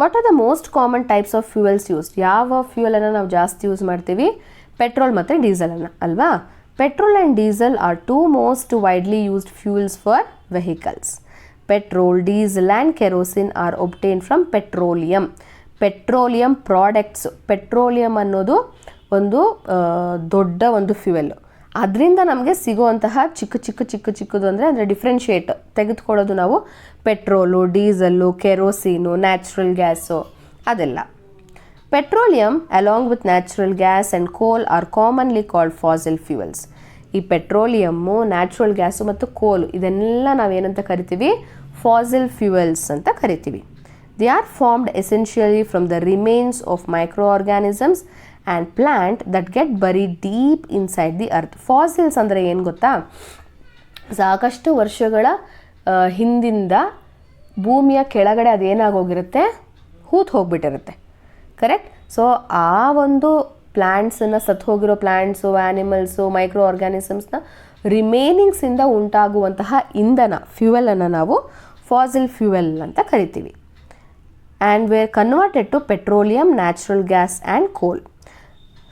Speaker 1: What are the most common types of fuels used? ಯಾವ ಫ್ಯೂಯಲನ್ನು ನಾವು ಜಾಸ್ತಿ ಯೂಸ್ ಮಾಡ್ತೀವಿ? ಪೆಟ್ರೋಲ್ ಮತ್ತು ಡೀಸೆಲನ್ನು ಅಲ್ವಾ? Petrol and diesel are two most widely used fuels for vehicles. petrol, diesel and kerosene are obtained from petroleum. Petroleum products, petroleum ಅನ್ನೋದು ಒಂದು ದೊಡ್ಡ ಒಂದು ಫ್ಯೂಯಲ್. ಅದರಿಂದ ನಮಗೆ ಸಿಗುವಂತಹ ಚಿಕ್ಕದು ಅಂದರೆ ಡಿಫ್ರೆನ್ಷಿಯೇಟ್ ತೆಗೆದುಕೊಳ್ಳೋದು ನಾವು petrol, diesel, kerosene, natural gas ಅದೆಲ್ಲ. Petroleum along with natural gas and coal are commonly called fossil fuels. ಈ ಪೆಟ್ರೋಲಿಯಮ್ಮು, ನ್ಯಾಚುರಲ್ ಗ್ಯಾಸು ಮತ್ತು ಕೋಲು ಇದನ್ನೆಲ್ಲ ನಾವೇನಂತ ಕರಿತೀವಿ? ಫಾಸಿಲ್ ಫ್ಯೂಯಲ್ಸ್ ಅಂತ ಕರಿತೀವಿ. They are formed essentially from the remains of microorganisms and plant that get buried deep inside the earth. Fossils ಅಂದರೆ ಏನು ಗೊತ್ತಾ? ಸಾಕಷ್ಟು ವರ್ಷಗಳ ಹಿಂದಿಂದ ಭೂಮಿಯ ಕೆಳಗಡೆ ಅದೇನಾಗೋಗಿರುತ್ತೆ, ಹೂತು ಹೋಗ್ಬಿಟ್ಟಿರುತ್ತೆ. ಕರೆಕ್ಟ್? ಸೊ ಆ ಒಂದು ಪ್ಲ್ಯಾಂಟ್ಸನ್ನು, ಸತ್ತು ಹೋಗಿರೋ ಪ್ಲ್ಯಾಂಟ್ಸು, ಆ್ಯನಿಮಲ್ಸು, ಮೈಕ್ರೋ ಆರ್ಗ್ಯಾನಿಸಮ್ಸ್ನ ರಿಮೇನಿಂಗ್ಸಿಂದ ಉಂಟಾಗುವಂತಹ ಇಂಧನ, ಫ್ಯೂಯಲನ್ನು ನಾವು ಫಾಸಿಲ್ ಫ್ಯೂಯಲ್ ಅಂತ ಕರಿತೀವಿ. And were converted to petroleum, natural gas and coal.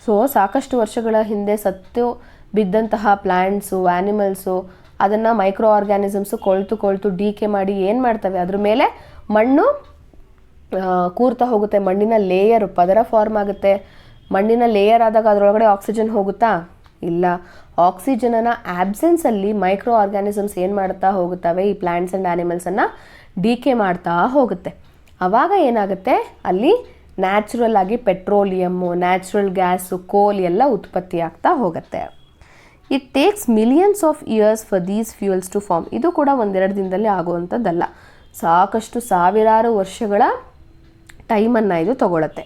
Speaker 1: So ಸಾಕಷ್ಟು ವರ್ಷಗಳ ಹಿಂದೆ ಸತ್ತು ಬಿದ್ದಂತಹ ಪ್ಲ್ಯಾಂಟ್ಸು, ಆ್ಯನಿಮಲ್ಸು ಅದನ್ನು ಮೈಕ್ರೋ ಆರ್ಗ್ಯಾನಿಸಮ್ಸು ಕೊಳ್ತು ಡಿಕೆ ಮಾಡಿ ಏನು ಮಾಡ್ತವೆ, ಅದ್ರ ಮೇಲೆ ಮಣ್ಣು ಕೂರ್ತಾ ಹೋಗುತ್ತೆ. ಮಣ್ಣಿನ ಲೇಯರ್, ಪದರ ಫಾರ್ಮ್ ಆಗುತ್ತೆ. ಮಣ್ಣಿನ ಲೇಯರ್ ಆದಾಗ ಅದರೊಳಗಡೆ ಆಕ್ಸಿಜನ್ ಹೋಗುತ್ತಾ? ಇಲ್ಲ. ಆಕ್ಸಿಜನ್ನ ಆಬ್ಸೆನ್ಸಲ್ಲಿ ಮೈಕ್ರೋ ಆರ್ಗ್ಯಾನಿಸಮ್ಸ್ ಏನು ಮಾಡ್ತಾ ಹೋಗುತ್ತವೆ, ಈ ಪ್ಲ್ಯಾಂಟ್ಸ್ ಆ್ಯಂಡ್ ಆ್ಯನಿಮಲ್ಸನ್ನು ಡಿಕೆ ಮಾಡ್ತಾ ಹೋಗುತ್ತೆ. ಆವಾಗ ಏನಾಗುತ್ತೆ, ಅಲ್ಲಿ ನ್ಯಾಚುರಲ್ ಆಗಿ ಪೆಟ್ರೋಲಿಯಮ್ಮು, ನ್ಯಾಚುರಲ್ ಗ್ಯಾಸು, ಕೋಲ್ ಎಲ್ಲ ಉತ್ಪತ್ತಿ ಆಗ್ತಾ ಹೋಗುತ್ತೆ. It takes millions of years for these fuels to form. ಇದು ಕೂಡ ಒಂದೆರಡು ದಿನದಲ್ಲಿ ಆಗುವಂಥದ್ದಲ್ಲ, ಸಾಕಷ್ಟು ಸಾವಿರಾರು ವರ್ಷಗಳ ಟೈಮನ್ನು ಇದು ತಗೊಳುತ್ತೆ.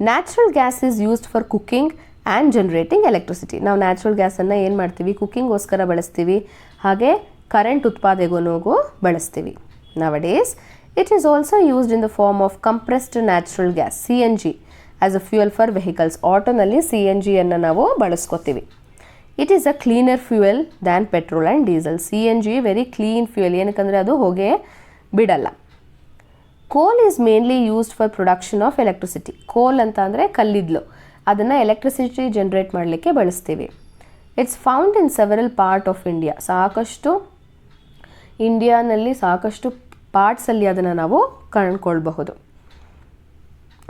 Speaker 1: Natural gas is used for cooking and generating electricity. ನಾವು ನ್ಯಾಚುರಲ್ ಗ್ಯಾಸನ್ನು ಏನು ಮಾಡ್ತೀವಿ? ಕುಕ್ಕಿಂಗೋಸ್ಕರ ಬಳಸ್ತೀವಿ, ಹಾಗೆ ಕರೆಂಟ್ ಉತ್ಪಾದನೆಗೂ ಬಳಸ್ತೀವಿ. Nowadays it is also used in the form of compressed natural gas, CNG, as a fuel for vehicles. ಆಟೋನಲ್ಲಿ CNG ಅನ್ನು ನಾವು ಬಳಸ್ಕೊತೀವಿ. It is a cleaner fuel than petrol and diesel. CNG very clean fuel, ಏನಕ್ಕಂದರೆ ಅದು ಹೊಗೆ ಬಿಡಲ್ಲ. Coal is mainly used for production of electricity. Coal ಅಂತ ಅಂದರೆ ಕಲ್ಲಿದ್ದಲು, ಅದನ್ನು ಎಲೆಕ್ಟ್ರಿಸಿಟಿ ಜನ್ರೇಟ್ ಮಾಡಲಿಕ್ಕೆ ಬಳಸ್ತೀವಿ. It's found in several part of India. ಇಂಡಿಯಾನಲ್ಲಿ ಸಾಕಷ್ಟು ಪಾರ್ಟ್ಸಲ್ಲಿ ಅದನ್ನು ನಾವು ಕಂಡುಕೊಳ್ಬಹುದು.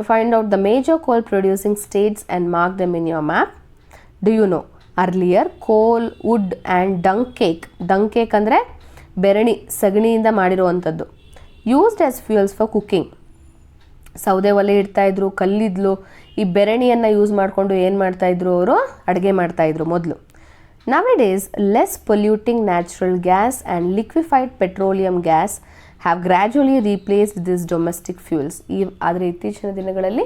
Speaker 1: Find out the major coal producing states and mark them in your map. Do you know? Earlier coal, wood and dung cake. Dung cake ಅಂದರೆ ಬೆರಣಿ, ಸಗಣಿಯಿಂದ ಮಾಡಿರುವಂಥದ್ದು. Used as fuels for cooking. ಸೌದೆ ಒಲೆ ಇಡ್ತಾಯಿದ್ರು, ಕಲ್ಲಿದ್ಲು, ಈ ಬೆರಣಿಯನ್ನು ಯೂಸ್ ಮಾಡಿಕೊಂಡು ಏನು ಮಾಡ್ತಾಯಿದ್ರು, ಅವರು ಅಡುಗೆ ಮಾಡ್ತಾಯಿದ್ರು ಮೊದಲು. Nowadays, less polluting natural gas and liquefied petroleum gas have gradually replaced these domestic fuels. ಆದರೆ ಇತ್ತೀಚಿನ ದಿನಗಳಲ್ಲಿ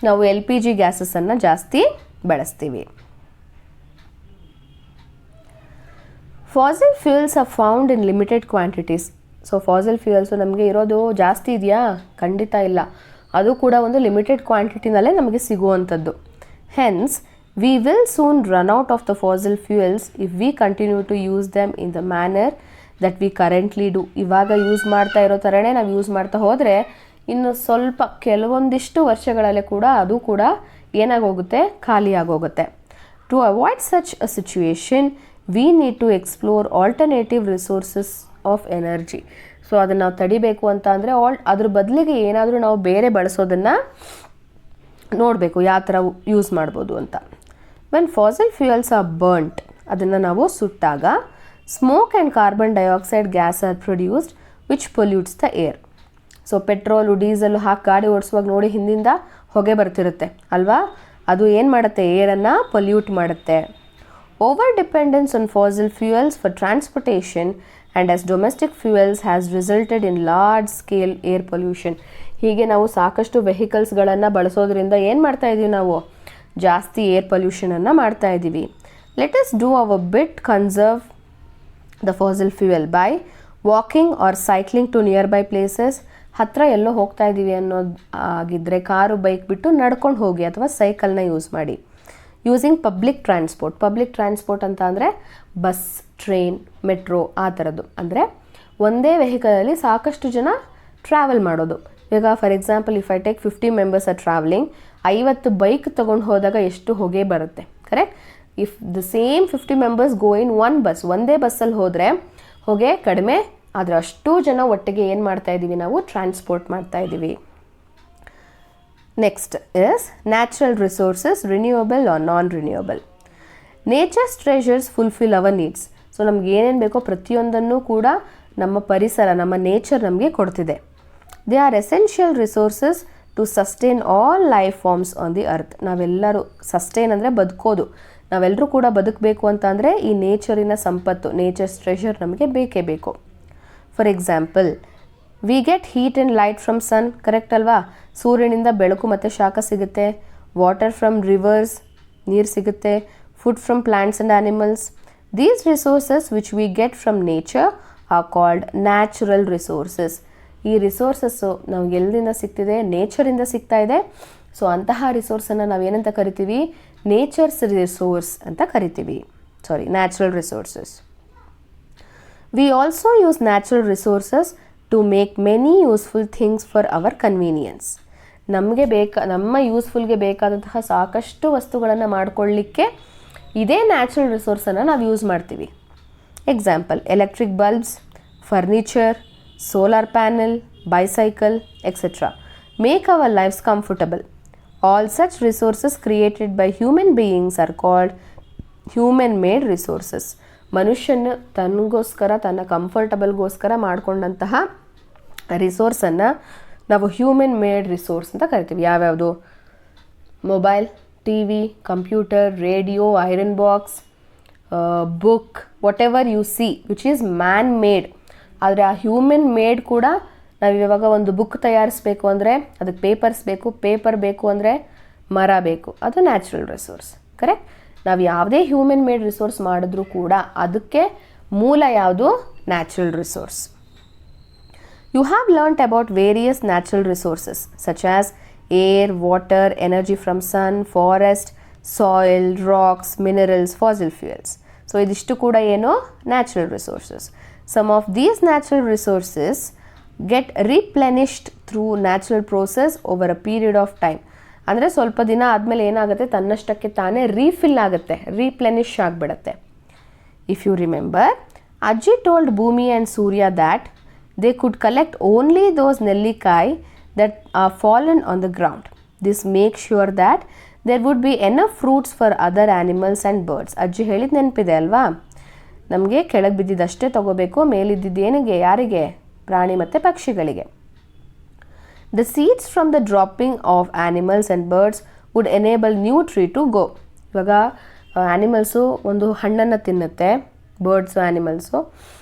Speaker 1: ನಾವು LPG ಗ್ಯಾಸಸ್ಸನ್ನು ಜಾಸ್ತಿ ಬಳಸ್ತೀವಿ. Fossil fuels are found in limited quantities. So fossil fuels ನಮಗೆ ಇರೋದು ಜಾಸ್ತಿ ಇದೆಯಾ? ಖಂಡಿತ ಇಲ್ಲ. ಅದು ಕೂಡ ಒಂದು ಲಿಮಿಟೆಡ್ ಕ್ವಾಂಟಿಟಿನಲ್ಲೇ ನಮಗೆ ಸಿಗುವಂಥದ್ದು. Hence we will soon run out of the fossil fuels if we continue to use them in the manner that we currently do. ಇವಾಗ ಯೂಸ್ ಮಾಡ್ತಾ ಇರೋ ಥರನೇ ನಾವು ಯೂಸ್ ಮಾಡ್ತಾ ಹೋದರೆ ಇನ್ನು ಸ್ವಲ್ಪ ಕೆಲವೊಂದಿಷ್ಟು ವರ್ಷಗಳಲ್ಲೇ ಕೂಡ ಅದು ಕೂಡ ಏನಾಗೋಗುತ್ತೆ, ಖಾಲಿ ಆಗೋಗುತ್ತೆ. To avoid such a situation we need to explore alternative resources of energy. So ಅದನ್ನು ನಾವು ತಡಿಬೇಕು ಅಂತ ಅಂದರೆ ಅದ್ರ ಬದಲಿಗೆ ಏನಾದರೂ ನಾವು ಬೇರೆ ಬಳಸೋದನ್ನು ನೋಡಬೇಕು, ಯಾವ ಥರ ಯೂಸ್ ಮಾಡ್ಬೋದು ಅಂತ. When fossil fuels are burnt, ಅದನ್ನು ನಾವು ಸುಟ್ಟಾಗ smoke and carbon dioxide gas are produced which pollutes the air. So petrol, diesel ಹಾಕಿ ಗಾಡಿ ಓಡಿಸುವಾಗ ನೋಡಿ ಹಿಂದಿಂದ ಹೊಗೆ ಬರ್ತಿರುತ್ತೆ ಅಲ್ವಾ, ಅದು ಏನು ಮಾಡುತ್ತೆ, ಏರನ್ನು ಪೊಲ್ಯೂಟ್ ಮಾಡುತ್ತೆ. Over dependence on fossil fuels for transportation and as domestic fuels has resulted in large scale air pollution. ಹೀಗೆ ನಾವು ಸಾಕಷ್ಟು ವೆಹಿಕಲ್ಸ್ಗಳನ್ನು ಬಳಸೋದ್ರಿಂದ ಏನು ಮಾಡ್ತಾ ಇದ್ದೀವಿ, ನಾವು ಜಾಸ್ತಿ ಏರ್ ಪೊಲ್ಯೂಷನನ್ನು ಮಾಡ್ತಾ ಇದ್ದೀವಿ. Let us do our bit conserve the fossil fuel by walking or cycling to nearby places. ಹತ್ತಿರ ಎಲ್ಲೋ ಹೋಗ್ತಾ ಇದ್ದೀವಿ ಅನ್ನೋದು ಆಗಿದ್ದರೆ ಕಾರು, ಬೈಕ್ ಬಿಟ್ಟು ನಡ್ಕೊಂಡು ಹೋಗಿ ಅಥವಾ ಸೈಕಲ್ನ ಯೂಸ್ ಮಾಡಿ. ಯೂಸಿಂಗ್ ಪಬ್ಲಿಕ್ ಟ್ರಾನ್ಸ್ಪೋರ್ಟ್ ಅಂತ ಅಂದರೆ ಬಸ್, ಟ್ರೈನ್, ಮೆಟ್ರೋ ಆ ಥರದ್ದು. ಅಂದರೆ ಒಂದೇ ವೆಹಿಕಲಲ್ಲಿ ಸಾಕಷ್ಟು ಜನ ಟ್ರಾವೆಲ್ ಮಾಡೋದು. ಈಗ for example if I take 50 members are travelling, 50 bike ತೊಗೊಂಡು ಹೋದಾಗ ಎಷ್ಟು ಹೊಗೆ ಬರುತ್ತೆ, correct? If the same 50 members go in one bus, ಒಂದೇ ಬಸ್ಸಲ್ಲಿ ಹೋದರೆ ಹೊಗೆ ಕಡಿಮೆ ಆದರೆ ಅಷ್ಟೂ ಜನ ಒಟ್ಟಿಗೆ ಏನು ಮಾಡ್ತಾ ಇದ್ದೀವಿ, ನಾವು ಟ್ರಾನ್ಸ್ಪೋರ್ಟ್ ಮಾಡ್ತಾ ಇದ್ದೀವಿ. Next is natural resources, renewable or non renewable. Nature's treasures fulfil our needs. So ನಮ್ಗೆ ಏನೇನು ಬೇಕೋ ಪ್ರತಿಯೊಂದನ್ನು ಕೂಡ ನಮ್ಮ ಪರಿಸರ, ನಮ್ಮ ನೇಚರ್ ನಮಗೆ ಕೊಡ್ತಿದೆ. They are essential resources to sustain all life forms on the earth. ನಾವೆಲ್ಲರೂ ಸಸ್ಟೈನ್ ಅಂದರೆ ಬದುಕೋದು, ನಾವೆಲ್ಲರೂ ಕೂಡ ಬದುಕಬೇಕು ಅಂತ ಅಂದರೆ ಈ ನೇಚರಿನ ಸಂಪತ್ತು, ನೇಚರ್ಸ್ ಟ್ರೆಷರ್ ನಮಗೆ ಬೇಕೇ ಬೇಕು. For example, we get heat and light from sun, correct ಅಲ್ವಾ? ಸೂರ್ಯನಿಂದ ಬೆಳಕು ಮತ್ತು ಶಾಖ ಸಿಗುತ್ತೆ. ವಾಟರ್ ಫ್ರಮ್ ರಿವರ್ಸ್, ನೀರು ಸಿಗುತ್ತೆ. Food from plants and animals. These resources which we get from nature are called natural resources. ಈ ರಿಸೋರ್ಸಸ್ಸು ನಾವು ಎಲ್ಲಿಂದ ಸಿಗ್ತಿದೆ? ನೇಚರಿಂದ ಸಿಗ್ತಾ ಇದೆ. ಸೊ ಅಂತಹ ರಿಸೋರ್ಸನ್ನು ನಾವೇನಂತ ಕರಿತೀವಿ? ನೇಚರ್ಸ್ ರಿಸೋರ್ಸ್ ಅಂತ ಕರಿತೀವಿ. Natural resources. We also use natural resources to make many useful things for our convenience. ನಮ್ಮ ಯೂಸ್ಫುಲ್ಗೆ ಬೇಕಾದಂತಹ ಸಾಕಷ್ಟು ವಸ್ತುಗಳನ್ನು ಮಾಡಿಕೊಳ್ಳಿಕ್ಕೆ ಇದೇ ನ್ಯಾಚುರಲ್ ರಿಸೋರ್ಸನ್ನು ನಾವು ಯೂಸ್ ಮಾಡ್ತೀವಿ. Example, electric bulbs, furniture, solar panel, bicycle, etcetera make our lifes comfortable. All such resources created by human beings are called human made resources. ಮನುಷ್ಯನ ತನಗೋಸ್ಕರ, ತನ್ನ ಕಂಫರ್ಟಬಲ್ಗೋಸ್ಕರ ಮಾಡಿಕೊಂಡಂತಹ ರಿಸೋರ್ಸನ್ನು ನಾವು ಹ್ಯೂಮನ್ ಮೇಡ್ ರಿಸೋರ್ಸ್ ಅಂತ ಕರಿತೀವಿ. ಯಾವ್ಯಾವುದು? Mobile, T V, computer, radio, iron box, book, whatever you see which is man made. ಆದರೆ ಆ human made ಕೂಡ ನಾವು ಇವಾಗ ಒಂದು ಬುಕ್ ತಯಾರಿಸಬೇಕು ಅಂದರೆ ಅದಕ್ಕೆ ಪೇಪರ್ಸ್ ಬೇಕು, ಪೇಪರ್ ಬೇಕು ಅಂದರೆ ಮರ ಬೇಕು, ಅದು ನ್ಯಾಚುರಲ್ ರಿಸೋರ್ಸ್, ಕರೆಕ್ಟ್? ನಾವು ಯಾವುದೇ ಹ್ಯೂಮನ್ ಮೇಡ್ ರಿಸೋರ್ಸ್ ಮಾಡಿದ್ರೂ ಕೂಡ ಅದಕ್ಕೆ ಮೂಲ ಯಾವುದು? Natural resource. You have learnt about various natural resources such as air, water, energy from sun, forest, soil, rocks, minerals, fossil fuels. So idishtu kuda eno natural resources. Some of these natural resources get replenished through natural process over a period of time. ಅಂದರೆ ಸ್ವಲ್ಪ ದಿನ ಆದಮೇಲೆ ಏನಾಗುತ್ತೆ, ತನ್ನಷ್ಟಕ್ಕೆ ತಾನೇ refill ಆಗುತ್ತೆ, ರೀಪ್ಲೆನಿಶ್ ಆಗಿಬಿಡುತ್ತೆ. If you remember, ಅಜ್ಜಿ ಟೋಲ್ಡ್ ಭೂಮಿ and Surya that they could collect only those nellikai that are fallen on the ground. This makes sure that there would be enough fruits for other animals and birds. ಅಜ್ಜಿ ಹೇಳಿದ ನೆನಪಿದೆ ಅಲ್ವಾ? ನಮಗೆ ಕೆಳಗೆ ಬಿದ್ದಿದ್ದಷ್ಟೇ ತಗೋಬೇಕು, ಮೇಲಿದ್ದಿದ್ದೇನಿಗೆ? ಯಾರಿಗೆ? ಪ್ರಾಣಿ ಮತ್ತು ಪಕ್ಷಿಗಳಿಗೆ. The seeds from the dropping of animals and birds would enable new tree to grow. ಇವಾಗ ಆ್ಯನಿಮಲ್ಸು ಒಂದು ಹಣ್ಣನ್ನು ತಿನ್ನುತ್ತೆ, ಬರ್ಡ್ಸು, ಆ್ಯನಿಮಲ್ಸು.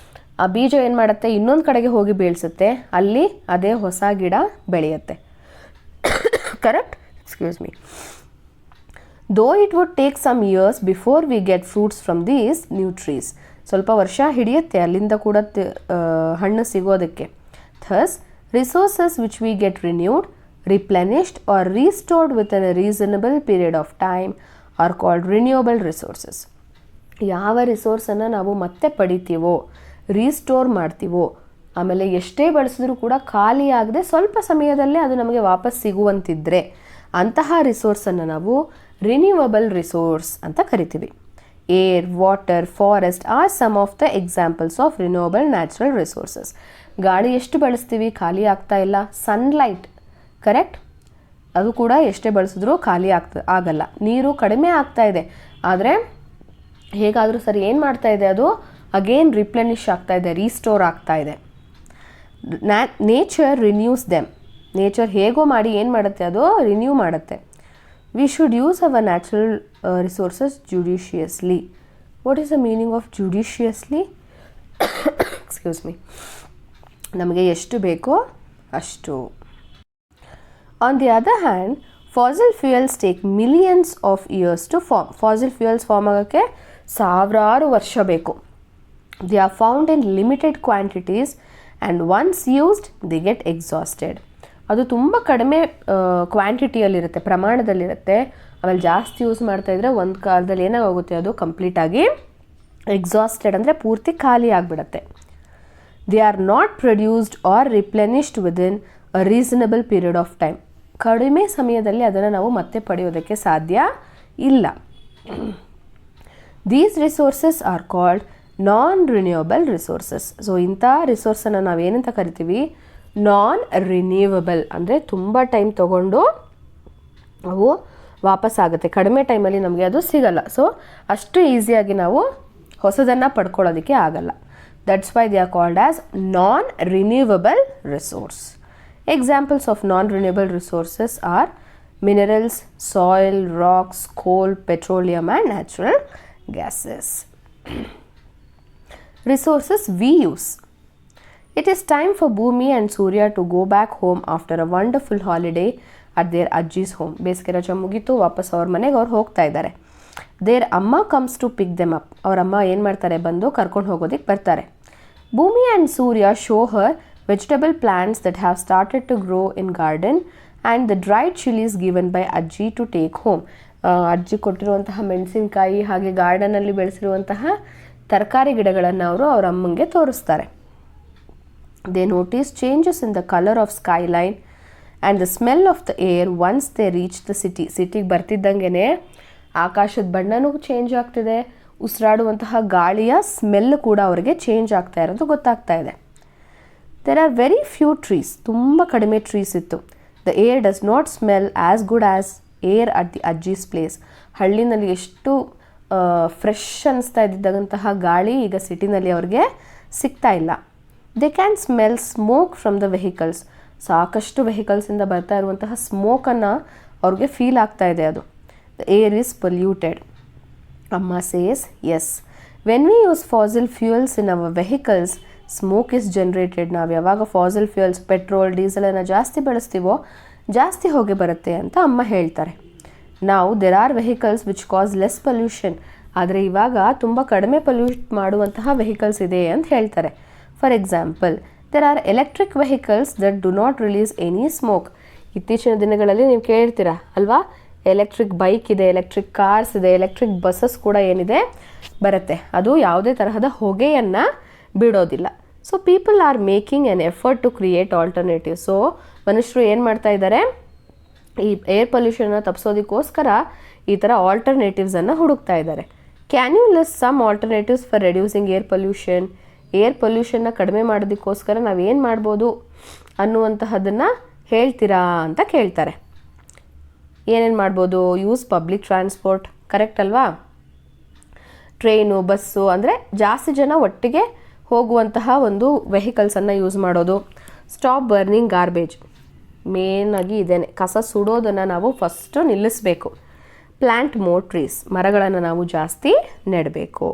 Speaker 1: ಆ ಬೀಜ ಏನು ಮಾಡುತ್ತೆ? ಇನ್ನೊಂದು ಕಡೆಗೆ ಹೋಗಿ ಬೀಳ್ಸುತ್ತೆ, ಅಲ್ಲಿ ಅದೇ ಹೊಸ ಗಿಡ ಬೆಳೆಯುತ್ತೆ, correct? Excuse me. Though it would take some years before we get fruits from these new trees. ಸ್ವಲ್ಪ ವರ್ಷ ಹಿಡಿಯುತ್ತೆ ಅಲ್ಲಿಂದ ಕೂಡ ಹಣ್ಣು ಸಿಗೋದಕ್ಕೆ. Thus resources which we get renewed, replenished or restored with an reasonable period of time are called renewable resources. ಯಾವ ರಿಸೋರ್ಸನ್ನು ನಾವು ಮತ್ತೆ ಪಡಿತೀವೋ, ರೀಸ್ಟೋರ್ ಮಾಡ್ತೀವೋ, ಆಮೇಲೆ ಎಷ್ಟೇ ಬಳಸಿದ್ರೂ ಕೂಡ ಖಾಲಿ ಆಗದೆ ಸ್ವಲ್ಪ ಸಮಯದಲ್ಲೇ ಅದು ನಮಗೆ ವಾಪಸ್ ಸಿಗುವಂತಿದ್ದರೆ ಅಂತಹ ರಿಸೋರ್ಸನ್ನು ನಾವು ರಿನ್ಯೂವಬಲ್ ರಿಸೋರ್ಸ್ ಅಂತ ಕರಿತೀವಿ. Air, water, forest are some of the examples of renewable natural resources. ಗಾಳಿ ಎಷ್ಟು ಬಳಸ್ತೀವಿ? ಖಾಲಿ ಆಗ್ತಾ ಇಲ್ಲ. Sunlight, correct? ಅದು ಕೂಡ ಎಷ್ಟೇ ಬಳಸಿದ್ರೂ ಖಾಲಿ ಆಗಲ್ಲ. ನೀರು ಕಡಿಮೆ ಆಗ್ತಾ ಇದೆ, ಆದರೆ ಹೇಗಾದರೂ ಸರಿ ಏನು ಮಾಡ್ತಾ ಇದೆ? ಅದು ಅಗೇನ್ ರಿಪ್ಲೆನಿಶ್ ಆಗ್ತಾ ಇದೆ, ರೀಸ್ಟೋರ್ ಆಗ್ತಾ ಇದೆ. Nature ರಿನ್ಯೂಸ್ them. ನೇಚರ್ ಹೇಗೋ ಮಾಡಿ ಏನು ಮಾಡುತ್ತೆ? ಅದು ರಿನ್ಯೂ ಮಾಡುತ್ತೆ. We should use our natural resources judiciously. What is the meaning of judiciously? Excuse me. ನಮಗೆ ಎಷ್ಟು ಬೇಕೋ ಅಷ್ಟು. On the other hand, fossil fuels take millions of years to form. Fossil fuels form ಆಗೋಕ್ಕೆ ಸಾವಿರಾರು ವರ್ಷ ಬೇಕು. They are found in limited quantities and once used they get exhausted. ಅದು ತುಂಬ ಕಡಿಮೆ ಕ್ವಾಂಟಿಟಿಯಲ್ಲಿರುತ್ತೆ, ಪ್ರಮಾಣದಲ್ಲಿರುತ್ತೆ. ಆಮೇಲೆ ಜಾಸ್ತಿ ಯೂಸ್ ಮಾಡ್ತಾಯಿದ್ರೆ ಒಂದು ಕಾಲದಲ್ಲಿ ಏನಾಗೋಗುತ್ತೆ? ಅದು ಕಂಪ್ಲೀಟಾಗಿ ಎಕ್ಸಾಸ್ಟೆಡ್ ಅಂದರೆ ಪೂರ್ತಿ ಖಾಲಿ ಆಗಿಬಿಡುತ್ತೆ. They are not produced or replenished within a reasonable period of time. ಕಡಿಮೆ ಸಮಯದಲ್ಲಿ ಅದನ್ನು ನಾವು ಮತ್ತೆ ಪಡೆಯೋದಕ್ಕೆ ಸಾಧ್ಯ ಇಲ್ಲ. These resources are called non renewable resources. So ಇಂಥ ರಿಸೋರ್ಸನ್ನು ನಾವೇನಂತ ಕರಿತೀವಿ? ನಾನ್ ರಿನ್ಯೂವಬಲ್. ಅಂದರೆ ತುಂಬ ಟೈಮ್ ತೊಗೊಂಡು ಅವು ವಾಪಸ್ಸಾಗುತ್ತೆ, ಕಡಿಮೆ ಟೈಮಲ್ಲಿ ನಮಗೆ ಅದು ಸಿಗಲ್ಲ. ಸೊ ಅಷ್ಟು ಈಸಿಯಾಗಿ ನಾವು ಹೊಸದನ್ನು ಪಡ್ಕೊಳ್ಳೋದಕ್ಕೆ ಆಗಲ್ಲ. That's why they are called as non renewable resource. Examples of non renewable resources are minerals, soil, rocks, coal, petroleum and natural gases. Resources we use. It is time for Bhumi and Surya to go back home after a wonderful holiday at their Ajji's home. ಬೇಸಿಗೆ ರಜೆ ಮುಗಿತು, ವಾಪಸ್ ಅವ್ರ ಮನೆಗೆ ಅವ್ರು ಹೋಗ್ತಾ ಇದ್ದಾರೆ. Their ಅಮ್ಮ comes to pick them up. ಅವ್ರ ಅಮ್ಮ ಏನು ಮಾಡ್ತಾರೆ? ಬಂದು ಕರ್ಕೊಂಡು ಹೋಗೋದಕ್ಕೆ ಬರ್ತಾರೆ. Bhumi and Surya show her vegetable plants that have started to grow in garden and the dried chilies given by Ajji to take home. ಅಜ್ಜಿ ಕೊಟ್ಟಿರುವಂತಹ ಮೆಣಸಿನಕಾಯಿ ಹಾಗೆ ಗಾರ್ಡನಲ್ಲಿ ಬೆಳೆಸಿರುವಂತಹ ತರಕಾರಿ ಗಿಡಗಳನ್ನು ಅವರು ಅವರ ಅಮ್ಮಂಗೆ ತೋರಿಸ್ತಾರೆ. They notice changes in the colour of skyline and the smell of the air once they reach the city. ಸಿಟಿಗೆ ಬರ್ತಿದ್ದಂಗೆ ಆಕಾಶದ ಬಣ್ಣನೂ ಚೇಂಜ್ ಆಗ್ತಿದೆ, ಉಸಿರಾಡುವಂತಹ ಗಾಳಿಯ ಸ್ಮೆಲ್ ಕೂಡ ಅವರಿಗೆ ಚೇಂಜ್ ಆಗ್ತಾ ಇರೋದು ಗೊತ್ತಾಗ್ತಾ ಇದೆ. There are very few trees. ತುಂಬ ಕಡಿಮೆ ಟ್ರೀಸ್ ಇತ್ತು. The air does not smell as good as air at the Ajji's place. ಹಳ್ಳಿನಲ್ಲಿ ಎಷ್ಟು ಫ್ರೆಶ್ ಅನಿಸ್ತಾ ಇದ್ದಂತಹ ಗಾಳಿ ಈಗ ಸಿಟಿನಲ್ಲಿ ಅವ್ರಿಗೆ ಸಿಗ್ತಾ ಇಲ್ಲ. They can smell smoke from the vehicles. ಸಾಕಷ್ಟು ವೆಹಿಕಲ್ಸಿಂದ ಬರ್ತಾ ಇರುವಂತಹ ಸ್ಮೋಕನ್ನು ಅವ್ರಿಗೆ ಫೀಲ್ ಆಗ್ತಾ ಇದೆ. ಅದು ದ ಏರ್ ಈಸ್ ಪೊಲ್ಯೂಟೆಡ್. ಅಮ್ಮ says yes, when we use fossil fuels in our vehicles smoke is generated. ನಾವು ಯಾವಾಗ ಫಾಸಿಲ್ ಫ್ಯೂಯಲ್ಸ್ ಪೆಟ್ರೋಲ್ ಡೀಸೆಲನ್ನು ಜಾಸ್ತಿ ಬಳಸ್ತೀವೋ ಜಾಸ್ತಿ ಹೊಗೆ ಬರುತ್ತೆ ಅಂತ ಅಮ್ಮ ಹೇಳ್ತಾರೆ. ನಾವು there are vehicles which cause less pollution. ಆದರೆ ಇವಾಗ ತುಂಬ ಕಡಿಮೆ ಪೊಲ್ಯೂಟ್ ಮಾಡುವಂತಹ ವೆಹಿಕಲ್ಸ್ ಇದೆ ಅಂತ ಹೇಳ್ತಾರೆ. For example, there are electric vehicles that do not release any smoke. ಇತ್ತೀಚಿನ ದಿನಗಳಲ್ಲಿ ನೀವು ಕೇಳ್ತೀರಾ ಅಲ್ವಾ, ಎಲೆಕ್ಟ್ರಿಕ್ ಬೈಕ್ ಇದೆ, ಎಲೆಕ್ಟ್ರಿಕ್ ಕಾರ್ಸ್ ಇದೆ, ಎಲೆಕ್ಟ್ರಿಕ್ ಬಸ್ಸಸ್ ಕೂಡ ಏನಿದೆ ಬರುತ್ತೆ, ಅದು ಯಾವುದೇ ತರಹದ ಹೊಗೆಯನ್ನು ಬಿಡೋದಿಲ್ಲ. So people are making an effort to create alternative. So ಮನುಷ್ಯರು ಏನು ಮಾಡ್ತಾ ಇದ್ದಾರೆ? ಈ ಏರ್ ಪೊಲ್ಯೂಷನ್ನ ತಪ್ಪಿಸೋದಕ್ಕೋಸ್ಕರ ಈ ಥರ ಆಲ್ಟರ್ನೇಟಿವ್ಸನ್ನು ಹುಡುಕ್ತಾ ಇದ್ದಾರೆ. Can you list some alternatives for reducing air pollution? Air ಪೊಲ್ಯೂಷನ್ನ ಕಡಿಮೆ ಮಾಡೋದಕ್ಕೋಸ್ಕರ ನಾವೇನು ಮಾಡ್ಬೋದು ಅನ್ನುವಂತಹದನ್ನು ಹೇಳ್ತೀರಾ ಅಂತ ಕೇಳ್ತಾರೆ. ಏನೇನು ಮಾಡ್ಬೋದು? ಯೂಸ್ ಪಬ್ಲಿಕ್ ಟ್ರಾನ್ಸ್ಪೋರ್ಟ್, ಕರೆಕ್ಟ್ ಅಲ್ವಾ? ಟ್ರೈನು, ಬಸ್ಸು, ಅಂದರೆ ಜಾಸ್ತಿ ಜನ ಒಟ್ಟಿಗೆ ಹೋಗುವಂತಹ ಒಂದು ವೆಹಿಕಲ್ಸನ್ನು ಯೂಸ್ ಮಾಡೋದು. ಸ್ಟಾಪ್ ಬರ್ನಿಂಗ್ ಗಾರ್ಬೇಜ್, ಮೇನಾಗಿ ಇದೇನೆ, ಕಸ ಸುಡೋದನ್ನು ನಾವು ಫಸ್ಟು ನಿಲ್ಲಿಸಬೇಕು. ಪ್ಲ್ಯಾಂಟ್ ಮೋರ್ ಟ್ರೀಸ್, ಮರಗಳನ್ನು ನಾವು ಜಾಸ್ತಿ ನೆಡಬೇಕು.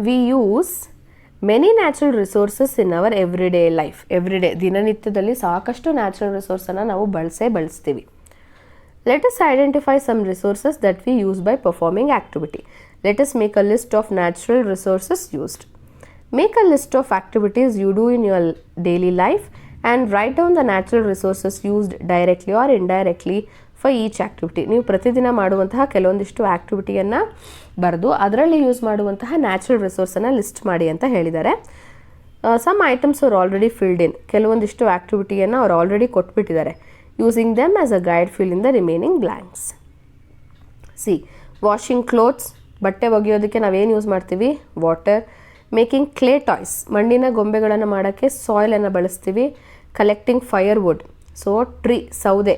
Speaker 1: We use many natural resources in our everyday life. Everyday, ದಿನನಿತ್ಯದಲ್ಲಿ ಸಾಕಷ್ಟು ನ್ಯಾಚುರಲ್ ರಿಸೋರ್ಸನ್ನು ನಾವು ಬಳಸ್ತೀವಿ. Let us identify some resources that we use by performing activity. Let us make a list of natural resources used. Make a list of activities you do in your daily life and write down the natural resources used directly or indirectly for each activity. ನೀವು ಪ್ರತಿದಿನ ಮಾಡುವಂತಹ ಕೆಲವೊಂದಿಷ್ಟು ಆ್ಯಕ್ಟಿವಿಟಿಯನ್ನು ಬರೆದು ಅದರಲ್ಲಿ use ಮಾಡುವಂತಹ natural ರಿಸೋರ್ಸನ್ನು list ಮಾಡಿ ಅಂತ ಹೇಳಿದ್ದಾರೆ. Some items are already filled in. ಕೆಲವೊಂದಿಷ್ಟು ಆ್ಯಕ್ಟಿವಿಟಿಯನ್ನು ಅವ್ರು ಆಲ್ರೆಡಿ ಕೊಟ್ಬಿಟ್ಟಿದ್ದಾರೆ. Using them as a guide, fill in the remaining blanks. See, washing clothes, ಬಟ್ಟೆ ಒಗೆಯೋದಕ್ಕೆ ನಾವೇನು ಯೂಸ್ ಮಾಡ್ತೀವಿ? ವಾಟರ್. ಮೇಕಿಂಗ್ ಕ್ಲೇ ಟಾಯ್ಸ್, ಮಣ್ಣಿನ ಗೊಂಬೆಗಳನ್ನು ಮಾಡೋಕ್ಕೆ ಸಾಯಿಲನ್ನು ಬಳಸ್ತೀವಿ. Collecting firewood, so tree, ಸೌದೆ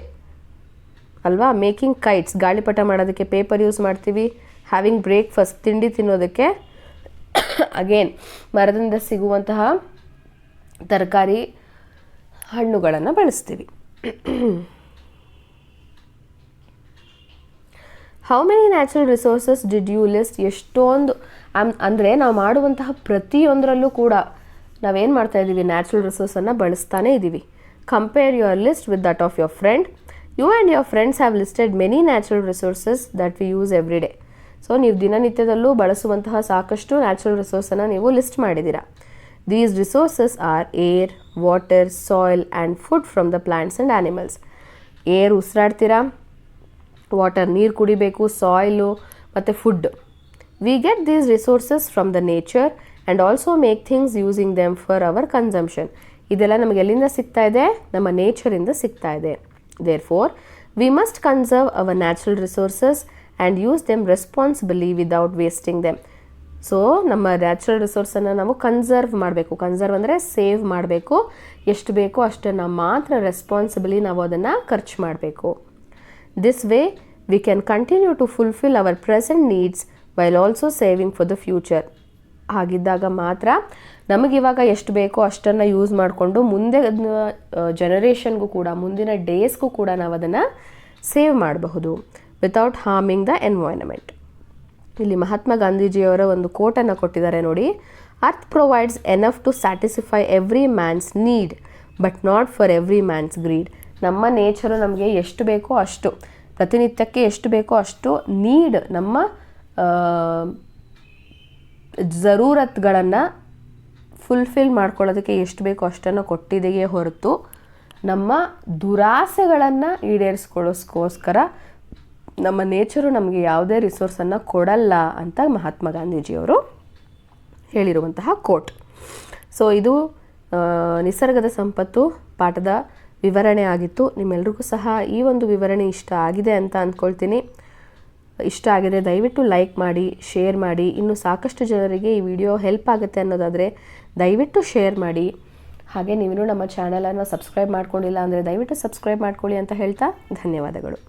Speaker 1: ಅಲ್ವಾ. ಮೇಕಿಂಗ್ ಕೈಟ್ಸ್, ಗಾಳಿಪಟ ಮಾಡೋದಕ್ಕೆ ಪೇಪರ್ ಯೂಸ್ ಮಾಡ್ತೀವಿ. ಹ್ಯಾವಿಂಗ್ ಬ್ರೇಕ್ಫಾಸ್ಟ್, ತಿಂಡಿ ತಿನ್ನೋದಕ್ಕೆ ಅಗೇನ್ ಮರದಿಂದ ಸಿಗುವಂತಹ ತರಕಾರಿ ಹಣ್ಣುಗಳನ್ನು ಬಳಸ್ತೀವಿ. How many natural resources did you list? ಎಷ್ಟೊಂದು ಅಂದರೆ ನಾವು ಮಾಡುವಂತಹ ಪ್ರತಿಯೊಂದರಲ್ಲೂ ಕೂಡ ನಾವೇನು ಮಾಡ್ತಾ ಇದ್ದೀವಿ? ನ್ಯಾಚುರಲ್ ರಿಸೋರ್ಸನ್ನು ಬಳಸ್ತಾನೇ ಇದ್ದೀವಿ. Compare your list with that of your friend. You and your friends have listed many natural resources that we use every day. So ನೀವು ದಿನನಿತ್ಯದಲ್ಲೂ ಬಳಸುವಂತಹ ಸಾಕಷ್ಟು ನ್ಯಾಚುರಲ್ ರಿಸೋರ್ಸನ್ನು ನೀವು ಲಿಸ್ಟ್ ಮಾಡಿದ್ದೀರಾ. These resources are air, water, soil and food from the plants and animals. Air ಉಸಿರಾಡ್ತೀರಾ, water ನೀರು ಕುಡಿಬೇಕು, soil ಮತ್ತು food. We get these resources from the nature and also make things using them for our consumption. ಇದೆಲ್ಲ ನಮಗೆ ಎಲ್ಲಿಂದ ಸಿಗ್ತಾ ಇದೆ? ನಮ್ಮ ನೇಚರಿಂದ ಸಿಗ್ತಾ ಇದೆ. Therefore, we must conserve our natural resources and use them responsibly without wasting them. So ನಮ್ಮ natural ರಿಸೋರ್ಸನ್ನು ನಾವು ಕನ್ಸರ್ವ್ ಮಾಡಬೇಕು. ಕನ್ಸರ್ವ್ ಅಂದರೆ ಸೇವ್ ಮಾಡಬೇಕು. ಎಷ್ಟು ಬೇಕೋ ಅಷ್ಟನ್ನು ಮಾತ್ರ ರೆಸ್ಪಾನ್ಸಿಬಲಿ ನಾವು ಅದನ್ನು ಖರ್ಚು ಮಾಡಬೇಕು. This way we can continue to fulfil our present needs while also saving for the future. ಹಾಗಿದ್ದಾಗ ಮಾತ್ರ ನಮಗಿವಾಗ ಎಷ್ಟು ಬೇಕೋ ಅಷ್ಟನ್ನು ಯೂಸ್ ಮಾಡಿಕೊಂಡು ಮುಂದೆ ಜನರೇಷನ್ಗೂ ಕೂಡ, ಮುಂದಿನ ಡೇಸ್ಗೂ ಕೂಡ ನಾವು ಅದನ್ನು ಸೇವ್ ಮಾಡಬಹುದು ವಿತೌಟ್ ಹಾರ್ಮಿಂಗ್ ದ ಎನ್ವೈರನ್ಮೆಂಟ್. ಇಲ್ಲಿ ಮಹಾತ್ಮ ಗಾಂಧೀಜಿಯವರ ಒಂದು ಕೋಟನ್ನು ಕೊಟ್ಟಿದ್ದಾರೆ ನೋಡಿ. Earth provides enough to satisfy every man's need but not for every man's greed. ನಮ್ಮ ನೇಚರು ನಮಗೆ ಎಷ್ಟು ಬೇಕೋ ಅಷ್ಟು, ಪ್ರತಿನಿತ್ಯಕ್ಕೆ ಎಷ್ಟು ಬೇಕೋ ಅಷ್ಟು ನೀಡ್, ನಮ್ಮ ಜರೂರತ್ಗಳನ್ನು ಫುಲ್ಫಿಲ್ ಮಾಡ್ಕೊಳ್ಳೋದಕ್ಕೆ ಎಷ್ಟು ಬೇಕೋ ಅಷ್ಟನ್ನು ಕೊಟ್ಟಿದೆಯೇ ಹೊರತು ನಮ್ಮ ದುರಾಸೆಗಳನ್ನು ಈಡೇರಿಸ್ಕೊಳ್ಳೋಸ್ಕೋಸ್ಕರ ನಮ್ಮ ನೇಚರು ನಮಗೆ ಯಾವುದೇ ರಿಸೋರ್ಸನ್ನು ಕೊಡಲ್ಲ ಅಂತ ಮಹಾತ್ಮ ಗಾಂಧೀಜಿಯವರು ಹೇಳಿರುವಂತಹ ಕೋಟ್. ಸೊ ಇದು ನಿಸರ್ಗದ ಸಂಪತ್ತು ಪಾಠದ ವಿವರಣೆ ಆಗಿತ್ತು. ನಿಮ್ಮೆಲ್ರಿಗೂ ಸಹ ಈ ಒಂದು ವಿವರಣೆ ಇಷ್ಟ ಆಗಿದೆ ಅಂತ ಅಂದ್ಕೊಳ್ತೀನಿ. ಇಷ್ಟ ಆಗಿದೆ ದಯವಿಟ್ಟು ಲೈಕ್ ಮಾಡಿ, ಶೇರ್ ಮಾಡಿ. ಇನ್ನು ಸಾಕಷ್ಟು ಜನರಿಗೆ ಈ ವಿಡಿಯೋ ಹೆಲ್ಪ್ ಆಗುತ್ತೆ ಅನ್ನೋದಾದರೆ ದಯವಿಟ್ಟು ಶೇರ್ ಮಾಡಿ. ಹಾಗೆ ನೀವಿನ್ನೂ ನಮ್ಮ ಚಾನಲನ್ನು ಸಬ್ಸ್ಕ್ರೈಬ್ ಮಾಡ್ಕೊಂಡಿಲ್ಲ ಅಂದರೆ ದಯವಿಟ್ಟು ಸಬ್ಸ್ಕ್ರೈಬ್ ಮಾಡ್ಕೊಳ್ಳಿ ಅಂತ ಹೇಳ್ತಾ ಧನ್ಯವಾದಗಳು.